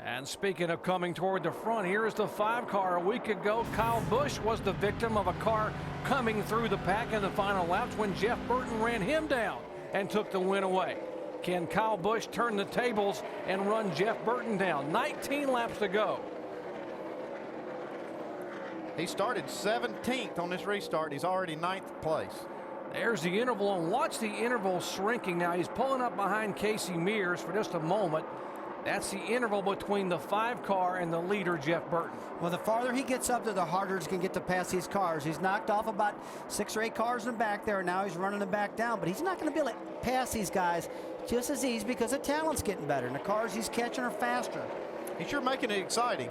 And speaking of coming toward the front, here is the 5 car. A week ago, Kyle Busch was the victim of a car coming through the pack in the final laps when Jeff Burton ran him down and took the win away. Can Kyle Busch turn the tables and run Jeff Burton down? 19 laps to go. He started 17th on this restart. He's already 9th place. There's the interval, and watch the interval shrinking now. He's pulling up behind Casey Mears for just a moment. That's the interval between the 5 car and the leader, Jeff Burton. Well, the farther he gets up there, the harder he can get to pass these cars. He's knocked off about 6 or 8 cars in the back there, and now he's running them back down. But he's not going to be able to pass these guys just as easy because the talent's getting better, and the cars he's catching are faster. He's sure making it exciting.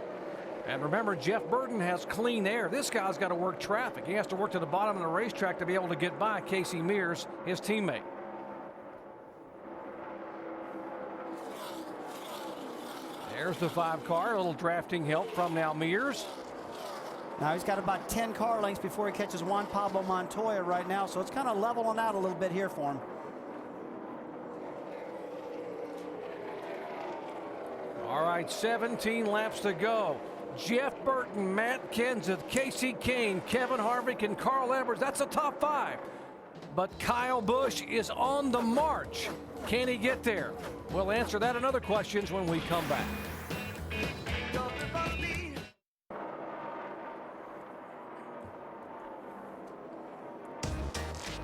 And remember, Jeff Burton has clean air. This guy's got to work traffic. He has to work to the bottom of the racetrack to be able to get by Casey Mears, his teammate. There's the 5 car, a little drafting help from now Mears. Now he's got about 10 car lengths before he catches Juan Pablo Montoya right now, so it's kind of leveling out a little bit here for him. All right, 17 laps to go. Jeff Burton, Matt Kenseth, Casey Kane, Kevin Harvick, and Carl Edwards. That's a top 5. But Kyle Busch is on the march. Can he get there? We'll answer that and other questions when we come back.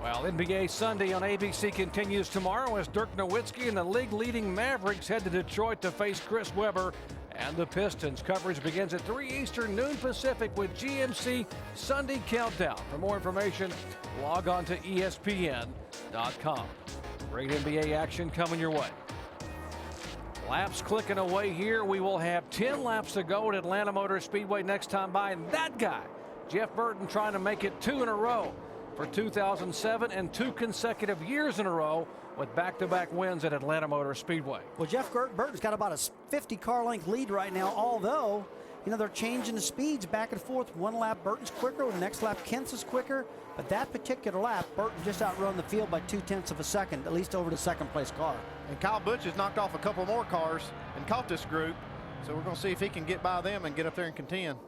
Well, NBA Sunday on ABC continues tomorrow as Dirk Nowitzki and the league-leading Mavericks head to Detroit to face Chris Webber and the Pistons. Coverage begins at 3 Eastern, noon Pacific with GMC Sunday Countdown. For more information, log on to ESPN.com. Great NBA action coming your way. Laps clicking away here. We will have 10 laps to go at Atlanta Motor Speedway next time by. And that guy, Jeff Burton, trying to make it 2 in a row for 2007 and 2 consecutive years in a row with back-to-back wins at Atlanta Motor Speedway. Well, Jeff Burton's got about a 50 car length lead right now, although, you know, they're changing the speeds back and forth. One lap Burton's quicker, the next lap Kent's is quicker. But that particular lap, Burton just outrun the field by 0.2 of a second, at least over the second-place car. And Kyle Busch has knocked off a couple more cars and caught this group. So we're going to see if he can get by them and get up there and contend.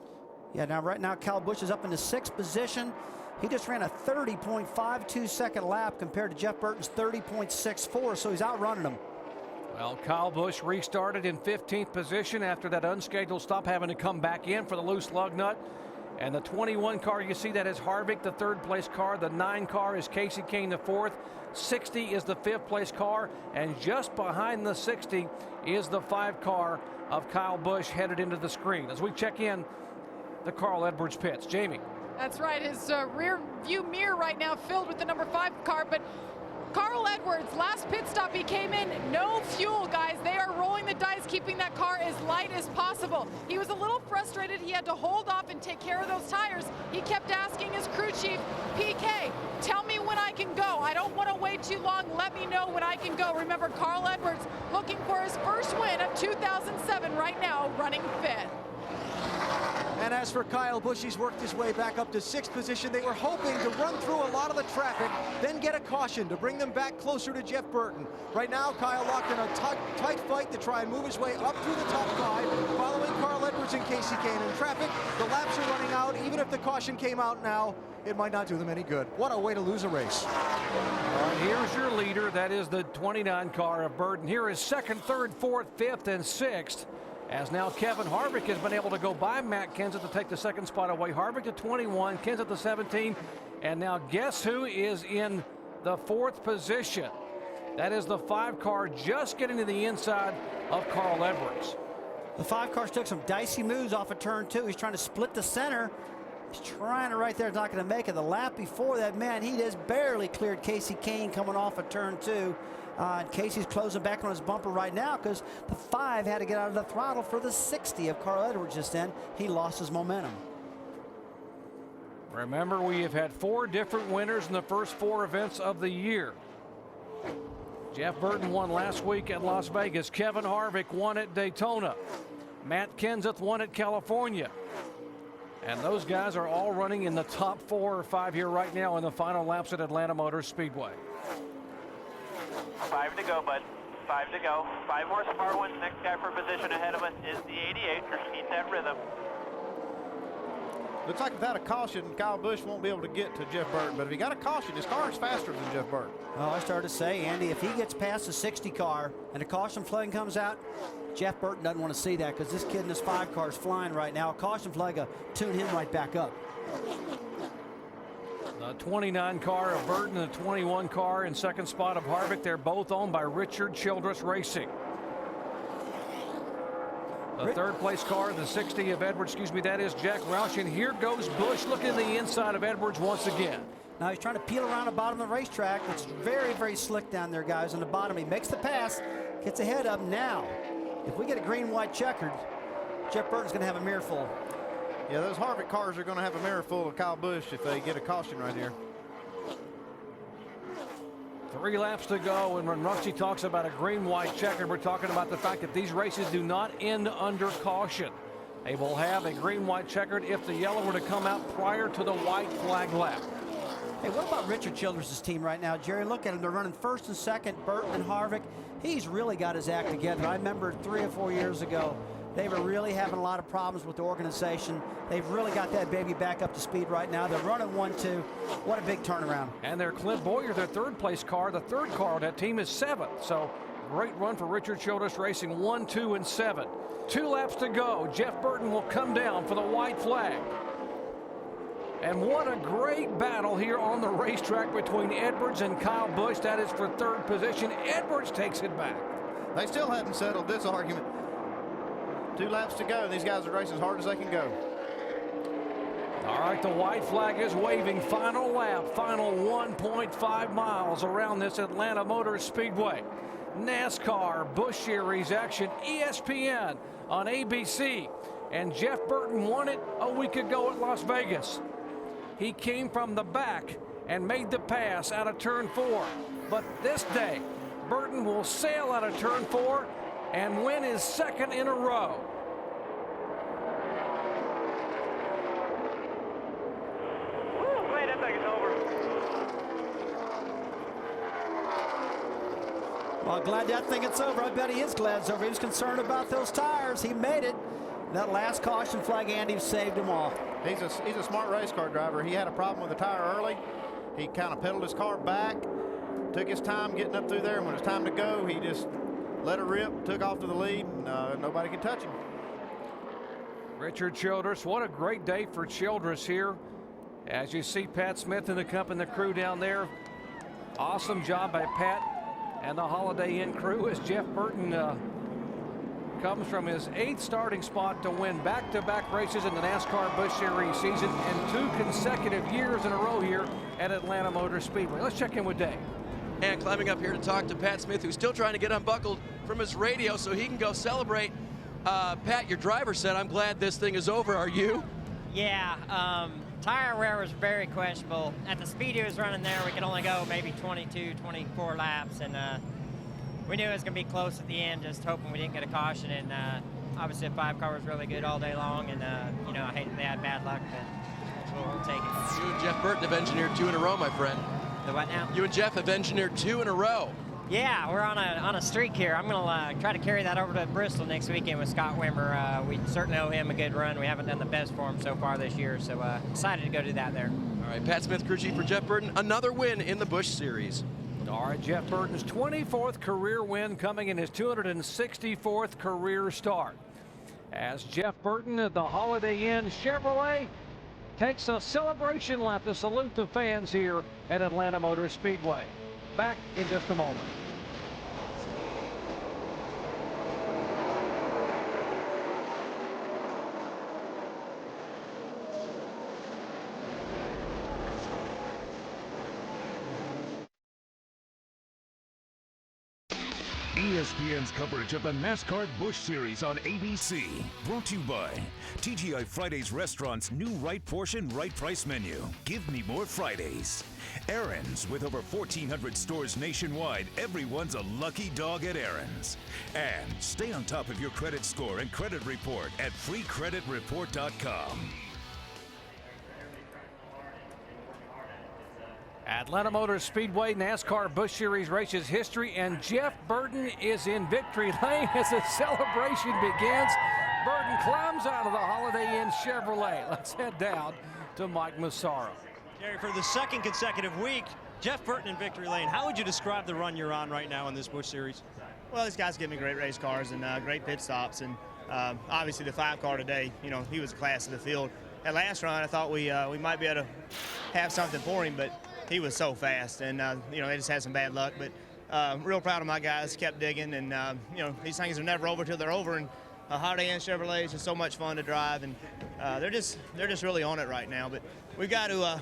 Yeah, now right now Kyle Busch is up in the 6th position. He just ran a 30.52 second lap compared to Jeff Burton's 30.64, so he's outrunning him. Well, Kyle Busch restarted in 15th position after that unscheduled stop, having to come back in for the loose lug nut. And the 21 car, you see that is Harvick, the 3rd place car. The 9 car is Casey Kane, the 4th. 60 is the 5th place car. And just behind the 60 is the 5 car of Kyle Busch headed into the screen. As we check in the Carl Edwards pits. Jamie. That's right. His rear view mirror right now filled with the number 5 car, but Carl Edwards, last pit stop, he came in, no fuel, guys. They are rolling the dice, keeping that car as light as possible. He was a little frustrated. He had to hold off and take care of those tires. He kept asking his crew chief, PK, tell me when I can go. I don't want to wait too long. Let me know when I can go. Remember, Carl Edwards looking for his first win of 2007 right now, running fifth. And as for Kyle Busch, he's worked his way back up to 6th position. They were hoping to run through a lot of the traffic, then get a caution to bring them back closer to Jeff Burton. Right now, Kyle locked in a tight fight to try and move his way up through the top 5, following Carl Edwards and Casey Kane in traffic. The laps are running out. Even if the caution came out now, it might not do them any good. What a way to lose a race. All right, here's your leader. That is the 29 car of Burton. Here is 2nd, 3rd, 4th, 5th, and 6th. As now Kevin Harvick has been able to go by Matt Kenseth to take the 2nd spot away. Harvick to 21, Kenseth to 17. And now guess who is in the 4th position? That is the 5 car just getting to the inside of Carl Edwards. The 5 cars took some dicey moves off of turn 2. He's trying to split the center. He's trying to right there, not going to make it. The lap before that, man, he just barely cleared Casey Kane coming off of turn 2. And Casey's closing back on his bumper right now because the 5 had to get out of the throttle for the 60 of Carl Edwards just then. He lost his momentum. Remember, we have had 4 different winners in the first 4 events of the year. Jeff Burton won last week at Las Vegas. Kevin Harvick won at Daytona. Matt Kenseth won at California. And those guys are all running in the top 4 or 5 here right now in the final laps at Atlanta Motor Speedway. 5 to go, bud. 5 to go. 5 more smart ones. Next guy for position ahead of us is the 88. Just keep that rhythm. Looks like without a caution, Kyle Busch won't be able to get to Jeff Burton. But if he got a caution, his car is faster than Jeff Burton. Oh, I started to say, Andy, if he gets past the 60 car and a caution flag comes out, Jeff Burton doesn't want to see that because this kid in his 5 car is flying right now. A caution flag will tune him right back up. The 29 car of Burton and the 21 car in 2nd spot of Harvick. They're both owned by Richard Childress Racing. The 3rd place car, the 60 of Edwards, that is Jack Roush. And here goes Busch looking at the inside of Edwards once again. Now he's trying to peel around the bottom of the racetrack. It's very, very slick down there, guys, on the bottom. He makes the pass, gets ahead of him now. If we get a green-white checkered, Jeff Burton's going to have a mirror full. Yeah, those Harvick cars are going to have a mirror full of Kyle Busch if they get a caution right here. 3 laps to go, and when Rusty talks about a green-white checker, we're talking about the fact that these races do not end under caution. They will have a green-white checkered if the yellow were to come out prior to the white flag lap. Hey, what about Richard Childress' team right now, Jerry? Look at him. They're running 1st and 2nd, Burton and Harvick. He's really got his act together. I remember 3 or 4 years ago, they were really having a lot of problems with the organization. They've really got that baby back up to speed right now. They're running 1-2. What a big turnaround. And their Clint Boyer, their 3rd place car, the 3rd car on that team is 7th. So great run for Richard Childress Racing, 1, 2, and 7. 2 laps to go. Jeff Burton will come down for the white flag. And what a great battle here on the racetrack between Edwards and Kyle Busch. That is for 3rd position. Edwards takes it back. They still haven't settled this argument. 2 laps to go, and these guys are racing as hard as they can go. All right, the white flag is waving. Final lap, final 1.5 miles around this Atlanta Motor Speedway. NASCAR Busch Series action, ESPN on ABC. And Jeff Burton won it a week ago at Las Vegas. He came from the back and made the pass out of turn 4. But this day, Burton will sail out of turn 4 and win his 2nd in a row. Wait, that thing is over. Well, glad that thing it's over. I bet he is glad it's over. He was concerned about those tires. He made it. That last caution flag, Andy, saved them all. He's a smart race car driver. He had a problem with the tire early. He kind of pedaled his car back, took his time getting up through there, and when it was time to go, he just let it rip, took off to the lead, and nobody could touch him. Richard Childress, what a great day for Childress here. As you see Pat Smith and the company, the crew down there. Awesome job by Pat and the Holiday Inn crew as Jeff Burton comes from his 8th starting spot to win back-to-back races in the NASCAR Busch Series season and 2 consecutive years in a row here at Atlanta Motor Speedway. Let's check in with Dave. And climbing up here to talk to Pat Smith, who's still trying to get unbuckled from his radio so he can go celebrate. Pat, your driver said, "I'm glad this thing is over." Are you? Yeah, tire wear was very questionable. At the speed he was running there, we could only go maybe 22, 24 laps, and we knew it was going to be close at the end, just hoping we didn't get a caution. And obviously the 5 car was really good all day long, and you know, I hate that they had bad luck, but we'll take it. You and Jeff Burton have engineered 2 in a row, my friend. The what now? You and Jeff have engineered 2 in a row. Yeah, we're on a streak here. I'm going to try to carry that over to Bristol next weekend with Scott Wimmer. We certainly owe him a good run. We haven't done the best for him so far this year, so excited to go do that there. All right, Pat Smith, crew chief for Jeff Burton. Another win in the Busch Series. All right, Jeff Burton's 24th career win coming in his 264th career start. As Jeff Burton at the Holiday Inn Chevrolet takes a celebration lap to salute the fans here at Atlanta Motor Speedway. Back in just a moment. ESPN's coverage of the NASCAR Busch Series on ABC. Brought to you by TGI Fridays Restaurant's new right portion, right price menu. Give me more Fridays. Aaron's, with over 1,400 stores nationwide, everyone's a lucky dog at Aaron's. And stay on top of your credit score and credit report at freecreditreport.com. Atlanta Motor Speedway NASCAR Busch Series races history, and Jeff Burton is in victory lane as the celebration begins. Burton climbs out of the Holiday Inn Chevrolet. Let's head down to Mike Massaro. Jerry, for the second consecutive week, Jeff Burton in victory lane. How would you describe the run you're on right now in this Busch Series? Well, these guys give me great race cars and great pit stops, and obviously the 5 car today, you know, he was a class of the field. At last run, I thought we might be able to have something for him, but he was so fast, and you know, they just had some bad luck. But real proud of my guys, kept digging, and you know, these things are never over till they're over. And Holiday Inn Chevrolet is just so much fun to drive, and they're just really on it right now. But we got to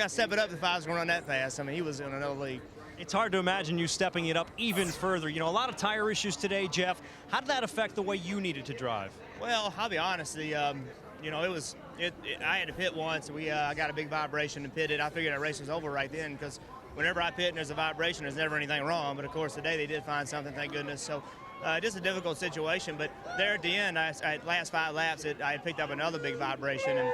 step it up if I was going to run that fast. I mean, he was in another league. It's hard to imagine you stepping it up even further. You know, a lot of tire issues today, Jeff. How did that affect the way you needed to drive? Well, I'll be honest. You know, I had to pit once. I got a big vibration and pitted. I figured our race was over right then, because whenever I pit and there's a vibration, there's never anything wrong. But of course, today they did find something, thank goodness. So just a difficult situation. But there at the end, last 5 laps, I had picked up another big vibration and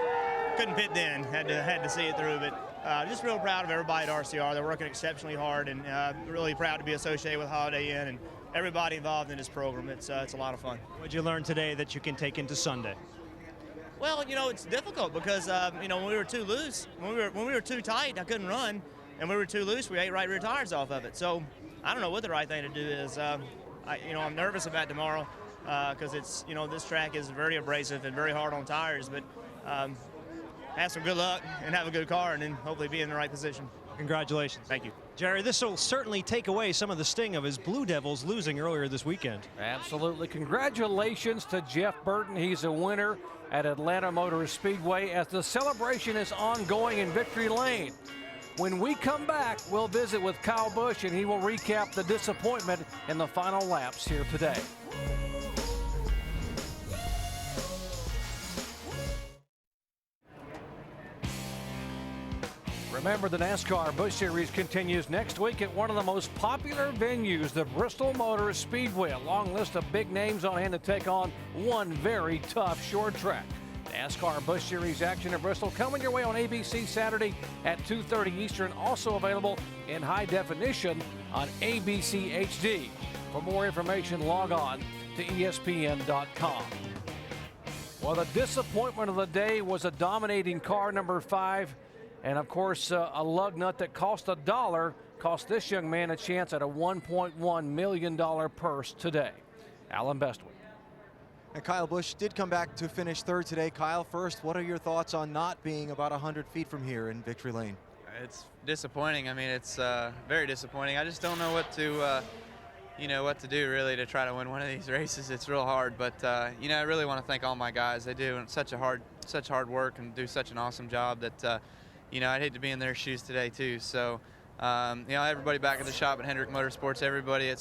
couldn't pit then. Had to see it through. But just real proud of everybody at RCR. They're working exceptionally hard, and really proud to be associated with Holiday Inn and everybody involved in this program. It's a lot of fun. What did you learn today that you can take into Sunday? Well, you know, it's difficult because you know, when we were too loose, when we were too tight, I couldn't run, and we were too loose, we ate right rear tires off of it. So I don't know what the right thing to do is. You know, I'm nervous about tomorrow because it's, you know, this track is very abrasive and very hard on tires. But have some good luck and have a good car, and then hopefully be in the right position. Congratulations. Thank you. Jerry, this will certainly take away some of the sting of his Blue Devils losing earlier this weekend. Absolutely. Congratulations to Jeff Burton. He's a winner at Atlanta Motor Speedway as the celebration is ongoing in victory lane. When we come back, we'll visit with Kyle Busch, and he will recap the disappointment in the final laps here today. Remember, the NASCAR Busch Series continues next week at one of the most popular venues, the Bristol Motor Speedway. A long list of big names on hand to take on one very tough short track. NASCAR Busch Series action at Bristol coming your way on ABC Saturday at 2:30 Eastern. Also available in high definition on ABC HD. For more information, log on to ESPN.com. Well, the disappointment of the day was a dominating car, number 5. And of course, a lug nut that cost $1 cost this young man a chance at a $1.1 million purse today. Alan Bestwick. And Kyle Busch did come back to finish 3rd today. Kyle, first, what are your thoughts on not being about 100 feet from here in victory lane? It's disappointing. I mean, it's very disappointing. I just don't know what to, you know, what to do really to try to win one of these races. It's real hard, but you know, I really want to thank all my guys. They do such hard work and do such an awesome job that. You know, I'd hate to be in their shoes today too. So, You know, everybody back at the shop at Hendrick Motorsports, everybody at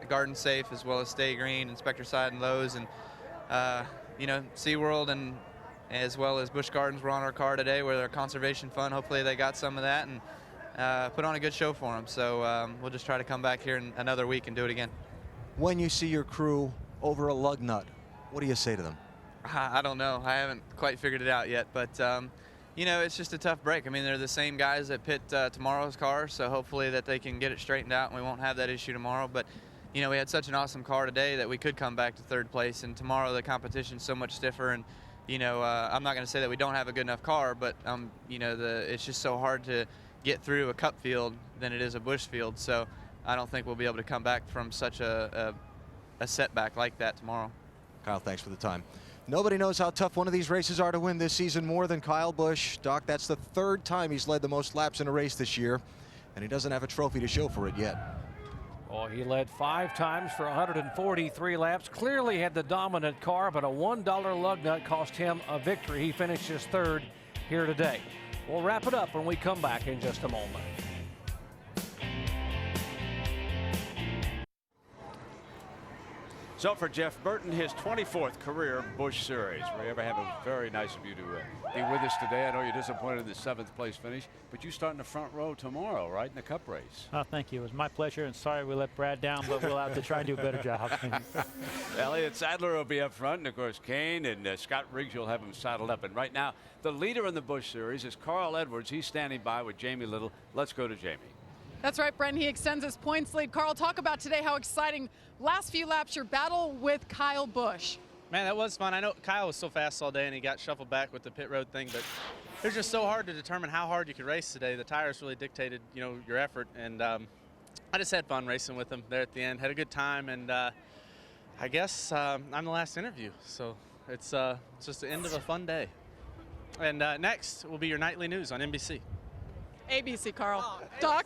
Garden Safe, as well as Stay Green, Inspector Side and Lowe's, and you know, SeaWorld and as well as Busch Gardens were on our car today with their conservation fund. Hopefully they got some of that and put on a good show for them. So we'll just try to come back here in another week and do it again. When you see your crew over a lug nut, what do you say to them? I don't know. I haven't quite figured it out yet, but you know, it's just a tough break. I mean, they're the same guys that pit tomorrow's car, so hopefully that they can get it straightened out and we won't have that issue tomorrow. But you know, we had such an awesome car today that we could come back to third place, and tomorrow the competition's so much stiffer. And you know, I'm not going to say that we don't have a good enough car, but you know, it's just so hard to get through a Cup field than it is a Busch field. So I don't think we'll be able to come back from such a setback like that tomorrow. Kyle, thanks for the time. Nobody knows how tough one of these races are to win this season more than Kyle Busch. Doc, that's the third time he's led the most laps in a race this year, and he doesn't have a trophy to show for it yet. Oh, he led 5 times for 143 laps. Clearly had the dominant car, but a $1 lug nut cost him a victory. He finishes third here today. We'll wrap it up when we come back in just a moment. So for Jeff Burton, his 24th career Busch Series. We ever have a very nice of you to be with us today. I know you're disappointed in the 7th place finish, but you start in the front row tomorrow, right, in the Cup race. Oh, thank you. It was my pleasure, and sorry we let Brad down, but we'll have to try and do a better job. Elliott Sadler will be up front, and of course Kane and Scott Riggs, you'll have them saddled up. And right now, the leader in the Busch Series is Carl Edwards. He's standing by with Jamie Little. Let's go to Jamie. That's right, Brent. He extends his points lead. Carl, talk about today how exciting last few laps, your battle with Kyle Busch. Man, that was fun. I know Kyle was so fast all day and he got shuffled back with the pit road thing, but it was just so hard to determine how hard you could race today. The tires really dictated, you know, your effort, and I just had fun racing with him there at the end. Had a good time, and I guess I'm the last interview, so it's just the end of a fun day. And next will be your nightly news on NBC. ABC, Carl. Oh, Doc?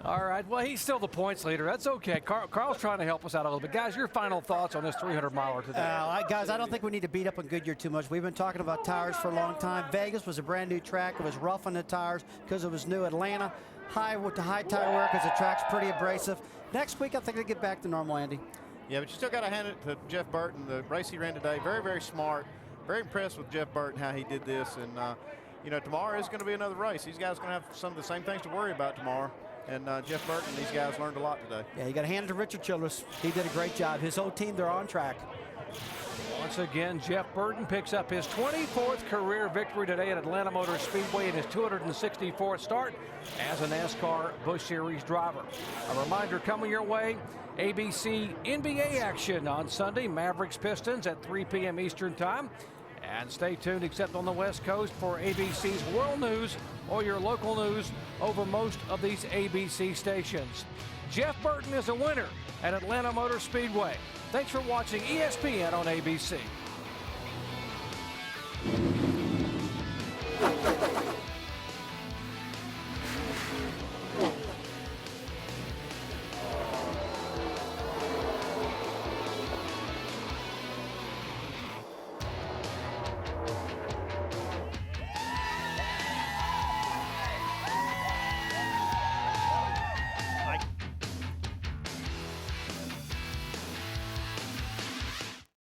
All right, well, he's still the points leader. That's okay. Carl's trying to help us out a little bit. Guys, your final thoughts on this 300-miler today? Guys, I don't think we need to beat up on Goodyear too much. We've been talking about tires for a long time. Vegas was a brand new track. It was rough on the tires because it was new. Atlanta, high with the high tire wear because the track's pretty abrasive. Next week, I think they get back to normal, Andy. Yeah, but you still got to hand it to Jeff Burton. The race he ran today, very, very smart. Very impressed with Jeff Burton, how he did this. And, you know, tomorrow is going to be another race. These guys are going to have some of the same things to worry about tomorrow. And Jeff Burton, these guys learned a lot today. Yeah, you got to hand it to Richard Childress. He did a great job. His whole team, they're on track. Once again, Jeff Burton picks up his 24th career victory today at Atlanta Motor Speedway in his 264th start as a NASCAR Busch Series driver. A reminder coming your way, ABC NBA action on Sunday, Mavericks Pistons at 3 p.m. Eastern Time. And stay tuned, except on the West Coast, for ABC's World News or your local news over most of these ABC stations. Jeff Burton is a winner at Atlanta Motor Speedway. Thanks for watching ESPN on ABC.